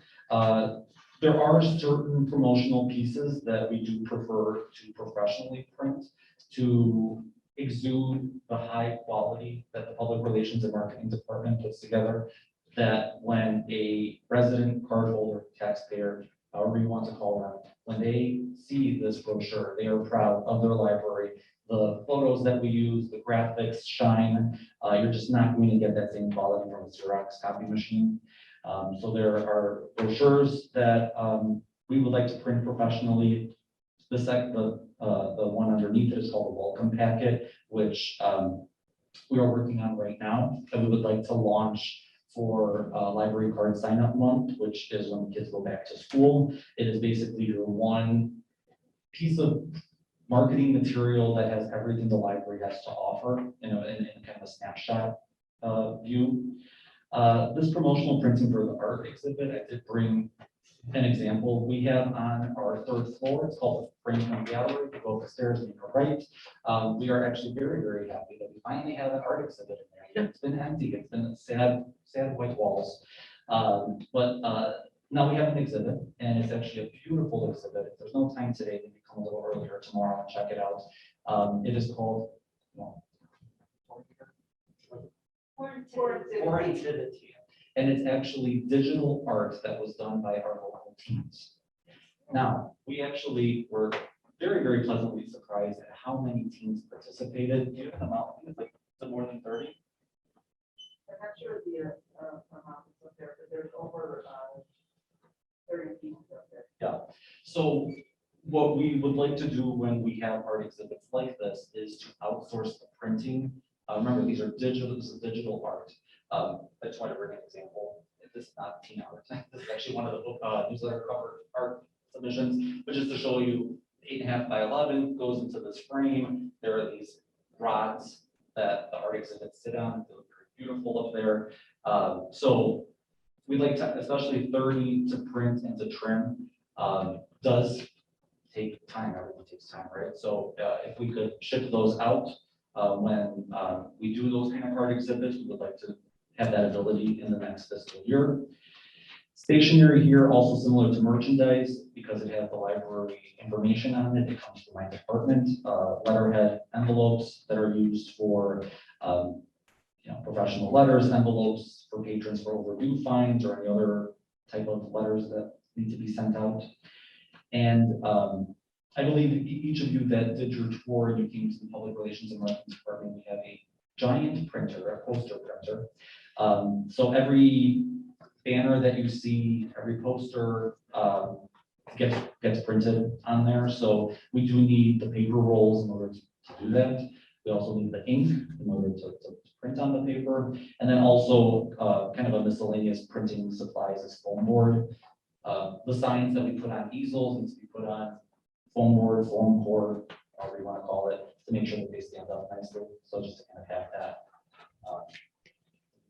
There are certain promotional pieces that we do prefer to professionally print to exude the high quality that the public relations and marketing department puts together. That when a resident, cardholder, taxpayer, however you want to call them, when they see this brochure, they are proud of their library. The photos that we use, the graphics shine. You're just not going to get that same quality from a Xerox copy machine. So there are brochures that we would like to print professionally. The one underneath it is called the welcome packet, which we are working on right now, and we would like to launch for library card sign up month, which is when kids go back to school. It is basically your one piece of marketing material that has everything the library has to offer, in kind of a snapshot view. This promotional printing for the art exhibit, I did bring an example. We have on our 3rd floor, it's called the Franklin Gallery. You go upstairs and you're right. We are actually very, very happy that we finally have an art exhibit in there. It's been empty. It's been sad white walls. But now we have an exhibit, and it's actually a beautiful exhibit. If there's no time today, then you come a little earlier tomorrow and check it out. It is called, well, Creativity. And it's actually digital art that was done by our local teams. Now, we actually were very, very pleasantly surprised at how many teams participated. Do you have an amount? I think it's like more than 30. I'm not sure the amount is up there, but there's over 30 people up there. Yeah. So what we would like to do when we have art exhibits like this is to outsource the printing. Remember, these are digital. This is digital art. I just want to bring an example. This is not teen art. This is actually one of the book newsletter cover art submissions, but just to show you, 8.5 by 11 goes into this frame. There are these rods that the art exhibits sit on. They look very beautiful up there. So we'd like to, especially 30 to print and to trim, does take time. Everything takes time, right? So if we could ship those out when we do those kind of art exhibits, we would like to have that ability in the next fiscal year. Stationery here, also similar to merchandise, because it has the library information on it. It comes from my department. Letterhead envelopes that are used for professional letters, envelopes for patrons for overdue fines or any other type of letters that need to be sent out. And I believe each of you that did your tour, you came to the Public Relations and Marketing Department, we have a giant printer, a poster printer. So every banner that you see, every poster gets printed on there. So we do need the paper rolls in order to do that. We also need the ink in order to print on the paper. And then also kind of a miscellaneous printing supplies is foam board. The signs that we put on easels needs to be put on foam board, foam cord, however you want to call it, to make sure that they stand up nicely. So just to kind of have that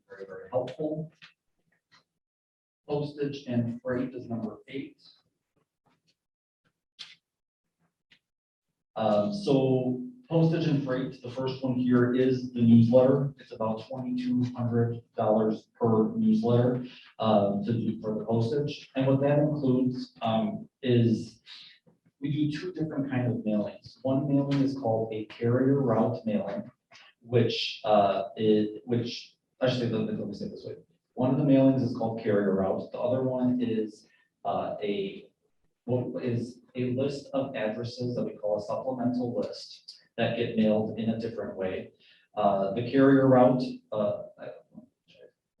very, very helpful. Postage and freight is number 8. So postage and freight, the first one here is the newsletter. It's about $2,200 per newsletter to do for the postage. And what that includes is we do 2 different kinds of mailings. One mailing is called a carrier route mailing, which I should say, let me say it this way. One of the mailings is called carrier route. The other one is a list of addresses that we call a supplemental list that get mailed in a different way. The carrier route, a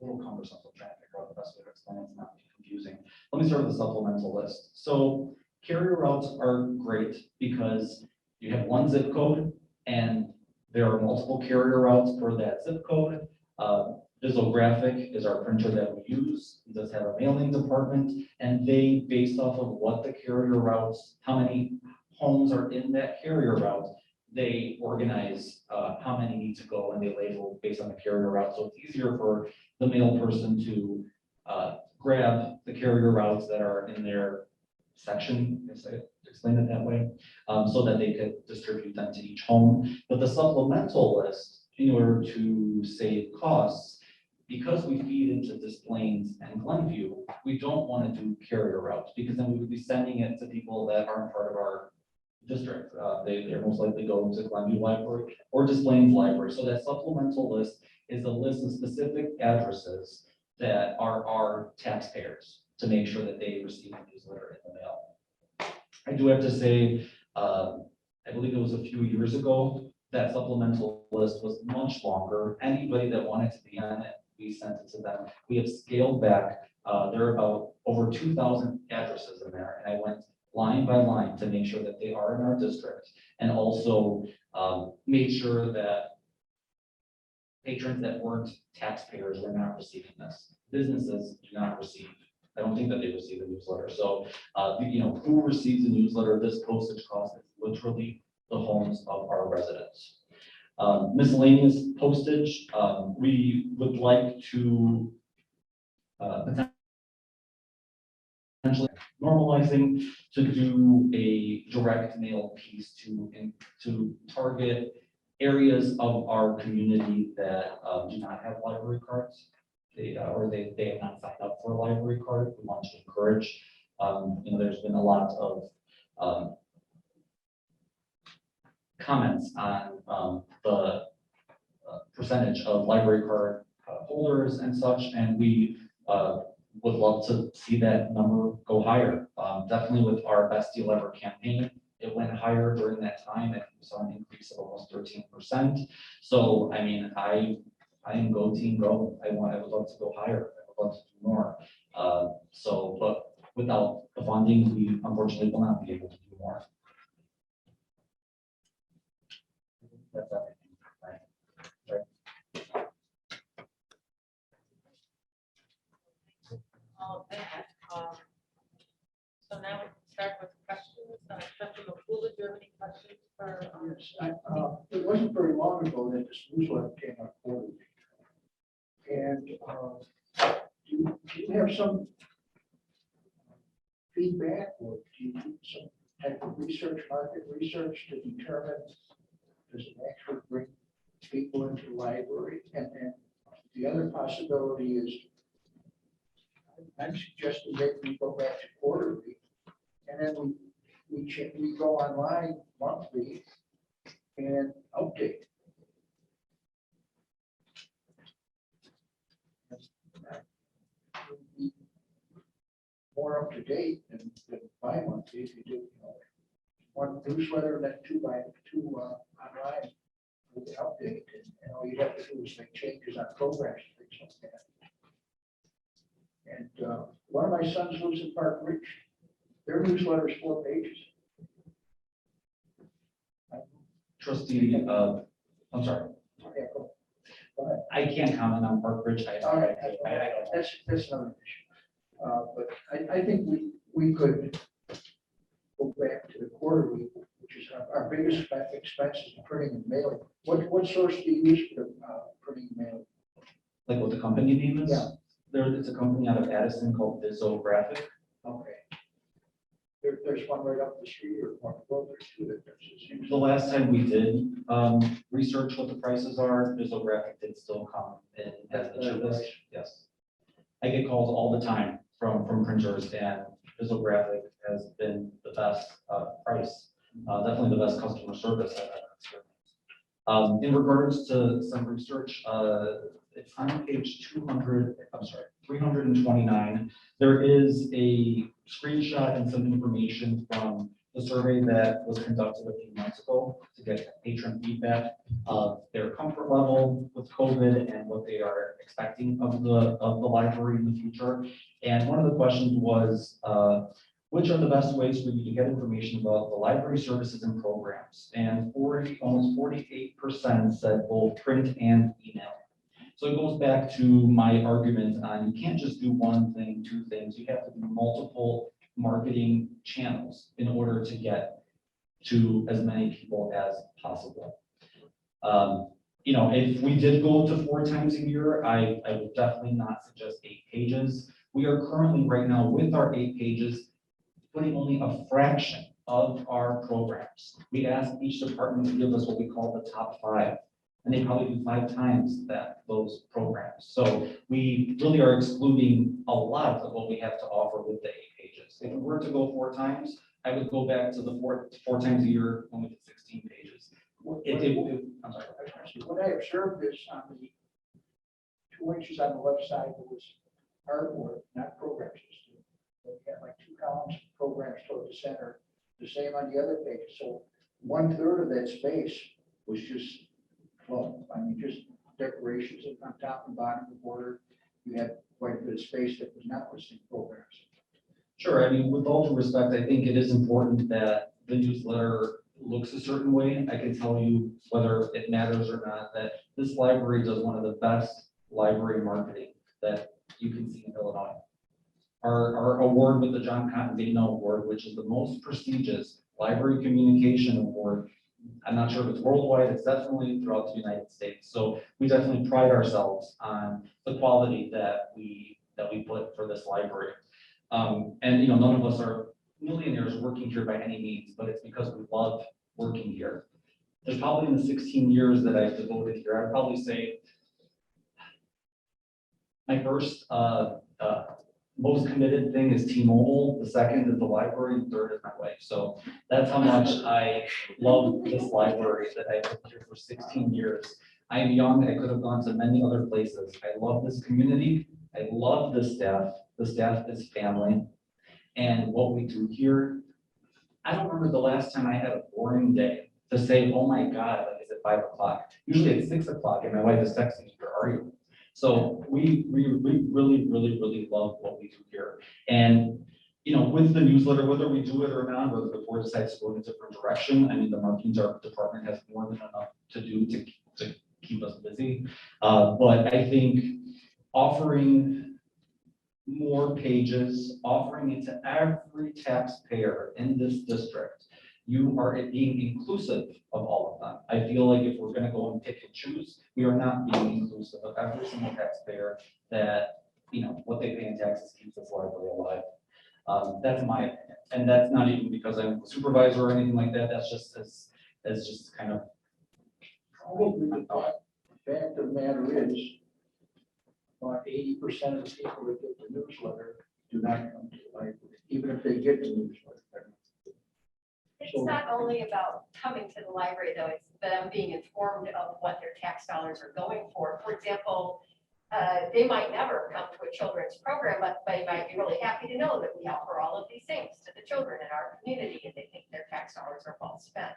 little cumbersome, so I'm trying to figure out the best way to explain it, it's not confusing. Let me start with the supplemental list. So carrier routes are great because you have one zip code and there are multiple carrier routes for that zip code. Visographic is our printer that we use. It does have a mailing department, and they, based off of what the carrier routes, how many homes are in that carrier route, they organize how many need to go, and they label based on the carrier route. So it's easier for the mail person to grab the carrier routes that are in their section, if I explain it that way, so that they could distribute them to each home. But the supplemental list, in order to save costs, because we feed into Des Plaines and Glenview, we don't want to do carrier routes, because then we would be sending it to people that aren't part of our district. They're most likely going to Glenview Library or Des Plaines Library. So that supplemental list is a list of specific addresses that are our taxpayers, to make sure that they receive the newsletter in the mail. I do have to say, I believe it was a few years ago, that supplemental list was much longer. Anybody that wanted to be on it, we sent it to them. We have scaled back. There are about over 2,000 addresses in there, and I went line by line to make sure that they are in our district, and also made sure that patrons that weren't taxpayers were not receiving this. Businesses do not receive. I don't think that they receive the newsletter. So, who receives the newsletter? This postage cost is literally the homes of our residents. Miscellaneous postage, we would like to potentially normalizing to do a direct mail piece to target areas of our community that do not have library cards. They have not signed up for a library card. We want to encourage. There's been a lot of comments on the percentage of library card holders and such, and we would love to see that number go higher. Definitely with our Best Deal Ever campaign, it went higher during that time, and we saw an increase of almost 13%. So, I mean, I am go team go. I would love to go higher. I would love to do more. But without the funding, we unfortunately will not be able to do more. That's everything. All of that. So now we can start with questions. Trustee McCool, do you have any questions for? Yes, it wasn't very long ago that this newsletter came out quarterly. And do you have some feedback, or do you do some type of research, market research, to determine does it actually bring people into the library? And the other possibility is, I'm suggesting that we go back to quarterly, and then we go online monthly and update. Be more up to date than bi-monthly. If you do, one newsletter and then two online with the update, and all you have to do is make changes on programs and things like that. And one of my sons lives in Park Ridge. Their newsletter is 4 pages. Trustee, I'm sorry. Okay, go ahead. I can't comment on Park Ridge. All right, that's another issue. But I think we could go back to the quarterly, which is our biggest expense is printing and mailing. What source do you use for printing and mailing? Like what the company name is? Yeah. It's a company out of Addison called Visographic. Okay. There's one right up the street, or one closer to it. The last time we did research what the prices are, Visographic did still come in as the cheapest. Yes. I get calls all the time from printers, and Visographic has been the best price, definitely the best customer service I've ever experienced. In regards to some research, it's on page 329. There is a screenshot and some information from the survey that was conducted a few months ago to get patron feedback of their comfort level with COVID and what they are expecting of the library in the future. And one of the questions was, which are the best ways for you to get information about the library services and programs? And almost 48% said both print and email. So it goes back to my argument on you can't just do one thing, two things. You have to do multiple marketing channels in order to get to as many people as possible. If we did go to 4 times a year, I would definitely not suggest 8 pages. We are currently right now with our 8 pages putting only a fraction of our programs. We asked each department to give us what we call the top 5, and they probably do 5 times those programs. So we really are excluding a lot of what we have to offer with the 8 pages. If we were to go 4 times, I would go back to the four times a year, only to 16 pages. I'm sorry. What I observed is on the 2 inches on the left side, there was artwork, not programs. We had like 2 columns, of programs toward the center, the same on the other page. So 1/3 of that space was just fluff. I mean, just decorations on top and bottom of the border. You had quite a bit of space that was not listing programs. Sure, I mean, with all due respect, I think it is important that the newsletter looks a certain way. I can tell you whether it matters or not, that this library does one of the best library marketing that you can see in Illinois. Our award with the John Cotton Dana Award, which is the most prestigious library communication award. I'm not sure if it's worldwide, it's definitely throughout the United States. So we definitely pride ourselves on the quality that we put for this library. And, you know, none of us are millionaires working here by any means, but it's because we love working here. There's probably in the 16 years that I've devoted here, I'd probably say my first most committed thing is T-Mobile, the second is the library, and the third is my wife. So that's how much I love this library that I've been here for 16 years. I am young, I could have gone to many other places. I love this community, I love the staff is family. And what we do here, I don't remember the last time I had a boring day to say, oh my God, like, is it 5 o'clock? Usually it's 6 o'clock and my wife is texting me, where are you? So we really love what we do here. And, you know, with the newsletter, whether we do it or not, whether the board decides to go in a different direction, I mean, the marketing department has more than enough to do to keep us busy. But I think offering more pages, offering it to every taxpayer in this district, you are being inclusive of all of them. I feel like if we're gonna go and pick and choose, we are not being inclusive of every single taxpayer that, you know, what they pay in taxes keeps this library alive. That's my opinion. And that's not even because I'm a supervisor or anything like that. That's just as just kind of. Probably the thought. The fact of the matter is, about 80% of the people that get the newsletter do not come to the library, even if they get the newsletter. It's not only about coming to the library, though, it's them being informed of what their tax dollars are going for. For example, they might never come to a children's program, but they might be really happy to know that we offer all of these things to the children in our community, and they think their tax dollars are well spent.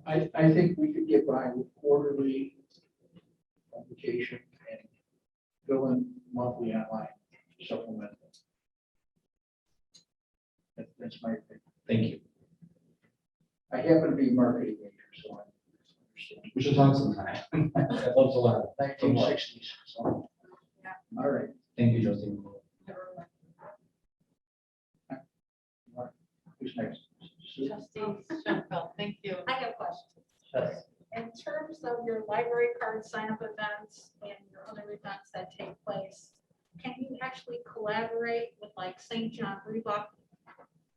I think we could get by with quarterly publication and fill in monthly online supplement. That's my opinion. Thank you. I happen to be marketing major, so I understand. We should talk sometime. I'd love to learn. 1960s. So. Yeah. All right. Thank you, Justine. Who's next? Sue? Trustee Schoenfeld, thank you. I have questions. Yes. In terms of your library card sign-up events and your other events that take place, can you actually collaborate with like St. John Reebok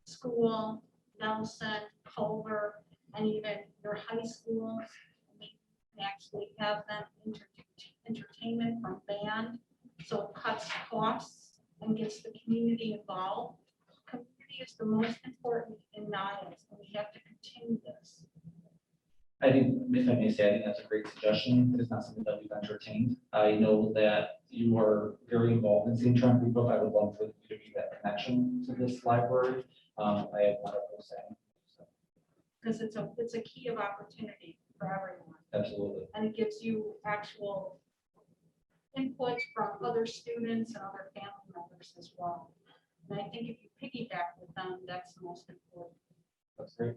School, Nelson, Culver, and even your high schools? And actually have them entertainment from band, so it cuts costs and gets the community involved. Community is the most important in Niles, and we have to continue this. I think, if I may say, I think that's a great suggestion. It's not something that we've entertained. I know that you are very involved in St. John Reebok. I would love for you to be that connection to this library. I have one of those saying. Because it's a key of opportunity for everyone. Absolutely. And it gives you actual input from other students and other family members as well. And I think if you piggyback with them, that's the most important. That's great.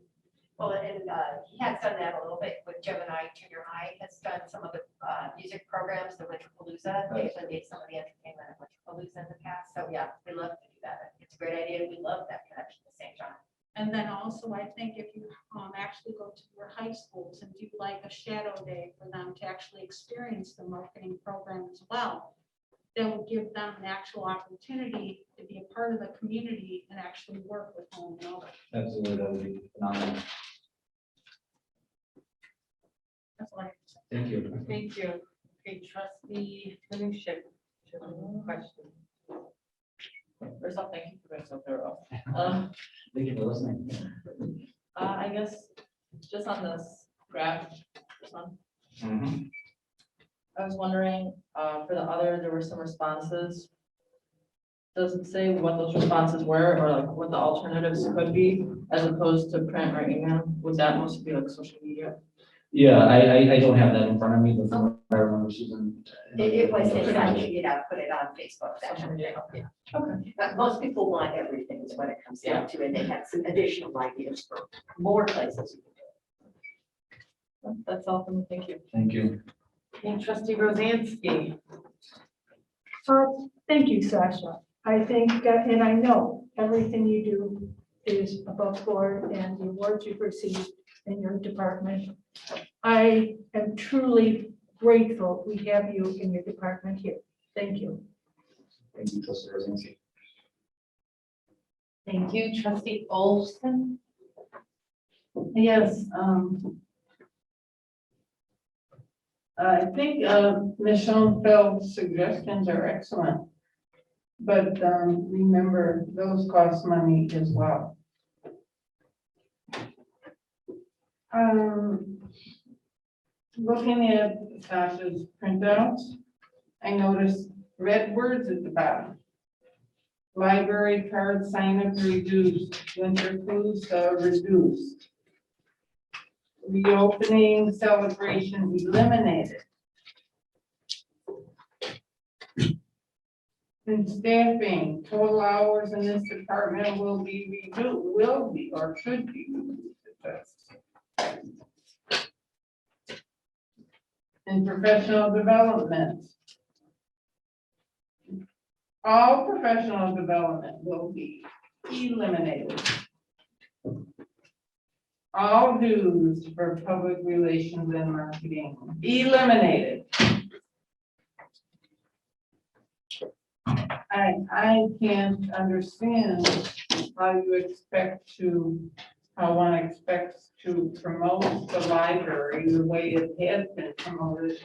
Well, and he has done that a little bit with Gemini Junior High, has done some of the music programs, the Winterpalooza. They've did some of the entertainment at Winterpalooza in the past. So yeah, we love to do that. It's a great idea. We love that connection to St. John. And then also, I think if you actually go to your high schools and do like a shadow day for them to actually experience the marketing program as well, that will give them an actual opportunity to be a part of the community and actually work with one another. Absolutely, that would be phenomenal. That's all I have to say. Thank you. Thank you. Okay, trustee Manishek. Question. First off, thank you for being so thorough. Thank you for listening. I guess just on this graph, this one, Mhm. I was wondering, for the other, there were some responses. Does it say what those responses were or like what the alternatives could be as opposed to print or email? Would that mostly be like social media? Yeah, I don't have that in front of me, but from what I remember, Susan. It was, put it on Facebook. that Social kind of media, thing. yeah. Okay. But most people want everything is what it comes down to, and they have some additional ideas for more places. That's all from me. Thank you. Thank you. Okay, trustee Rosansky. Thank you, Sasha. I think, and I know everything you do is above board and the awards you've received in your department. I am truly grateful we have you in your department here. Thank you. Thank you, Trustee Rosinski. Thank you, trustee Olson. Yes, I think Ms. Schoenfeld's suggestions are excellent. But remember, those cost money as well. Looking at Sasha's printouts, I noticed red words at the bottom. Library card sign-up reduced, winter cruise reduced. Reopening celebration eliminated. And staffing, total hours in this department will be reduced, or should be reduced. In professional development. All professional development will be eliminated. All dues for public relations and marketing eliminated. I can't understand how one expects to promote the library the way it has been promoted.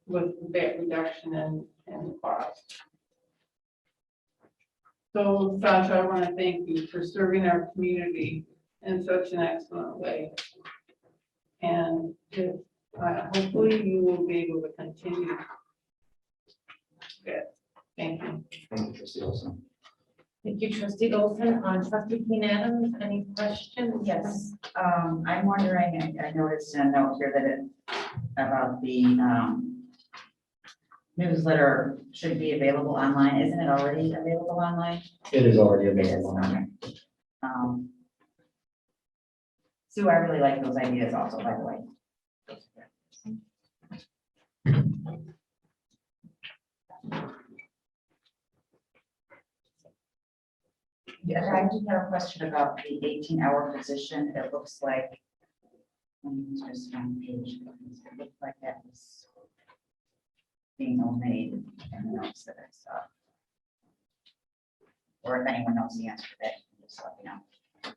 With that reduction in cost. So Sasha, I want to thank you for serving our community in such an excellent way. And hopefully you will be able to continue. Good, thank you. Thank you, Trustee Olson. Thank you, trustee Olson. On trustee Queen Adams, any questions? Yes, I'm wondering, I noticed in a note here that about the newsletter should be available online. Isn't it already available online? It is already It is, available. okay. Sue, I really like those ideas also, by the way. Yeah, I did have a question about the 18-hour position. It looks like, just one page, it looked like that was being omitted in the notes that I saw. Or if anyone knows the answer to that, just let me know.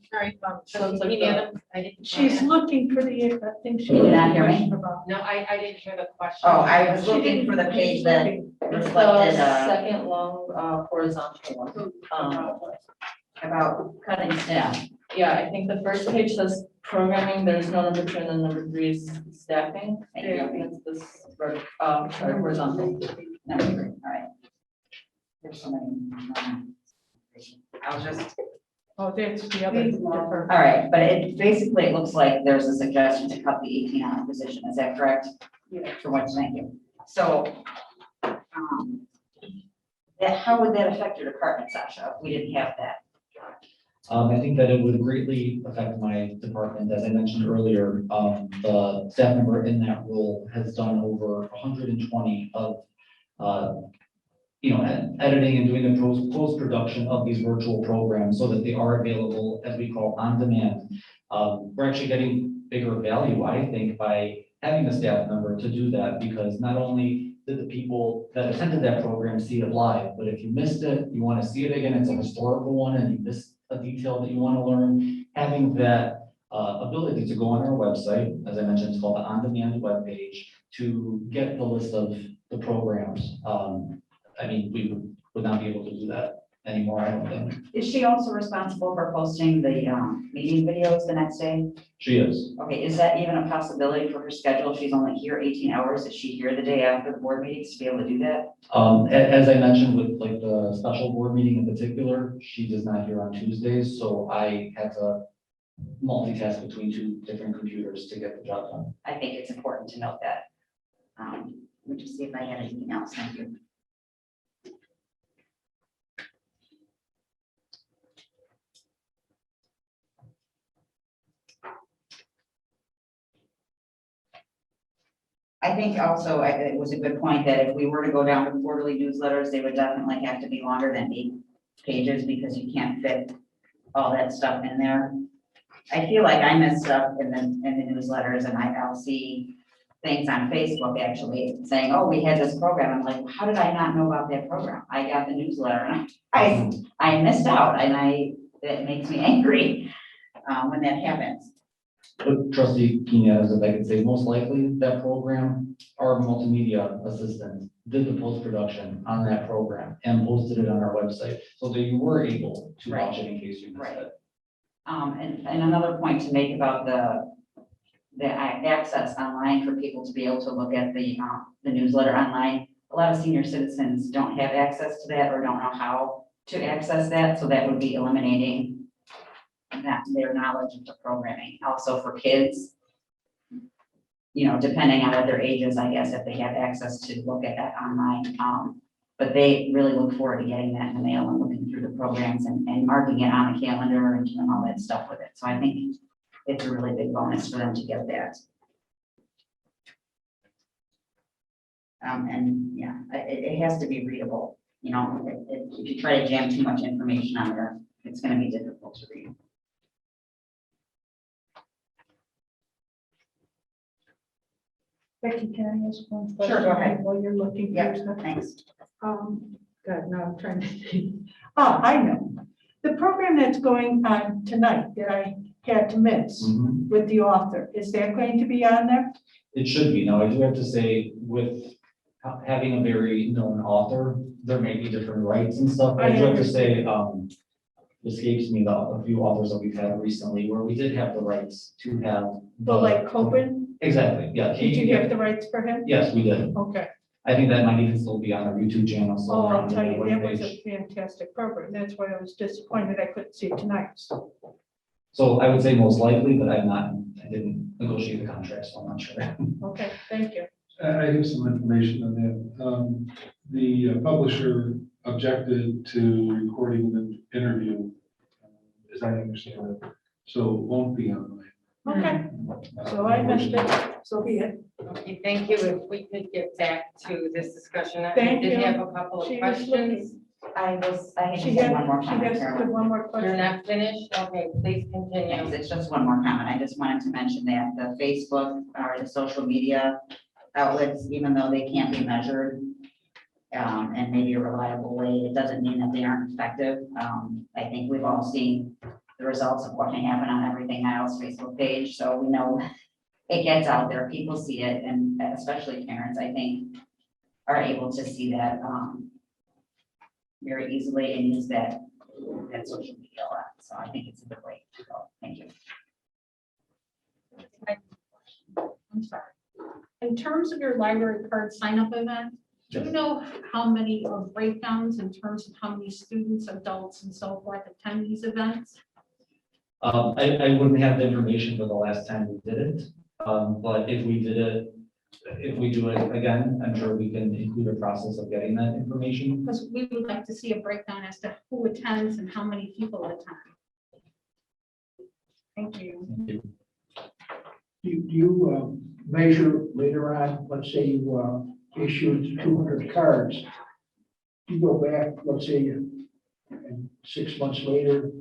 Sorry, So it's like trustee Queen the- Adams, I didn't. She's looking for the thing. she You did not hear me? question about. No, I didn't hear the question. Oh, I was She looking didn't- for the page she's that looking. It's reflected the second long horizontal one. about cutting staff. Yeah, I think the first page says programming, there's no number 2, and then number 3 is staffing. Thank you. I think it's this, sorry, horizontal. No, all right. There's so many. I was just, Oh, that's the other. all right, but it basically, it looks like there's a suggestion to cut the 18-hour position. Is that correct? Yeah. For what, thank you. So, how would that affect your department, Sasha, if we didn't have that? I think that it would greatly affect my department. As I mentioned earlier, the staff member in that role has done over 120 of editing and doing the post-production of these virtual programs so that they are available, as we call, on demand. We're actually getting bigger value, I think, by having a staff member to do that, because not only did the people that attended that program see it live, but if you missed it, you want to see it again, it's a historical one, and you missed a detail that you want to learn, having that ability to go on our website, as I mentioned, it's called the on-demand webpage, to get the list of the programs. We would not be able to do that anymore, I don't think. Is she also responsible for posting the meeting videos the next day? She is. Okay, is that even a possibility for her schedule? She's only here 18 hours. Is she here the day after the board meetings to be able to do that? As I mentioned with like the special board meeting in particular, she is not here on Tuesdays, so I had to multitask between two different computers to get the job done. I think it's important to note that. Let me just see if I had anything else. Thank you. I think also it was a good point that if we were to go down to quarterly newsletters, they would definitely have to be longer than 8 pages because you can't fit all that stuff in there. I feel like I missed stuff in the newsletters, and I'll see things on Facebook actually saying, oh, we had this program. I'm like, how did I not know about that program? I got the newsletter and I missed out, and it makes me angry when that happens. But trustee Kenaz, if I could say, most likely that program, our multimedia assistant did the post-production on that program and posted it on our website, so that you were able to watch it in case you missed it. And another point to make about the access online for people to be able to look at the newsletter online. A lot of senior citizens don't have access to that or don't know how to access that, so that would be eliminating their knowledge of the programming. Also for kids, depending on what their age is, I guess, if they have access to look at that online. But they really look forward to getting that in the mail and looking through the programs and marking it on the calendar and doing all that stuff with it. So I think it's a really big bonus for them to get that. It has to be readable. If you try to jam too much information on there, it's going to be difficult to read. Becky, can I ask one question? Sure, go ahead. While you're looking. Yeah, for stuff? thanks. God, now I'm trying to think. I know. The program that's going on tonight that I had to miss with the author, is that going to be on there? It should be. Now, I do have to say, with having a very known author, there may be different rights and stuff. I do have to say, escapes me a few authors that we've had recently where we did have the rights to have. Well, like Coben? Exactly, yeah. Did you have the rights for him? Yes, we did. Okay. I think that might even still be on our YouTube channel. So Oh, I'll tell you, that was webpage. a fantastic program. That's why I was disappointed I couldn't see it tonight. So I would say most likely, but I didn't negotiate the contract, so I'm not sure. Okay, thank you. I have some information on that. The publisher objected to recording the interview, as I understand it, so it won't be online. Okay, so I missed it. So be it. Okay, thank you. If we could get back to this discussion. I Thank did you. have a couple of She was questions. I had She to say has, one more she comment, has Carolyn. one more You're question. not finished? Okay, please continue. Thanks. It's just one more comment. I just wanted to mention that the Facebook or the social media outlets, even though they can't be measured, and maybe a reliable way, it doesn't mean that they aren't effective. I think we've all seen the results of what can happen on Everything Niles Facebook page, so we know it gets out there, people see it, and especially parents, I think, are able to see that very easily and use that social media a lot. So I think it's a good way to go. Thank you. I'm sorry. In terms of your library card sign-up event, do you know how many breakdowns in terms of how many students, adults, and so forth attend these events? I wouldn't have the information for the last time we did it, but if we do it again, I'm sure we can include a process of getting that information. Because we would like to see a breakdown as to who attends and how many people attend. Thank you. Do you measure later on, let's say you issued 200 cards, you go back, let's say, and 6 months later,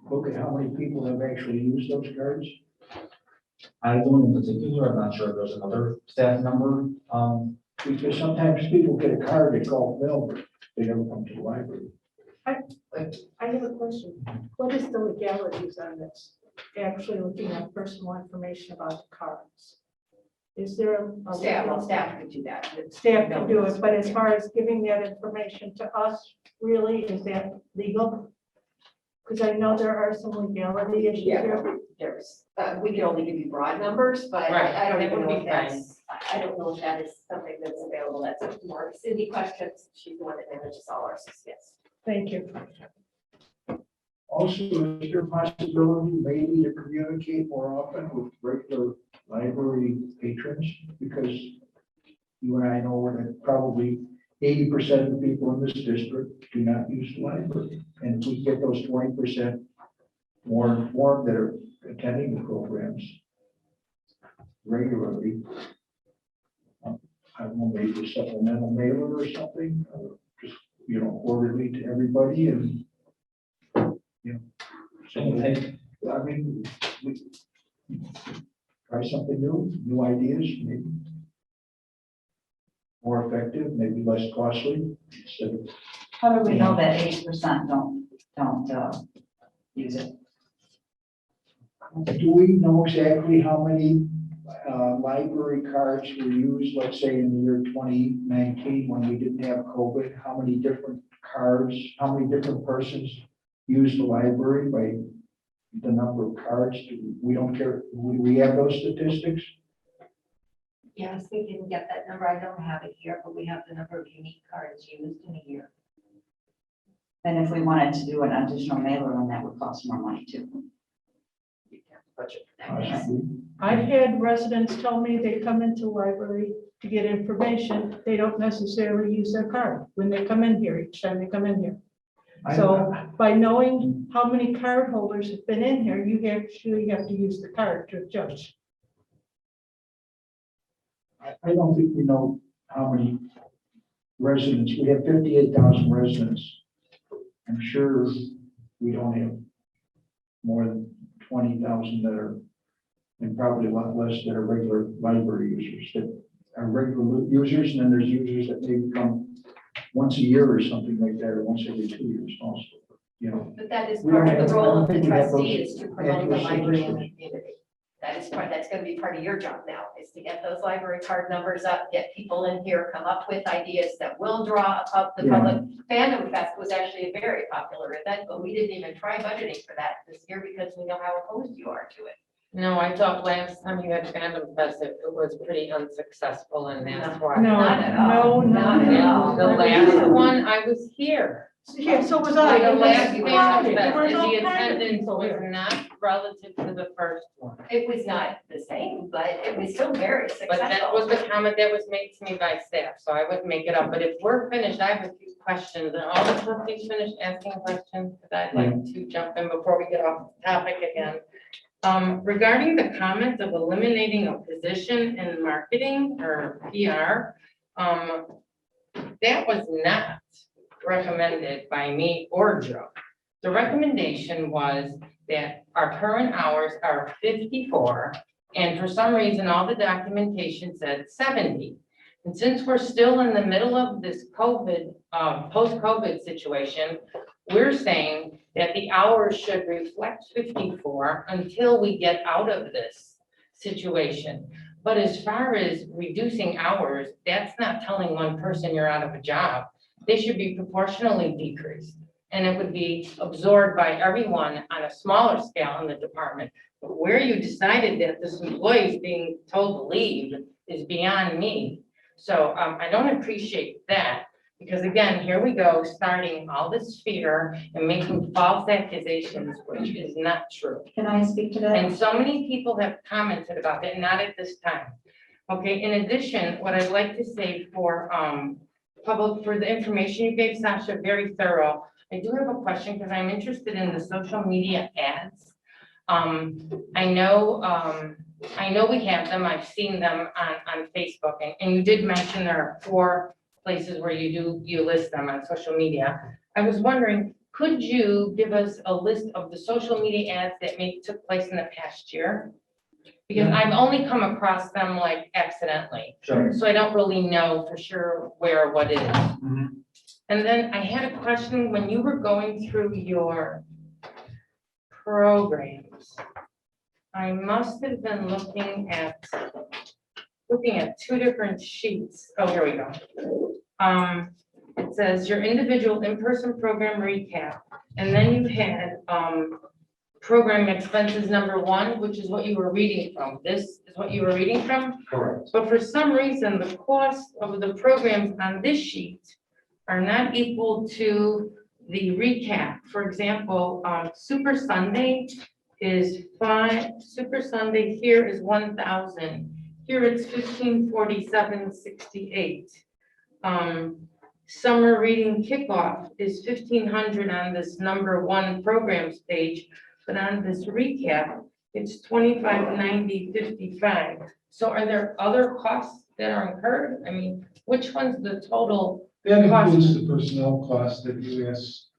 look at how many people have actually used those cards? I don't in particular, I'm not sure if there's another staff member, Because sometimes people get a card, they call Bill, but they never come to the library. I have a question. What is the legalities on this? Actually looking at personal information about the cards? Is there a? Staff could do that. Staff can do it, but as far as giving that information to us, really, is that legal? Because I know there are some legality issues here. We can only give you broad numbers, but Right, I don't that even would know be if that's, I don't know if that is something that's available. That's more of Cindy questions. She's the one that manages all our yes. Thank you. Also, is there a possibility maybe to communicate more often with regular library patrons? Because you and I know that probably 80% of the people in this district do not use the library. And if we get those 20% more informed that are attending the programs regularly, I don't know, maybe a supplemental mailer or something, or just, quarterly to everybody and, so I mean, we try something new ideas, maybe more effective, maybe less costly. Instead of, How do we know that 80% don't use it? do we know exactly how many library cards were used, let's say in the year 2019 when we didn't have COVID? How many different cards, how many different persons used the library by the number of cards? We don't care. We have those statistics. Yes, we can get that number. I don't have it here, but we have the number of unique cards used in a year. And if we wanted to do an additional mailer, then that would cost more money too. Budget for that. Possibly. I've had residents tell me they come into the library to get information. They don't necessarily use their card when they come in here, each time they come in here. So by knowing how many card holders have been in here, you actually have to use the card to judge. I don't think we know how many residents. We have 58,000 residents. I'm sure we don't have more than 20,000 that are, and probably a lot less that are regular library users, that are regular users, and then there's users that maybe come once a year or something like that, or once every 2 years also, But that is We part don't of have- the I role don't of the think we have those trustee is to promote the accurate library in the statistics. community. That's going to be part of your job now, is to get those library card numbers up, get people in here, come up with ideas that will draw up the Yeah. public. Fandom Fest was actually a very popular event, but we didn't even try budgeting for that this year because we know how opposed you are to it. No, I thought last time you had Fandom Fest, it was pretty unsuccessful and that's why. No, Not at all. no, Not at all. The last one, I was here. Yeah, so was I. The It was last Fandom crowded. There Fest, was and all the kinds of attendance people was there. not relative to the first one. It was not the same, but it was still very But that was successful. the comment that was made to me by staff, so I wouldn't make it up. But if we're finished, I have a few questions. Are all the trustees finished asking questions? Because I'd like to jump in before we get off topic again. Regarding the comments of eliminating a position in marketing or PR, that was not recommended by me or Joe. The recommendation was that our current hours are 54, and for some reason, all the documentation said 70. And since we're still in the middle of this COVID, post-COVID situation, we're saying that the hours should reflect 54 until we get out of this situation. But as far as reducing hours, that's not telling one person you're out of a job. They should be proportionally decreased. And it would be absorbed by everyone on a smaller scale in the department. But where you decided that this employee is being told to leave is beyond me. So I don't appreciate that. Because again, here we go, starting all this fear and making false accusations, which is not true. Can I speak to that? And so many people have commented about that, not at this time. Okay, in addition, what I'd like to say for for the information you gave, Sasha, very thorough. I do have a question because I'm interested in the social media ads. I know we have them, I've seen them on Facebook, and you did mention there are 4 places where you list them on social media. I was wondering, could you give us a list of the social media ads that maybe took place in the past year? Because I've only come across them like accidentally, Sure. so I don't really know for sure where, what it is. Mhm. And then I had a question, when you were going through your programs, I must have been looking at two different sheets. Oh, here we go. It says your individual in-person program recap, and then you had, program expenses number 1, which is what you were reading from. This is what you were reading from, Correct. but for some reason, the cost of the programs on this sheet are not equal to the recap. For example, Super Sunday is 5, Super Sunday here is 1,000. Here it's 1547.68. Summer reading kickoff is 1,500 on this number 1 programs page, but on this recap, it's 2590.55. So are there other costs that are incurred? I mean, which one's the total? That includes the personnel costs that you asked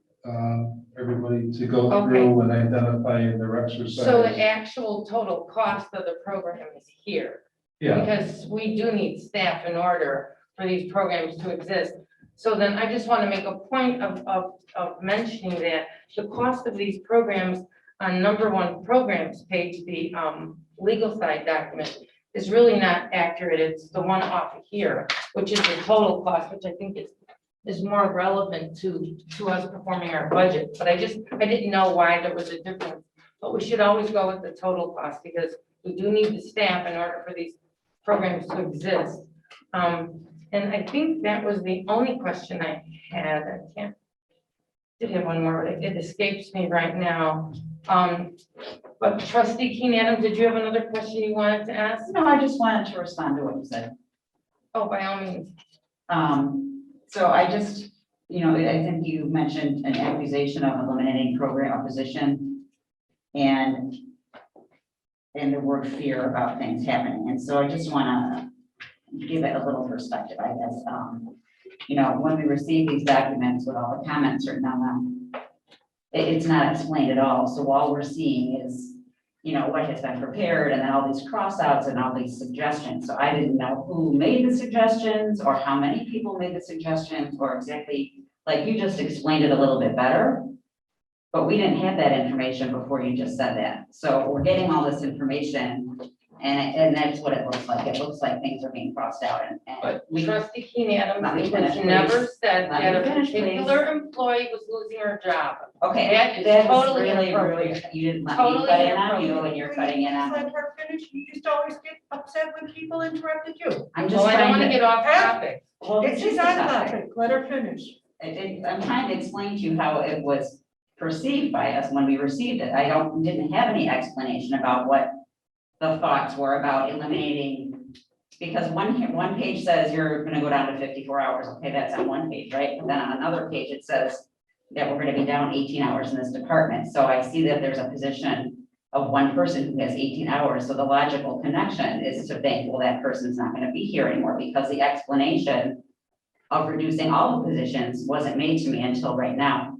everybody to go through and identify in their exercise. So the actual total cost of the program is here. Yeah, Because we do need staff in order for these programs to exist. So then I just want to make a point of mentioning that the cost of these programs on number 1 programs page, the legal side document, is really not accurate. It's the one off of here, which is the total cost, which I think is more relevant to us performing our budget. But I didn't know why there was a difference. But we should always go with the total cost because we do need the staff in order for these programs to exist. And I think that was the only question I had. I did have one more, but it escapes me right now. But trustee Keen Adams, did you have another question you wanted to ask? No, I just wanted to respond to what you said. Oh, by all means. So I just, I think you mentioned an accusation of eliminating program opposition and the word fear about things happening. And so I just want to give it a little perspective, I guess. When we receive these documents with all the comments written on them, it's not explained at all. So all we're seeing is, what has been prepared and then all these crossouts and all these suggestions. So I didn't know who made the suggestions or how many people made the suggestions or exactly, like you just explained it a little bit better. But we didn't have that information before you just said that. So we're getting all this information and that's what it looks like. It looks like things are being crossed out and But we. trustee Keen Adams, Let me it finish, was never please. said Let that me a finish, please. particular employee was losing her job. Okay, That is that was totally really, inappropriate. really, you didn't let me Totally cut in on you inappropriate. and you're cutting in on. Let her finish. You used to always get upset when people interrupted you. I'm just Well, I don't trying want to get off Huh? topic. Well, this She's is the on topic. topic. Let her finish. I'm trying to explain to you how it was perceived by us when we received it. I didn't have any explanation about what the thoughts were about eliminating. Because one page says you're gonna go down to 54 hours. Okay, that's on one page, right? But then on another page, it says that we're gonna be down 18 hours in this department. So I see that there's a position of one person who has 18 hours. So the logical connection is to think, well, that person's not gonna be here anymore because the explanation of reducing all the positions wasn't made to me until right now.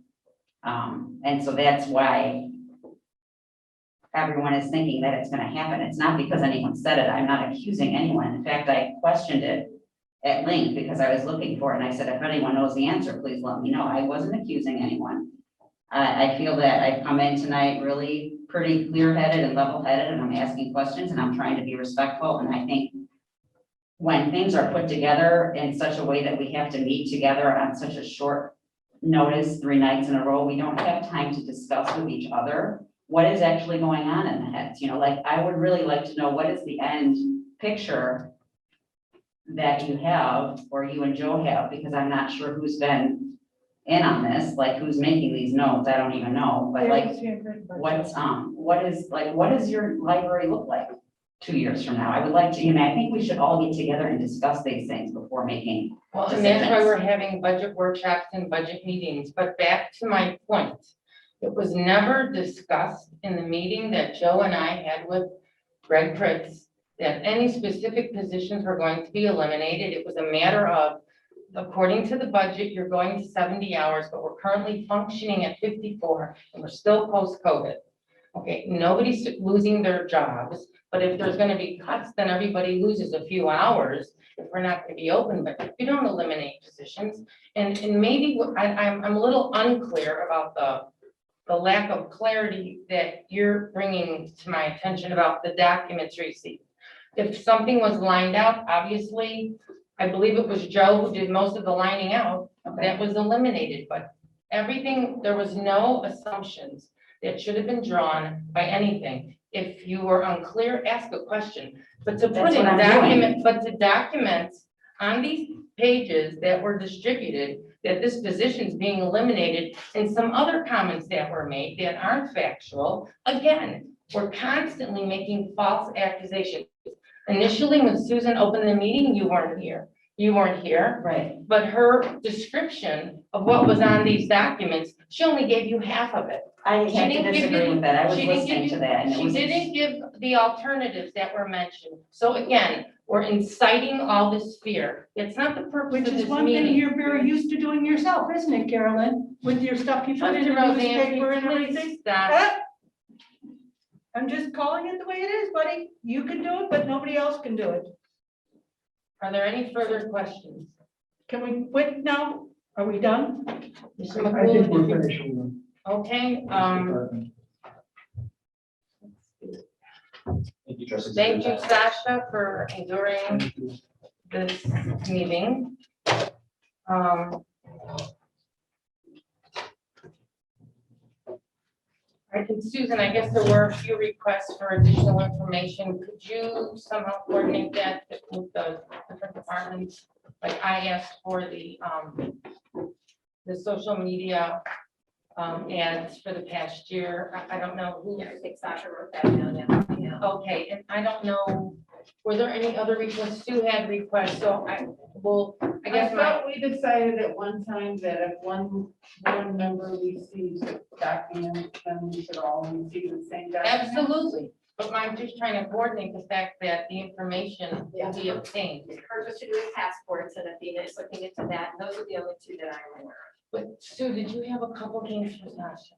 And so that's why everyone is thinking that it's gonna happen. It's not because anyone said it. I'm not accusing anyone. In fact, I questioned it at length because I was looking for it. And I said, if anyone knows the answer, please let me know. I wasn't accusing anyone. I feel that I've come in tonight really pretty clear-headed and level-headed, and I'm asking questions and I'm trying to be respectful. And I think when things are put together in such a way that we have to meet together on such a short notice, 3 nights in a row, we don't have time to discuss with each other what is actually going on in the heads. Like I would really like to know what is the end picture that you have or you and Joe have, because I'm not sure who's been in on this, like who's making these notes. I don't even know, but like what does your library look like 2 years from now? I would like to, I think we should all get together and discuss these things before making Well, and that's why decisions. we're having budget workshops and budget meetings. But back to my point, it was never discussed in the meeting that Joe and I had with Greg Pritz that any specific positions were going to be eliminated. It was a matter of according to the budget, you're going to 70 hours, but we're currently functioning at 54, and we're still post-COVID. Okay, nobody's losing their jobs, but if there's gonna be cuts, then everybody loses a few hours if we're not gonna be open, but you don't eliminate positions. And maybe I'm a little unclear about the lack of clarity that you're bringing to my attention about the documents received. If something was lined out, obviously, I believe it was Joe who did most of the lining out, that was eliminated, but everything, there was no assumptions that should have been drawn by anything. If you were unclear, ask a question, but to put That's in what I'm doing. document, but to document on these pages that were distributed, that this position's being eliminated, and some other comments that were made that aren't factual, again, we're constantly making false accusations. Initially, when Susan opened the meeting, you weren't here. You weren't here, Right. but her description of what was on these documents, she only gave you half of it. I She have to didn't give disagree you- with that. I was she didn't give listening you- to that and it She was. didn't give the alternatives that were mentioned. So again, we're inciting all this fear. It's not the purpose Which of is this one thing meeting. you're very used to doing yourself, isn't it, Carolyn? With your stuff you put in Trustee the newspaper Roseanne, and everything. please stop. Eh? I'm just calling it the way it is, buddy. You can do it, but nobody else can do it. Are there any further questions? Can we quit now? Are we done? Mr. I think we're McCool? finished with them. Okay, Thank you, trustee. thank you, Sasha, for enduring this meeting. I can, Susan, I guess there were a few requests for additional information. Could you somehow coordinate that with the different departments? Like I asked for the social media ads for the past year. I don't know who. Yeah, I think Sasha wrote that down, yeah. Okay, and I don't know, were there any other requests? Sue had requests, so I guess my, thought we decided at one time that if one member receives a document, then we should all receive the same document. absolutely. But I'm just trying to coordinate the fact that the information will be obtained. Her just to do with passports, and Athena is looking into that, and those are the only two that I'm aware But Sue, did you have a couple things for Sasha?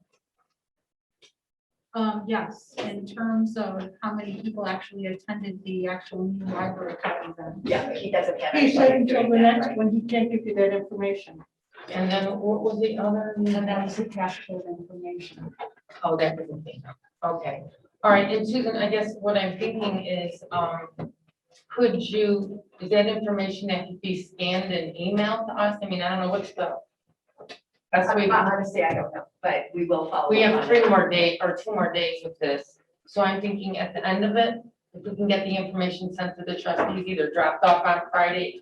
Yes, in terms of how many people actually attended the actual new library event. of. Yeah, but he doesn't have. He said anybody until doing the that, next right? one, he can't give you that information. And then what was the other? And that was the passport information. Oh, that was the thing. Okay. All right. And Susan, I guess what I'm thinking is, is that information that could be scanned and emailed to us? I mean, I don't know what's the. That's we, Honestly, I don't know, but we will follow. we up have on 3 it. more days or 2 more days with this. So I'm thinking at the end of it, if we can get the information sent to the trustees, either dropped off on Friday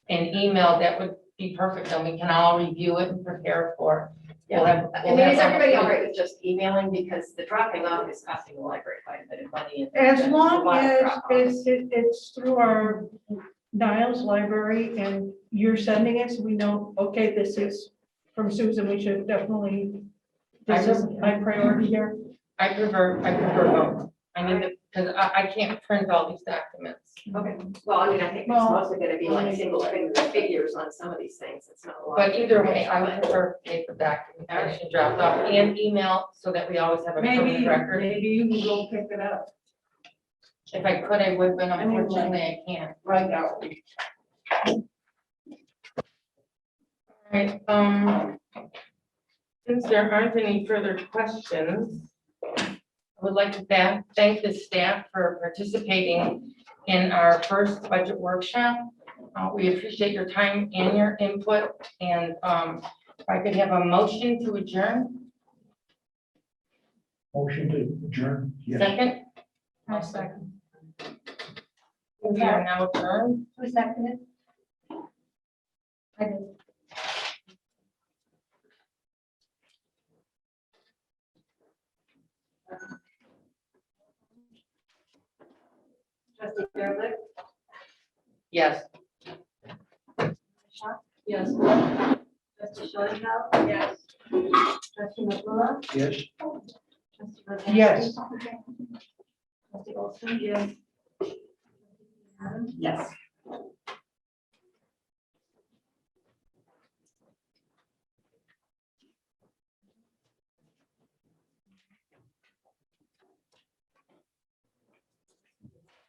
and emailed, that would be perfect. Then we can all review it and prepare for. We'll have- I we'll mean, have is everybody all almost- right with just emailing, because the dropping off is costing the library quite a bit of money. and As there's a long lot of as drop-offs. it's through our Niles library and you're sending it, so we know, okay, this is from Susan, we should definitely, this is my priority here. I prefer both. I mean, because I can't print all these documents. Okay, well, I mean, I think it's Well, mostly gonna be like single figures on some of these things, it's not a lot. But either way, I would But- prefer paper documentation dropped off and email so that we always have a permanent record. Maybe you can go pick it up If I could, I would, but unfortunately I can't. right now. All right, since there aren't any further questions, I would like to thank the staff for participating in our first budget workshop. We appreciate your time and your input, and if I could have a motion to adjourn, Motion to adjourn. Yes. second? I'll second. We are now adjourned. Who seconded? I did. Trustee Gerlich, Yes. yes. Trustee Schoenfeld. Yes. Trustee McCullough. Yes. Trustee Roseanne. Yes. Trustee Olson. Yes. Yes.